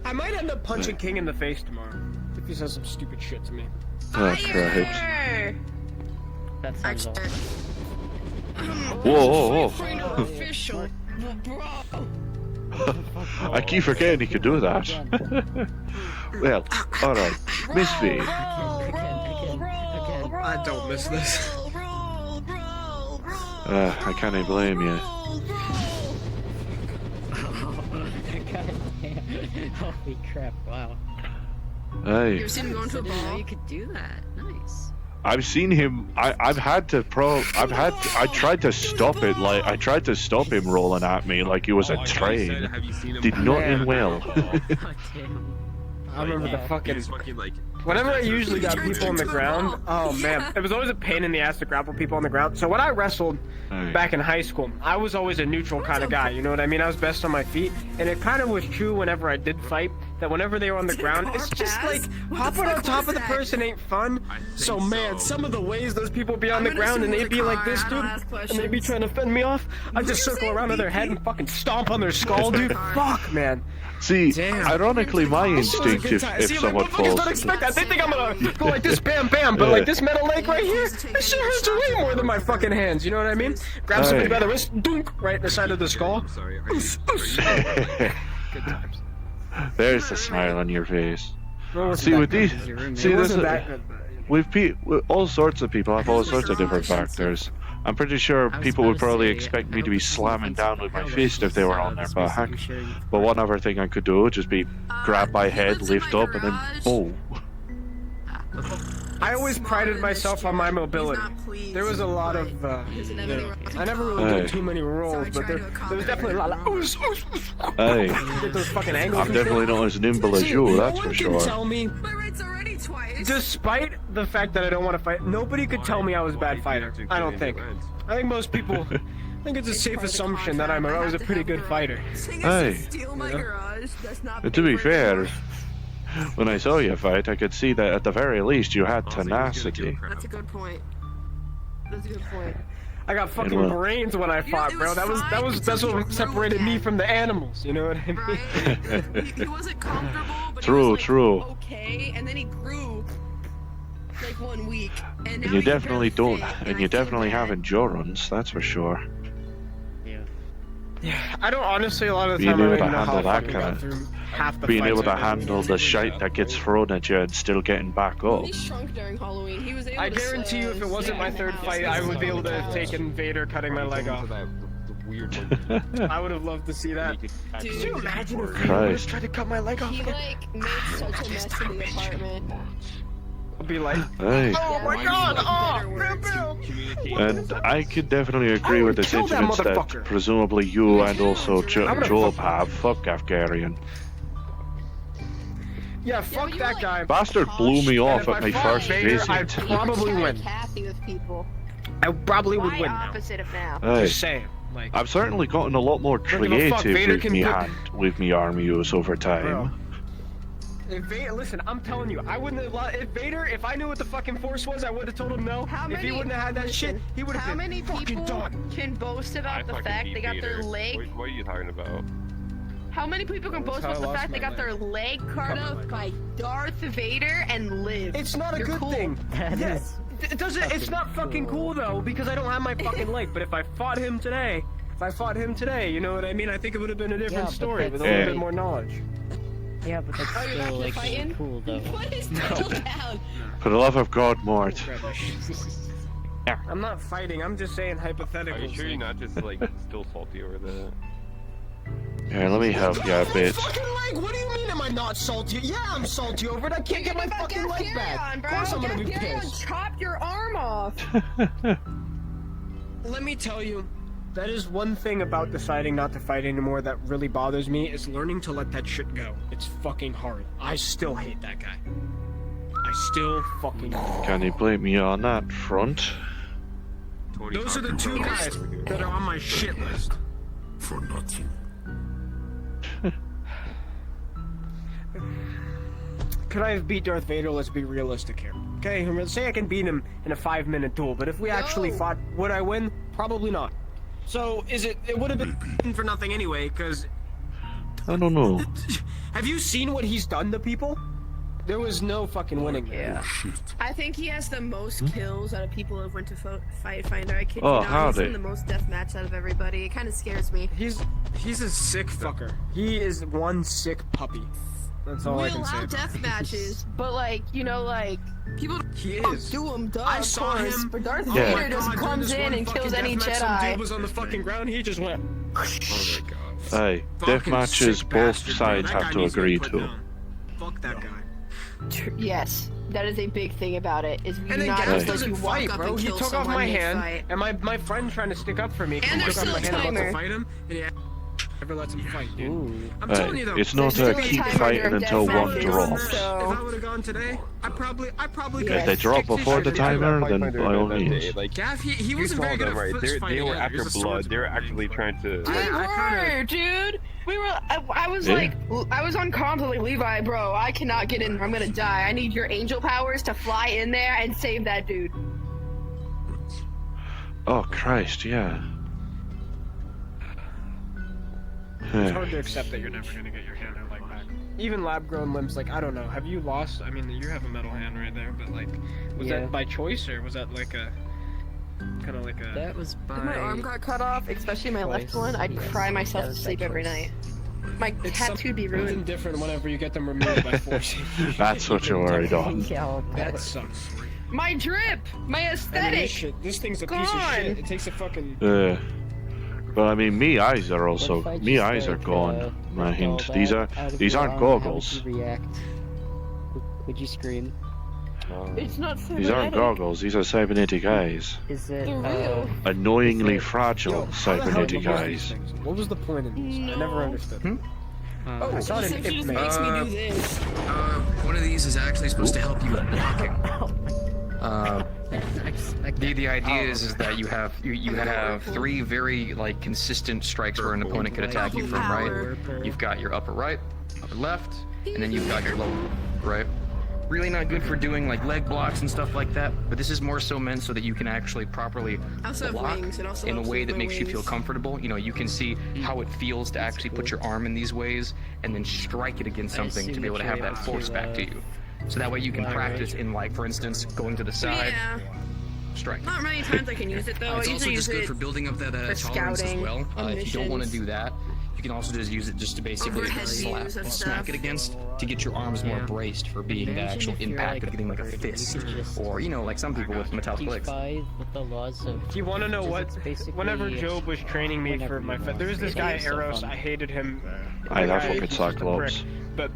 I might end up punching King in the face tomorrow if he says some stupid shit to me. Oh, cripes. That sounds awful. Whoa, whoa, whoa. Official, bro. I keep forgetting he could do that. Well, alright. Miss V. I don't miss this. I can't blame you. Holy crap, wow. Aye. You ever seen him going to a I didn't know ball? you could do that. Nice. I've seen him. I tried to stop it. Like I tried to stop him rolling at me like he was a train. Did not end well. I remember the fucking. Whenever I usually got people on the ground, oh man, it was always a pain in the ass to grapple people on the ground. So when I wrestled back in high school, I was always a neutral kind of guy. You know what I mean? I was best on my feet, and it kind of was true whenever I did fight. That whenever they were on the ground, it's just like hopping on top of the person ain't fun. So man, some of the ways those people be on the ground and they'd be like this, dude, and they'd be trying to fend me off. I just circle around on their head and fucking stomp on their skull, dude. Fuck, man. See, ironically, my instinct if someone falls. Don't expect that. They think I'm gonna go like this, bam, bam, but like this metal leg right here, this shit hurts way more than my fucking hands. You know what I mean? Grab somebody by the wrist, dunk, right in the side of the skull. Good times. There's a smile on your face. Well, See, with these, see, It this wasn't that good, with all sorts of people have all sorts of different factors. I'm pretty sure people would probably expect me to be slamming down with my fist if they were on their back. But one other thing I could do would just be grab my head, lift up, and then boom. I always prided myself on my mobility. There was a lot of, I never really did too many rolls, but there was definitely a lot of Hey, get those fucking angles. I'm and definitely shit. not as nimble as See, you, no that's one for can sure. tell me, despite the fact that I don't want to fight, nobody could tell me I was a bad fighter. I don't think. I think most people. I think it's a safe assumption that I was a pretty good fighter. Hey, Steal my garage. That's not. to be fair, when I saw you fight, I could see that at the very least you had tenacity. That's a good point. That's a good point. I got fucking brains when I fought, bro. That's what separated me from the animals. You know what I mean? Right? he wasn't comfortable, but True, he was, like, true. okay, and then he grew like 1 week, and now And you he can definitely barely don't, fit, and I you feel definitely bad. have endurance, that's for sure. Yeah, I don't honestly a lot of the Being time I able don't to even know how I handle that fucking got kind through half the Being fights able to I did. handle the shite that gets thrown at you and still getting back up. He shrunk during Halloween. He was able I to, guarantee you, if it wasn't my third fight, I would be able to have taken Vader cutting my leg off. I would have loved to see that. Could you imagine if Vader would have tried to cut my leg off? He like made such a mess in the apartment. I'd be like, Hey. oh my god, oh, And I could definitely agree with the kill that sentiments that motherfucker. presumably you and also gonna Job have. Fuck Afgharian. Yeah, fuck that guy. Bastard blew me off And at if my I fought first Vader, I'd visit. probably win. Kathy with people. I probably would Why win now. opposite of now? Hey. Just saying. Like, I've certainly gotten a lot more give a fuck, creative Vader with can me put- with me army use over time. Bro. If Vader, listen, I'm telling you, I wouldn't have. If Vader, if I knew what the fucking Force was, I would have told him no. If he wouldn't have had that shit, he would have How been many fucking people done. can boast about the fact they got their leg? What are you talking about? How many people can boast how I about the lost fact they my got their leg cut off by Darth Vader and live? It's not a You're good cool. thing. Yes. It doesn't. It's not fucking cool though because I don't have my fucking leg. But if I fought him today, you know what I mean? I think it would have been a different story with a little bit more knowledge. Yeah, but that's Oh, you're still not like fighting? cool though. Put his pedal down. For the love of God, Mort. I'm not fighting. I'm just saying hypothetically. Are you sure you're not just like still salty over the? Here, let me help you a bit. Fucking leg? What do you mean? Am I not salty? Yeah, I'm salty over it. I can't get my fucking leg back. Of course, I'm gonna be pissed. Chopped your arm off. Let me tell you, that is one thing about deciding not to fight anymore that really bothers me is learning to let that shit go. It's fucking hard. I still hate that guy. I still fucking hate him. Can you blame me on that front? Those are the two guys that are on my shit list. For nothing. Could I have beat Darth Vader? Let's be realistic here. Okay, say I can beat him in a 5-minute duel, but if we actually fought, would I win? Probably not. So, it would have been for nothing anyway, because... I don't know. Have you seen what he's done to people? There was no fucking winning. Yeah. I think he has the most kills out of people who went to Fight Finder. I kid Oh, you not. He's howdy. in the most deathmatch out of everybody. It kind of scares me. He's a sick fucker. He is one sick puppy. That's all We I can allow say. death matches, but like, you know, like, people don't do them, duh, I of saw course, him. But Darth Yeah. Vader just comes in and kills any Some Jedi. dude was on the fucking ground. He just went. Oh my god. Hey, death matches both sides have to agree to. Fuck that guy. Yes, that is a big thing about it. Is And then not Gaz just like doesn't you walk fight, up bro. and He kill took off someone my mid-fight. hand, and my friend trying to stick up for me. And he there's took off my still a hand about to timer. fight him, and he never lets him fight, dude. I'm Hey, telling you though. it's not there's a still keep timer fighting during until death one matches. drops. If I would have gone today, I probably If they drop before the timer, then by all means. Like, Gav, he you wasn't saw very good them, at right? fist They fighting were either. He after was a blood. swordsman. They were actually trying to. We were, dude. We were. I was Yeah. like, I was on comms like, Levi, bro. I cannot get in. I'm gonna die. I need your angel powers to fly in there and save that dude. Oh Christ, yeah. It's hard to accept that you're never gonna get your hand or leg back. Even lab-grown limbs, like I don't know. Have you lost? I mean, you have a metal hand right there, but like, was Yeah. that by choice or was that like a kind of like a? That was by. If my arm got cut off, especially my left choice. one, I'd Yes, cry that myself to was by sleep every choice. night. My It's tattoo'd be something ruined. different whenever you get them removed by force. That's what you're worried on. Yeah, That sucks. My drip, my I mean, aesthetic. this thing's a piece of Gone. shit. It takes a fucking. But I mean, me eyes are also What if I me just, eyes are like, gone. ripped Mind all these that are out of these your aren't arm? goggles. How would you react? Would you scream? It's not These aren't cybernetic. goggles. These are cybernetic eyes. Is it? They're real. Annoyingly Is it- fragile Yo, how the hell cybernetic do you use these eyes. things? What was the point in this? I No. never understood. Oh, I saw it in essentially just Ip Man. makes me do this. One of these is actually supposed to help you with blocking. The idea is that you have three very like consistent strikes where an opponent could attack you from right. You've got your upper right, upper left, and then you've got your lower right. really not good for doing like leg blocks and stuff like that, but this is more so meant so that you can actually properly Also have block wings. It also in a helps way with that my makes you feel wings. comfortable. You know, you can see how it feels to actually put your arm in these ways and then strike it against something to be able to have that force back to you. So that way you can practice in, like, for instance, going to the side, Yeah. strike. Not many times I can use it though. It's I also usually just use good it for building up that for tolerance as scouting, well. If you don't want to missions. do that, you can also just use it just to basically Overhead slap, views of smack stuff. it against to get your arms more braced for being the Imagine actual if you're impact like of a getting like a bird, you fist, could just or you know, like some people with metallic legs. defy the laws of. Do you want to know what? basically Whenever Job was training me whenever for my you fit, want. there was this Put guy yourself Eros. on- I hated him. Aye, that Guy, fucking he's just a Cyclops. prick. But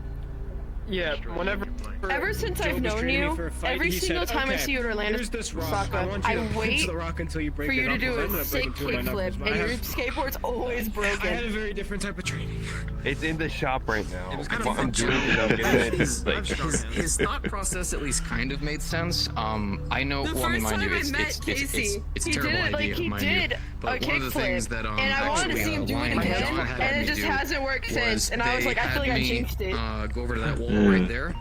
yeah, whenever. Ever since Job I've was known training me you, for a fight, every he single said, time I "Okay, see you at Orlando, here's this rock. Saka, I want you I to punch wait the rock until you break for your you to do knuckles. I'm a not sick breaking two of my knuckles, kickflip, but I and your have- skateboard's always broken. I had a very different type of training. It's in the shop right now. It was kind What of I'm doing is I'm getting it. his thought process at least kind of made sense. I know. The Well, I mean, first mind you, time I it's met it's Casey, it's he a terrible did it like idea, he mind did you. a But one of the things kickflip, that and I wanted to see him do it Lion again, John had and me it just do hasn't worked since. And I was they like, I feel like had I me, jinxed it. Go over to that wall Yeah. right there.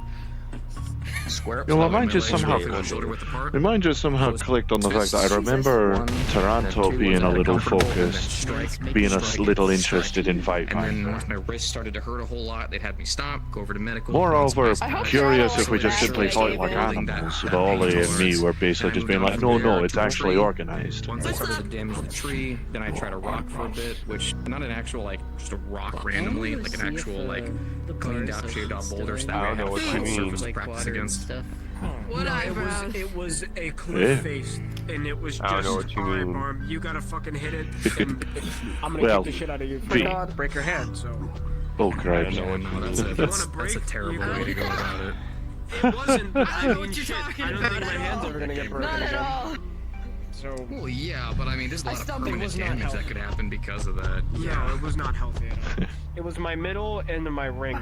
Square up. You know, slowly, mine my just legs somehow, roughly shoulder width apart. mine just somehow clicked on the fact that I remember Toronto being a little focused, being a little interested in fight And then time. once my wrist started to hurt a whole lot, they'd have me stop, go over to medical. Moreover, I hope curious they're if we just all simply fight like building that- animals. that But Ollie pain and me tolerance. were basically And I just moved being on like, from no, there no, it's to a actually tree. organized. Once I started to damage the tree, then I tried to rock for a bit, which not an actual like just a rock randomly, like an actual like cleaned out, shaved out boulder, so that way I I don't have know a what you flat mean. surface to practice against. What No, eyebrows? it was a cliff Yeah. face, and it was I don't just, know what you alright, mean. Barm, you gotta fucking hit it, and I'm gonna Well, kick the shit out of you. V. Break your hand, so. Oh, crap. No, that's a terrible way to go about it. It wasn't, but I I know mean, what you're shit, talking I don't about think my at hand's all. ever gonna get broken Not at again. all. So. Well, yeah, but I mean, there's a I lot of stumbled. permanent It was not damage that healthy. could happen because of that. Yeah, it was not healthy at all. It was my middle and my ring.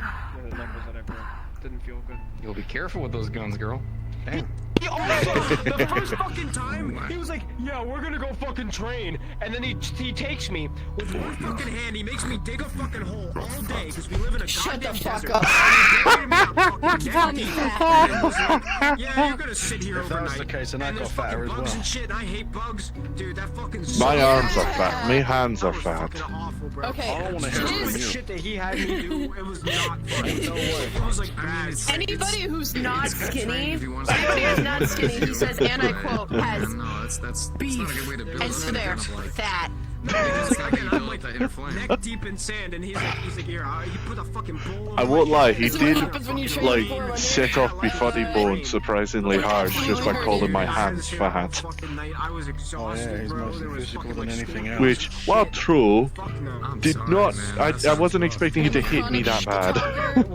The knuckles that I broke. Didn't feel good. You'll be careful with those guns, girl. Damn. He also, the first fucking time, he was like, yeah, we're gonna go fucking train. And then he takes me with one fucking hand, he makes me dig a fucking hole all day because we live in a Shut the goddamn fuck desert. up. And he buried me out fucking neck deep. And then was like, yeah, you're gonna sit here If that overnight. was the case, then I and got there's fatter fucking as bugs well. and shit, and I hate bugs. Dude, that fucking My sucked. arms are fat. My hands are fat. Awful, bro. Okay, I don't want to hear All from the you. shit that he had me do, it was not fun. No way. It was like bad. Anybody who's not skinny, if you want anybody who's not skinny, he says, and I Right. quote, has No, that's beef, not a good way to build and so they're kind of like. fat. It's not gonna I'm build like that inner flame. neck deep in sand, and he's like, here, he put a fucking bowl. I won't lie, he This is what did, happens when you train like, for one. set off my funny bone surprisingly hard just by calling my hands fat. Fucking night, I was exhausted, Oh, yeah, he's bro. mostly There was physical fucking than like anything school- else. Which, while true, Fuck no. I'm did sorry, not. man. I That wasn't sounds expecting you to hit me that bad.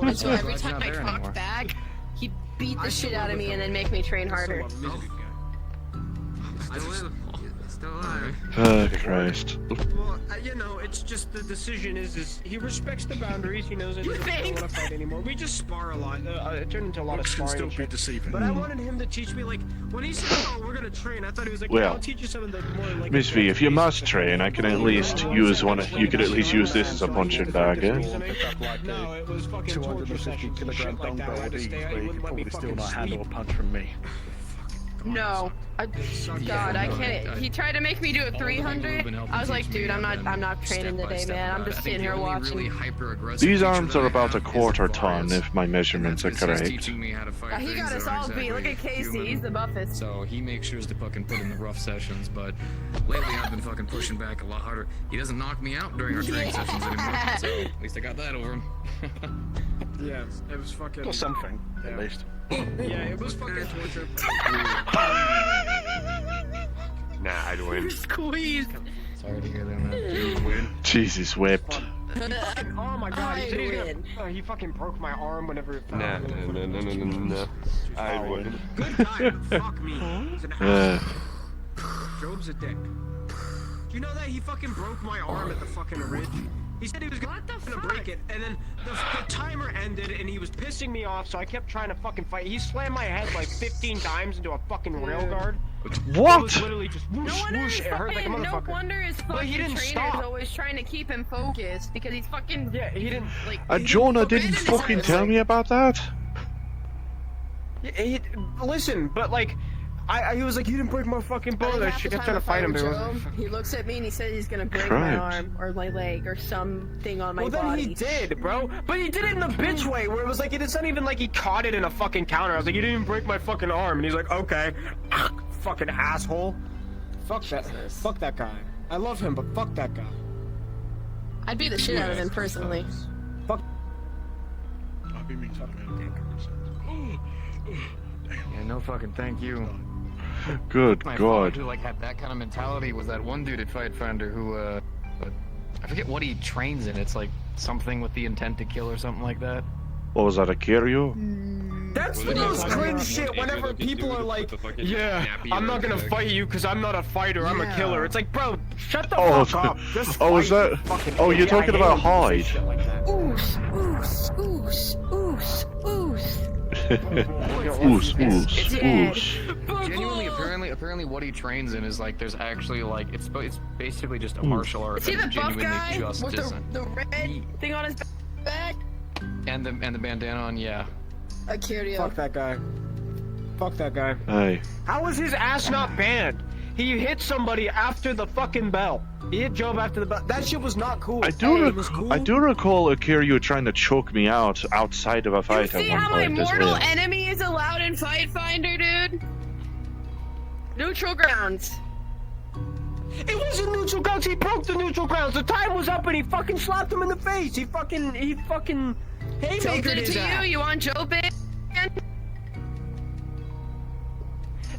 And so every He's time not I there anymore. talked back, he'd beat the shit out of me and then make me train harder. Still alive. Oh, Christ. Well, you know, it's just the decision is he respects the boundaries. He knows I You don't think? want to fight anymore. We just spar a lot. It turned into a lot Looks of can sparring. still and be shit. deceiving. But I wanted him to teach me, like, when he said, "Oh, we're gonna train," I thought he was like, Well, "Yeah, I'll teach you some of the more like." Miss V, if you must train, I can at least use one. You could at least use this as a punching bag, eh? No, it was fucking torture 250 sessions and shit kilogram like that. Where I had to dumbbell stay. each, He but you wouldn't could let me probably still fucking not handle a sleep. punch from me. No, God, I can't. He tried to make me do a 300. I was like, dude, I'm not training today, man. I'm just sitting here watching. These arms are about a quarter ton, if my measurements are correct. Teaching me how to fight He things got us that all aren't beat. Look at exactly Casey. human. He's the buffest. So he makes sure to fucking put in the rough sessions, but lately I've been fucking pushing back a lot harder. He doesn't knock me out during our training sessions anymore, so at least I got that over him. Yeah, it was fucking. Or something, Yeah. at least. Yeah, it was fucking torture. Nah, I'd win. Squeezed. Sorry to hear that, man. Jesus wept. Oh my god, he said he was I gonna. win. Oh, he fucking broke my arm whenever it fell. Nah, no. I wouldn't. Good guy, but fuck me. He's an Uh, asshole. Job's a dick. Do you know that he fucking broke my arm at the fucking ridge? He said he was gonna break it, and then the timer ended, and he was pissing me off, so I kept trying to fucking fight. He slammed my head like 15 times into a fucking rail guard. It what? was literally just whoosh, No wonder whoosh. his It hurt like a fucking, no motherfucker. wonder his But he fucking didn't trainer's stop. always trying to keep him focused because he's fucking. Yeah, he didn't. Like. Jonah didn't fucking tell me about that. Listen, but like, he was like, you didn't break my fucking bone. I kept trying to fight him, but he looks at me and he said he's gonna break my arm or my leg or something on my body. Well, then he did, bro. But he did it in the bitch way, where it was like, it's not even like he caught it in a fucking counter. I was like, you didn't even break my fucking arm. And he's like, okay. Fucking asshole. Fuck that guy. I love him, but fuck that guy. I'd beat the shit out of him personally. Fuck. I'll be mean to him. Yeah, no fucking thank you. Good My God. father, who like had that kind of mentality was that one dude at Fight Finder who I forget what he trains in. It's like something with the intent to kill or something like that. What was that, a Kiryu? That's the most cringe shit whenever people are like, yeah, I'm not gonna fight you because I'm not a fighter, I'm a killer. It's like, bro, shut the fuck up. Just oh, is fight, that? fucking Oh, you're idiot. talking I hate about when people say Hyde. shit like that. Oos, oos, oos, oos, Genuinely, apparently what he trains in is like there's actually like it's basically just a martial art. Is he the that buff genuinely guy just with isn't. the red thing on his back? And the bandana on, yeah. A Kiryu. Fuck that guy. Fuck that guy. Hey. How was his ass not banned? He hit somebody after the fucking bell. He hit Job after the bell. That shit was not cool. I do recall a Kiryu trying to choke me out outside of a fight See at how one my point as mortal well. enemy is allowed in Fight Finder, dude? Neutral grounds. It wasn't neutral grounds. He broke the neutral grounds. The time was up and he fucking slapped him in the face. He fucking Joe haymakered did it his to ass. you? You want Joe ban?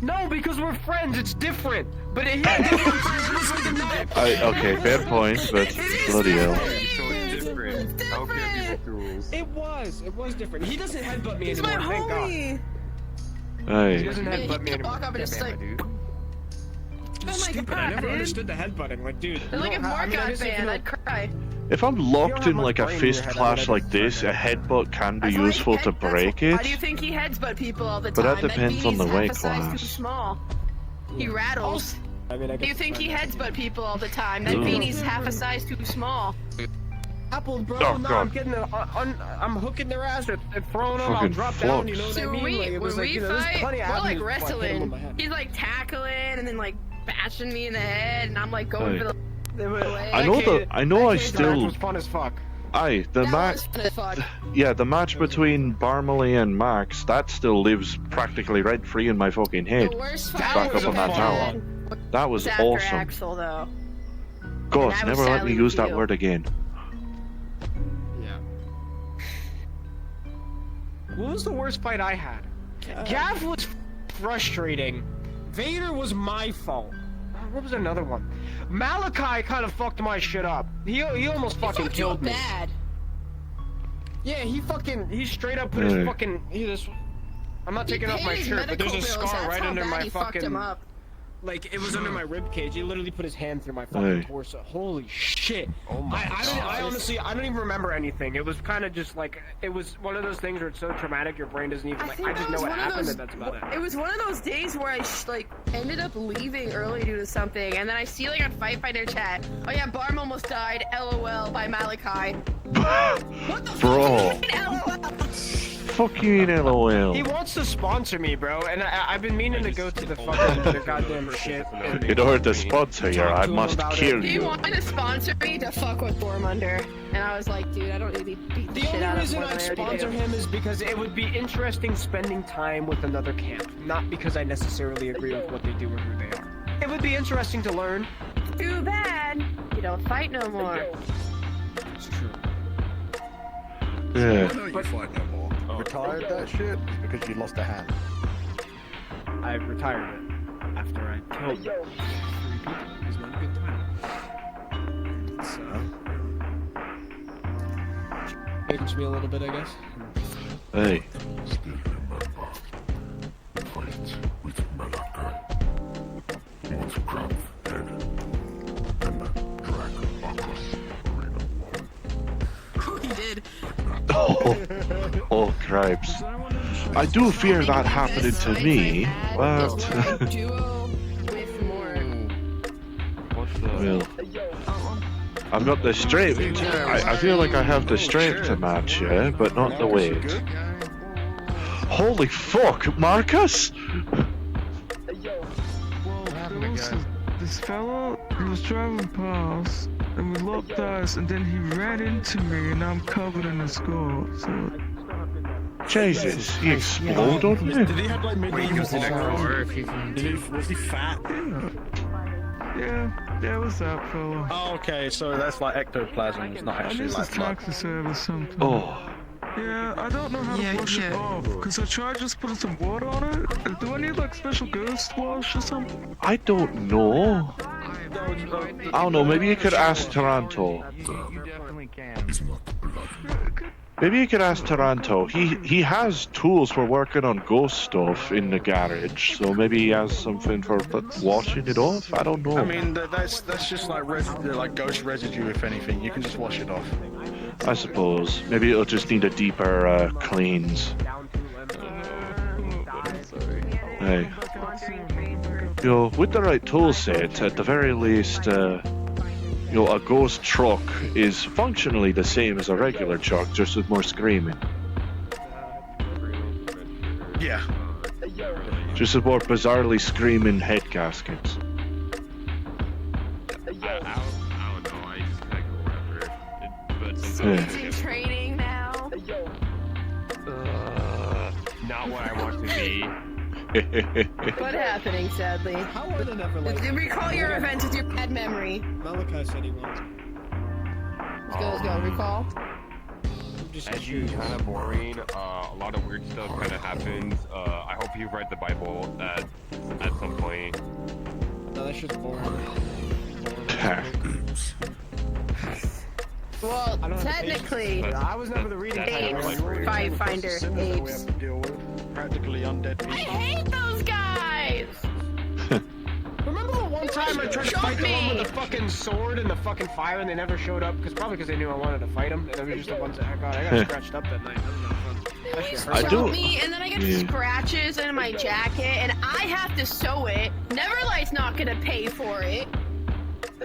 No, because we're friends. It's different. But it was like a knife. Okay, fair point, but bloody hell. It was different. He doesn't headbutt me He's anymore, my thank God. homie. Hey. He doesn't headbutt me anymore. Walk up and just like, oh my Stupid. God, I never dude. understood the headbutting. Like, dude. They're like if Mark got banned, I'd cry. If I'm locked in like a fist clash like this, a headbutt can be useful to break Why do you it. think he headbutt people all the But time? that depends on the beanie's weight half a size too class. small. He rattles. I mean, I Do you think he headbutt people all the time? That Ugh. beanie's half a size too small. Apples, bro. Oh, no, God. I'm getting I'm hooking their ass and throwing them. I'll Fucking drop down. You know what So I mean? Like, it was when like, we you know, there's fight, plenty of we're like avenues before I hit him with wrestling. my head. He's like tackling and then like bashing me in the head, and I'm like going Hey. for the leg. I know I That still. was fun as fuck. Aye, the match. Yeah, the match between Barmely and Max, that still lives practically rent free in my fucking head. The worst Back fight up on that tower. That was after awesome. Axel, though. God, And I was never let sadly me use with that you. word again. Yeah. What was the worst fight I had? Gav was frustrating. Vader was my fault. What was another one? Malachi kind of fucked my shit up. He almost fucking Fucked you killed up me. bad. Yeah, he straight up put his Hey. fucking I'm not taking off my paid shirt, but there's a medical bills, scar that's right how under bad my he fucked him fucking up. like it was under my rib cage. He literally put his hand through my fucking Hey. torso. Holy shit! Oh my I honestly I don't even remember anything. It was kind of just like it was one of those things where it's so traumatic your brain doesn't even like I just know what happened and that's about it. It was one of those days where I like ended up leaving early due to something, and then I see like on Fight Fighter chat, oh yeah, Barm almost died, LOL by Malachi. What the Bro. fuck? LOL. Fuck you, LOL. He wants to sponsor me, bro, and I've been meaning to go to the fucking the goddamn shit. In order to sponsor you, I must kill He you. wanted to sponsor me to fuck with Dormunder, and I was like, dude, I don't need to beat the The shit only out of reason him. I'd sponsor him is because it would be interesting spending time with another camp, not because I necessarily agree with what they do or who they are. It would be interesting to learn. Too bad you don't fight no more. It's true. Yeah. You fight no more. Retired that shit because you lost a hand. I retired it after I killed it. It's not a good time. It's Aged me a little bit, I guess. Hey. Still remember. Fight with Malachi. Once crab head. And drag across arena He did. Oh, cripes. I do fear that happening to me, but... Duo with more. well... I've got the strength. I feel like I have the strength to match you, but not the weight. Holy fuck, Marcus! This fella, he was driving past, and we locked eyes, and then he ran into me, and I'm covered in a scar. So. Jesus, he exploded on you? Did he have like maybe was he fat? Yeah, what's that fella? Oh, okay, so that's like ectoplasm. It's not actually This like is blood. taxi service something. Oh. Yeah, I don't know how to wash it off, because I tried just putting some water on it. Do I need like special ghost wash or something? I don't know. I don't know, maybe you could ask Taranto. You definitely can. Maybe you could ask Taranto. He has tools for working on ghost stuff in the garage, so maybe he has something for washing it off? I don't know. I mean, that's just like like ghost residue, if anything. You can just wash it off. I suppose. Maybe it'll just need a deeper cleans. Hey. Yo, with the right tool set, at the very least, a ghost truck is functionally the same as a regular truck, just with more screaming. Yeah. Just with more bizarrely screaming head gaskets. He's in training now. Not what I want to be. What happening, sadly? How are they never like... Recall your event with your bad memory. Malachi said he wants. Let's go. Recall. It's kind of boring. A lot of weird stuff kind of happens. I hope you've read the Bible at some point. No, that shit's boring. Well, technically, I was never the reading Five Finder apes. Practically undead people. I hate those guys! Remember the one time I tried to fight the one with the fucking sword and the fucking fire and they never showed up? Probably because they knew I wanted to fight them. And they were just the ones that I got scratched up that night. That was no fun. That shit hurt. I do. Me, and then I get scratches in my jacket, and I have to sew it. Neverlight's not gonna pay for it.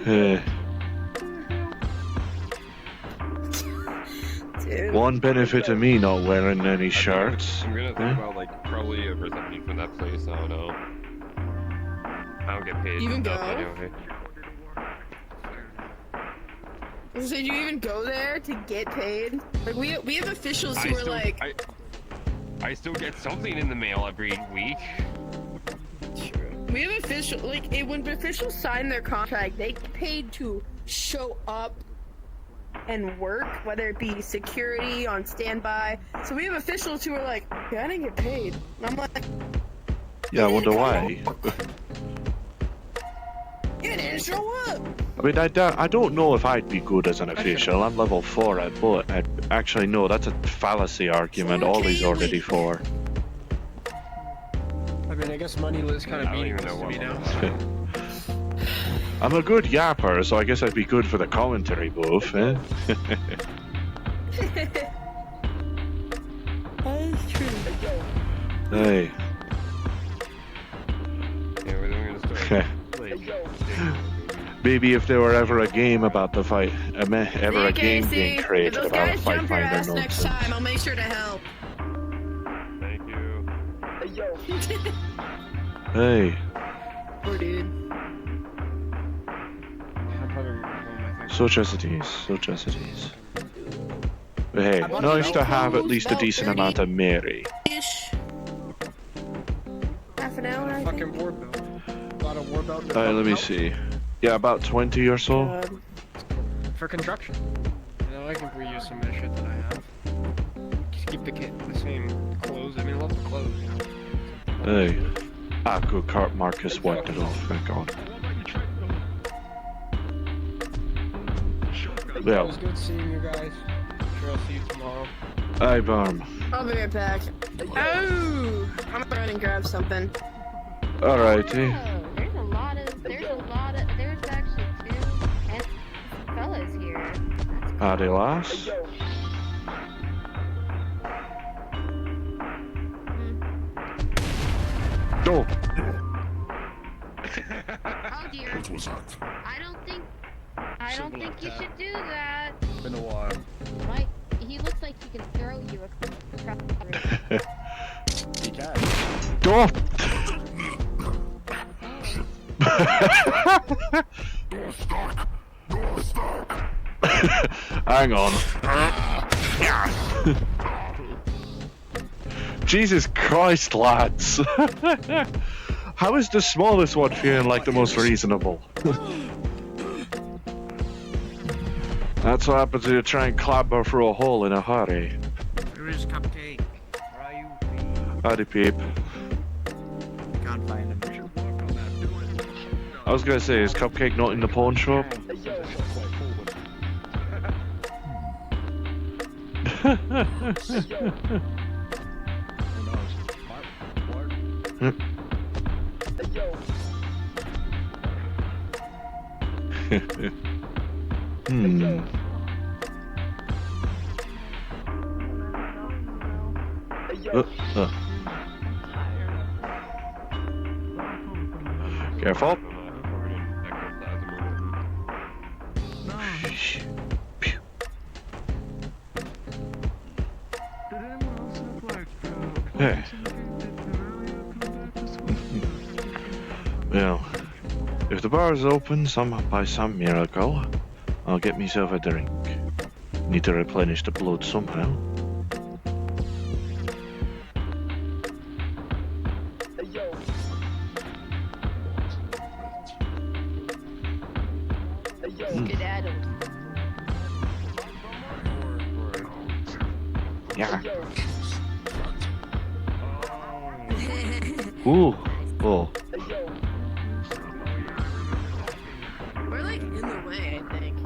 Dude. One benefit of me not wearing any shirts. I'm gonna think about probably ever something from that place. I don't know. I don't get paid. You even go? Anyway. So do you even go there to get paid? Like we have officials who are like. I still get something in the mail every week. We have official when officials sign their contract, they get paid to show up and work, whether it be security on standby. So we have officials who are like, yeah, I didn't get paid. And I'm like, yeah, I wonder why. You didn't show up. I mean, I don't know if I'd be good as an official. I'm level 4 at, but actually no, that's a fallacy argument. Ollie's already 4. I mean, I guess money is kind of meaningless to me now. I'm a good yapper, so I guess I'd be good for the commentary booth, eh? That's true. Hey. Yeah, we're gonna start. Maybe if there were ever a game about the fight, ever a game being created if about a those guys fight jump your finder ass next nonsense. time, I'll make sure to help. Thank you. Hey. Poor dude. Such as it is, such as it is. But hey, nice to have at least a decent amount of Mary. Ish. Half an hour, I think. Fucking war belt. A lot of war belt. Let me see. Yeah, about 20 or so. For construction. You know, I can reuse some of the shit that I have. Just keep the same clothes. I mean, lots of clothes, you know. Hey. Ah, good. Marcus wiped it off, thank God. It was good seeing you guys. I'm sure I'll see you tomorrow. Hi, Barm. I'll be right back. Oh! I'm gonna run and grab something. Alrighty. There's actually 2 fellas here. Howdy, lass. Oh! Oh dear. What was that? I don't think you should do that. Been a while. He looks like he can throw you across the room. Stop! Hang on. Jesus Christ, lads! How is the smallest one feeling like the most reasonable? That's what happens when you try and clamber through a hole in a hurry. Where is Cupcake? Where are you? Howdy, peep. Can't find him. I was gonna say, is Cupcake not in the pawn shop? Hmm. Careful. Hey. Well, if the bar is open by some miracle, I'll get myself a drink. Need to replenish the blood somehow. Yeah. Ooh. Oh. We're like in the way, I think.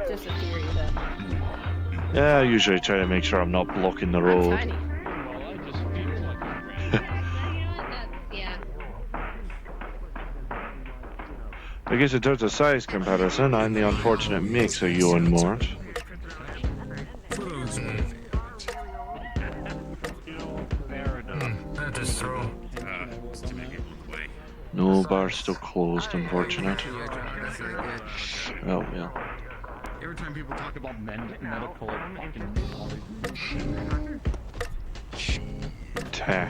Just a theory though. Yeah, I usually try to make sure I'm not blocking the road. Tiny. Yeah. I guess in terms of size comparison, I'm the unfortunate mix of you and Mort. No, bar's still closed, unfortunate. Oh, well. Every time people talk about medical fucking Tah.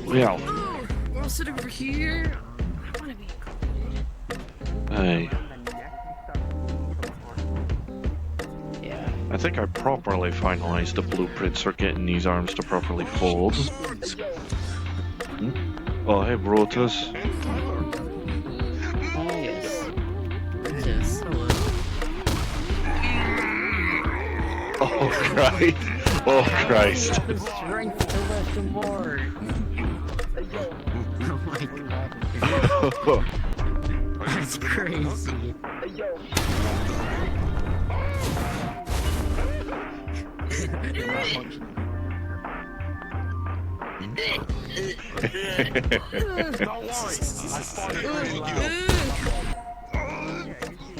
Well. Oh, we'll sit over here. I want to be included. Hey. Yeah. I think I properly finalized the blueprints for getting these arms to properly fold. Oh, hey, Brotus. Oh, yes. Yes, hello. Oh, Christ. Oh, Christ. The strength to lift more. Oh my god. That's crazy.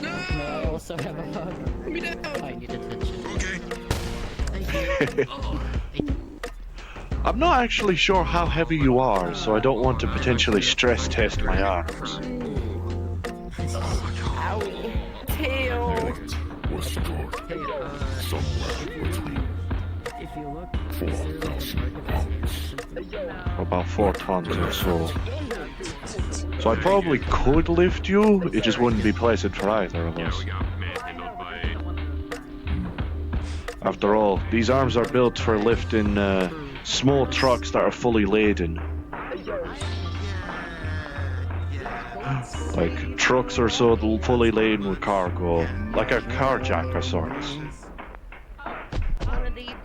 May I also have a hug? I need attention. Okay. I'm not actually sure how heavy you are, so I don't want to potentially stress test my arms. Owie. Tail. If you look, is there like a About 4 tons or so. So I probably could lift you, it just wouldn't be pleasant for either of us. After all, these arms are built for lifting small trucks that are fully laden. Like trucks or so fully laden with cargo, like a car jack of sorts. One of these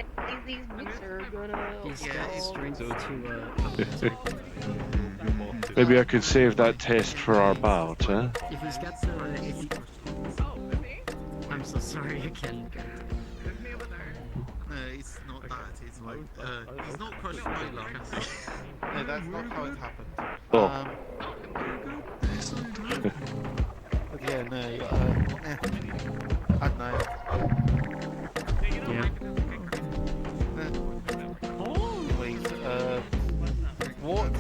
boots are gonna. He's got strength to Maybe I could save that test for our bout, huh? If he's got the. I'm so sorry again. No, it's not that. It's like he's not crushed my lungs. No, that's not how it happened. Oh. But yeah, no. I don't know. Yeah. Anyways, what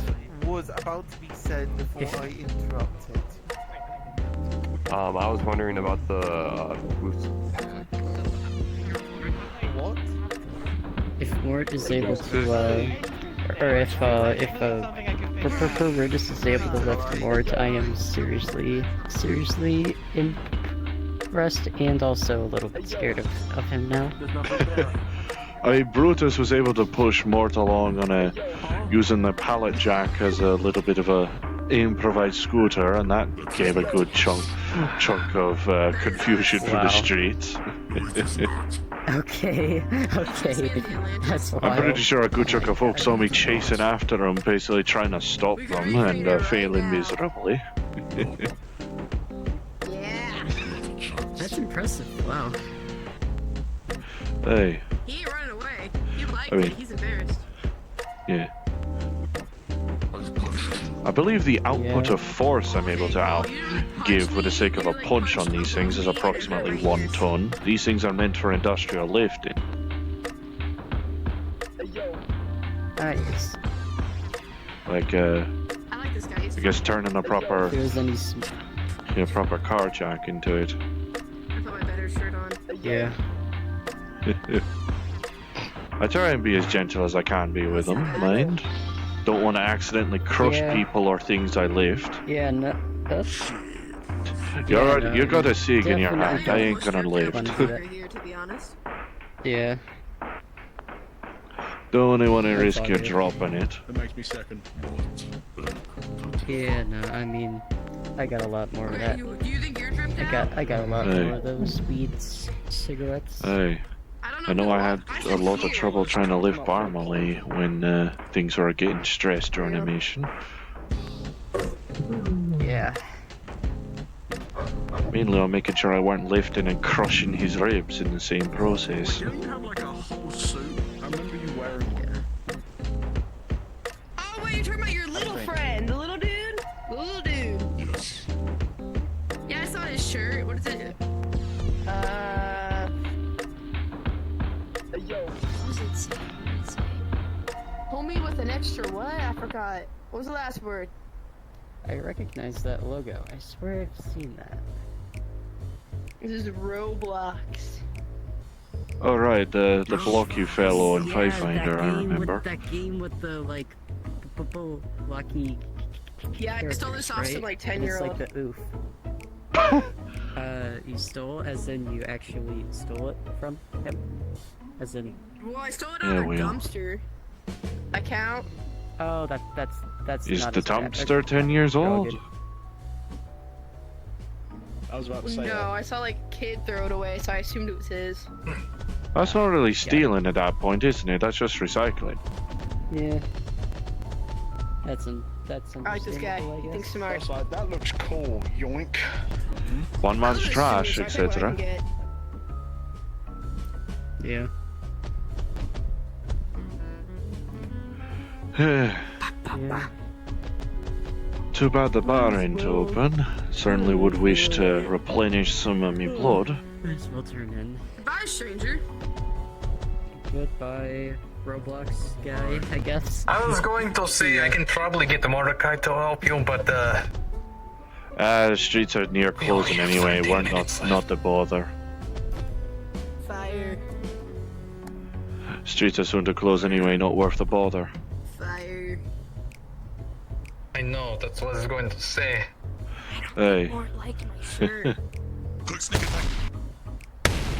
was about to be said before I interrupted? I was wondering about the boost. Mort is able to, or if Ridus is able to lift Mort, I am seriously impressed and also a little bit scared of him now. I mean, Brutus was able to push Mort along on using the pallet jack as a little bit of a improvised scooter, and that gave a good chunk of confusion for the streets. Okay, that's wild. I'm pretty sure a good chunk of folks saw me chasing after him, basically trying to stop them, and failing miserably. That's impressive, wow. Hey. He ain't running away. He liked I mean, it. He's embarrassed. Yeah. I believe the output of force I'm able to give for the sake of a punch on these things is approximately 1 ton. These things are meant for industrial lifting. Nice. Like, I like this guy. I guess turning a proper, proper car jack into it. I put my better shirt on. Yeah. I try and be as gentle as I can be with them, mind? Don't want to accidentally crush people or things I lift. Yeah, no, that's... You got a sig in your hand, I ain't gonna lift. Here, to be honest. Yeah. Don't want to risk you dropping it. That makes me second. Yeah, no, I mean, I got a lot more of that. Do you think you're dripped out? I got a lot more of those weed cigarettes. Hey. I know I had a lot of trouble trying to lift Barmally when things were getting stressed during a mission. Yeah. Mainly on making sure I weren't lifting and crushing his ribs in the same process. Didn't you have like a whole suit? I remember you wearing Oh, wait, you're talking about your little friend, the little dude? The little dude. Yes. Yeah, I saw his shirt. What is it? What was it say? Homie with an extra what? I forgot. What was the last word? I recognize that logo. I swear I've seen that. This is Roblox. Oh right, the block you fell on Pathfinder, I remember. That game with the, like, lucky Yeah, I stole this off some, like, 10-year-old. It's like the oof. You stole, as in you actually stole it from him? As in... Well, I stole it out of a dumpster. I count. Oh, that's Is not the as bad. dumpster 10 years old? I was about to say No, I saw, like, a kid throw it away, so I assumed it was his. That's not really stealing at that point, isn't it? That's just recycling. Yeah. That's I like this guy. He thinks smart. Like, that looks cool, yoink. One man's trash, etc. Yeah. Too bad the bar ain't open. Certainly would wish to replenish some of me blood. We'll turn in. Bye, stranger. Goodbye, Roblox guy, I guess. I was going to say I can probably get the Mordecai to help you, but the streets are near closing anyway. We're not the bother. Fire. Streets are soon to close anyway. Not worth the bother. Fire. I know, that's what I was going to say. Hey. More like my shirt.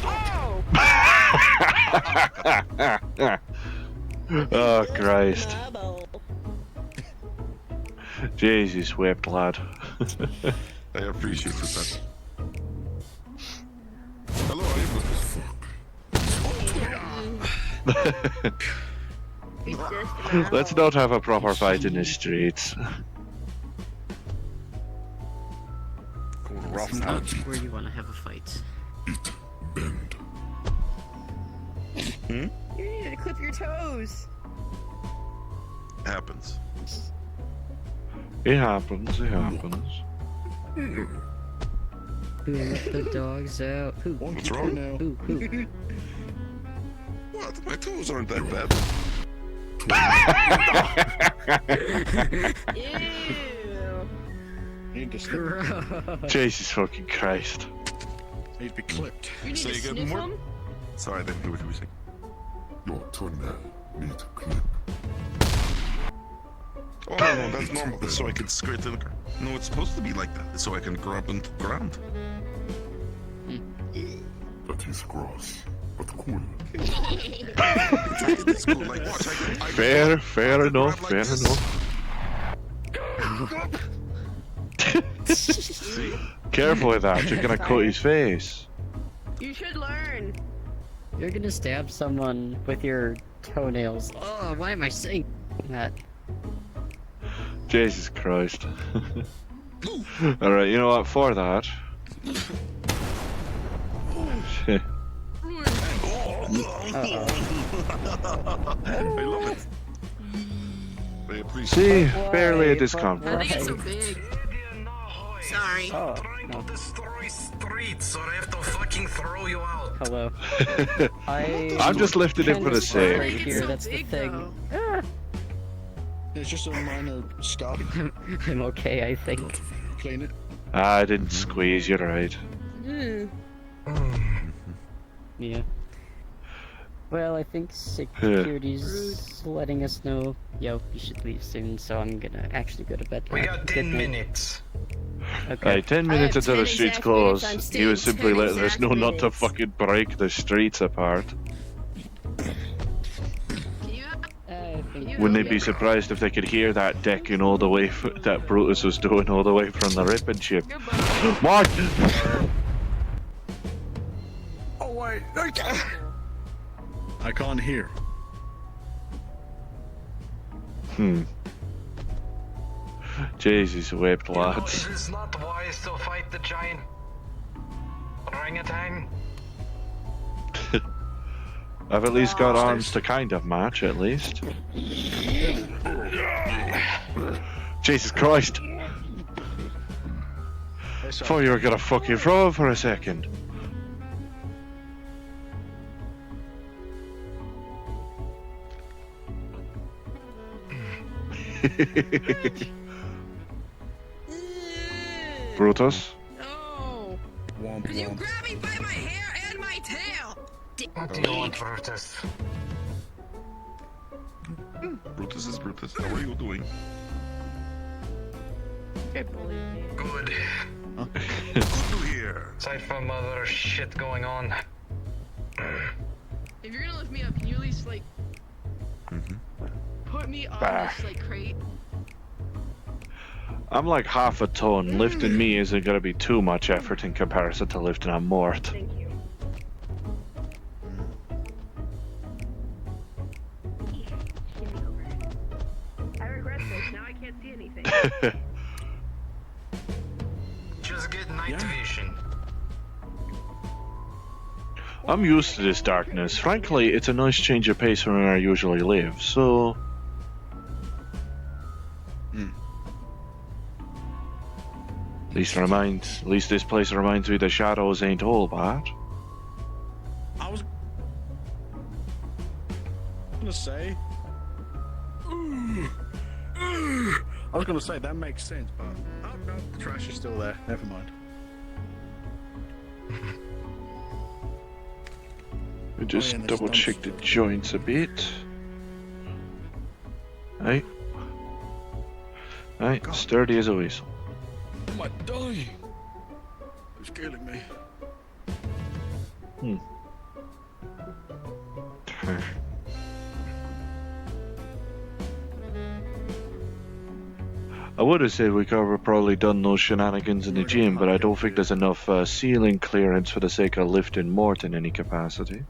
Oh! Oh Christ. Jesus wept, lad. I appreciate it. Hello, I am Let's not have a proper fight in the streets. It's not where you want to have a fight. You need to clip your toes. Happens. It happens, it happens. Who let the dogs out? Who? What's wrong now? Who? What? My toes aren't that bad. Need to Jesus fucking Christ. Need to be clipped. You need Say to again, sniff more? them? Sorry, I didn't hear what you were saying. Your turn now. need to clip. Oh no, that's normal. It's so I can skirt in the ground. No, it's supposed to be like that. It's so I can grab into the ground. That is gross, but cool. It's cool. Like, watch, Fair enough, fair enough. Careful with that, you're gonna cut his face. You should learn. You're gonna stab someone with your toenails. Oh, why am I saying that? Jesus Christ. Alright, you know what, for that... Shit. I love it. I appreciate See, it. barely a I discomfort. think it's so big. Sorry. Oh, no. Destroy streets or I have to fucking throw you out. Hello. I'm just lifting it for the sake. Right here, that's the thing. It's just a minor scar. I'm okay, I think. Clean it. I didn't squeeze, you're right. Yeah. Well, I think security's letting us know, yo, you should leave soon, so I'm gonna actually go to bed. We got 10 minutes. Okay, 10 minutes until the streets close. He was simply letting us know not to fucking break the streets apart. Wouldn't they be surprised if they could hear that decking all the way that Brutus was doing all the way from the ripping ship? What? Oh wait, I can't hear. Jesus whipped, lads. It is not wise to fight the giant orangutan. I've at least got arms to kind of match, at least. Jesus Christ! Thought you were gonna fucking throw for a second. Brutus? No. You grab me by my hair and my tail. What do you want, Brutus? Brutus is Brutus. How are you doing? Good. Good. Good to hear. Aside from other shit going on. If you're gonna lift me up, can you at least like put me on this like crate? I'm like half a ton. Lifting me isn't gonna be too much effort in comparison to lifting a Mort. Thank you. I regret this. Now I can't see anything. Just get night vision. I'm used to this darkness. Frankly, it's a nice change of pace from where I usually live, so... At least this place reminds me the shadows ain't all bad. I was gonna say. I was gonna say that makes sense, but oh no, the trash is still there. Never mind. Just double check the joints a bit. Right. Right, sturdy as a whistle. Am I dying? It's killing me. I would have said we could have probably done those shenanigans in the gym, but I don't think there's enough ceiling clearance for the sake of lifting Mort in any capacity.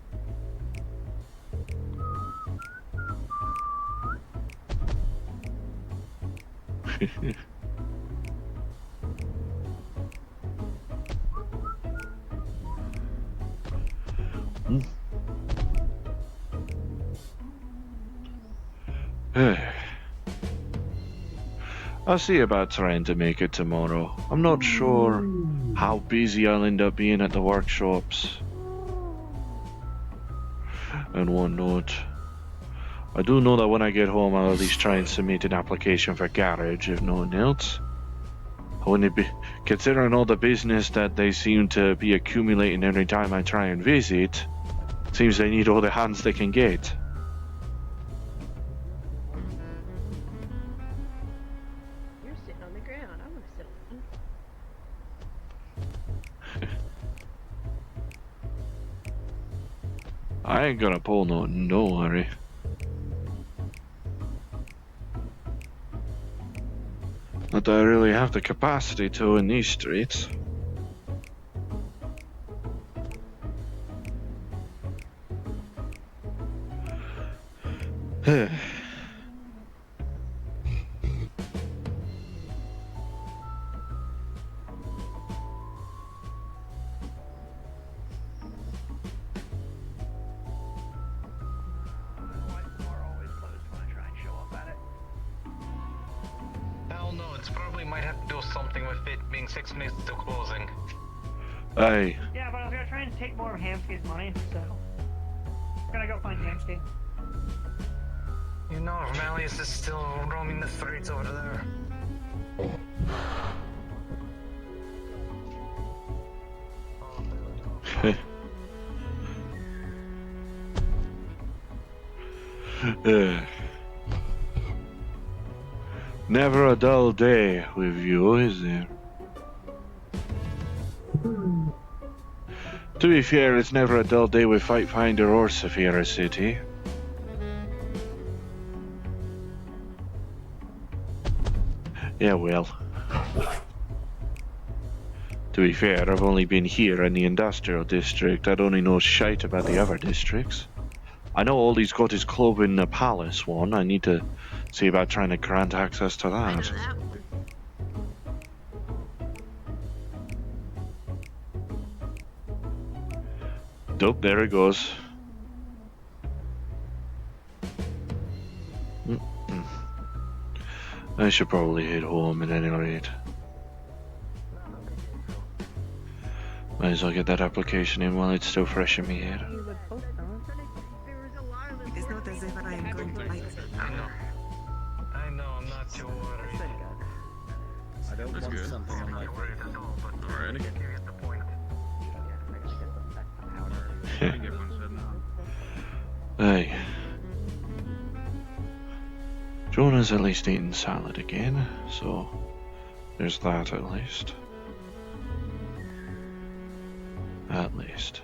I'll see about trying to make it tomorrow. I'm not sure how busy I'll end up being at the workshops and whatnot. I do know that when I get home I'll at least try and submit an application for garage, if nothing else. I wouldn't be, considering all the business that they seem to be accumulating every time I try and visit, seems they need all the hands they can get. I ain't gonna pull nothing, don't worry. Not that I really have the capacity to in these streets. Hell no, it's probably might have to do something with it being 6 minutes to closing. Aye. Yeah, but I was gonna try and take more of Hamsky's money, so I'm gonna go find Hamsky. You know, if Malleus is still roaming the streets over there. Never a dull day with you, is there? To be fair, it's never a dull day with Fight Finder or Saphira City. Yeah, well. To be fair, I've only been here in the industrial district. I don't know shite about the other districts. I know all he's got is club in the palace one. I need to see about trying to grant access to that. Nope, there it goes. I should probably head home at any rate. Might as well get that application in while it's still fresh in my head. It's not as if I am going to like them. I know, I'm not too worried. I don't That's want good. something on my face. Alrighty. Hey. Jonah's at least eating salad again, so there's that at least. At least.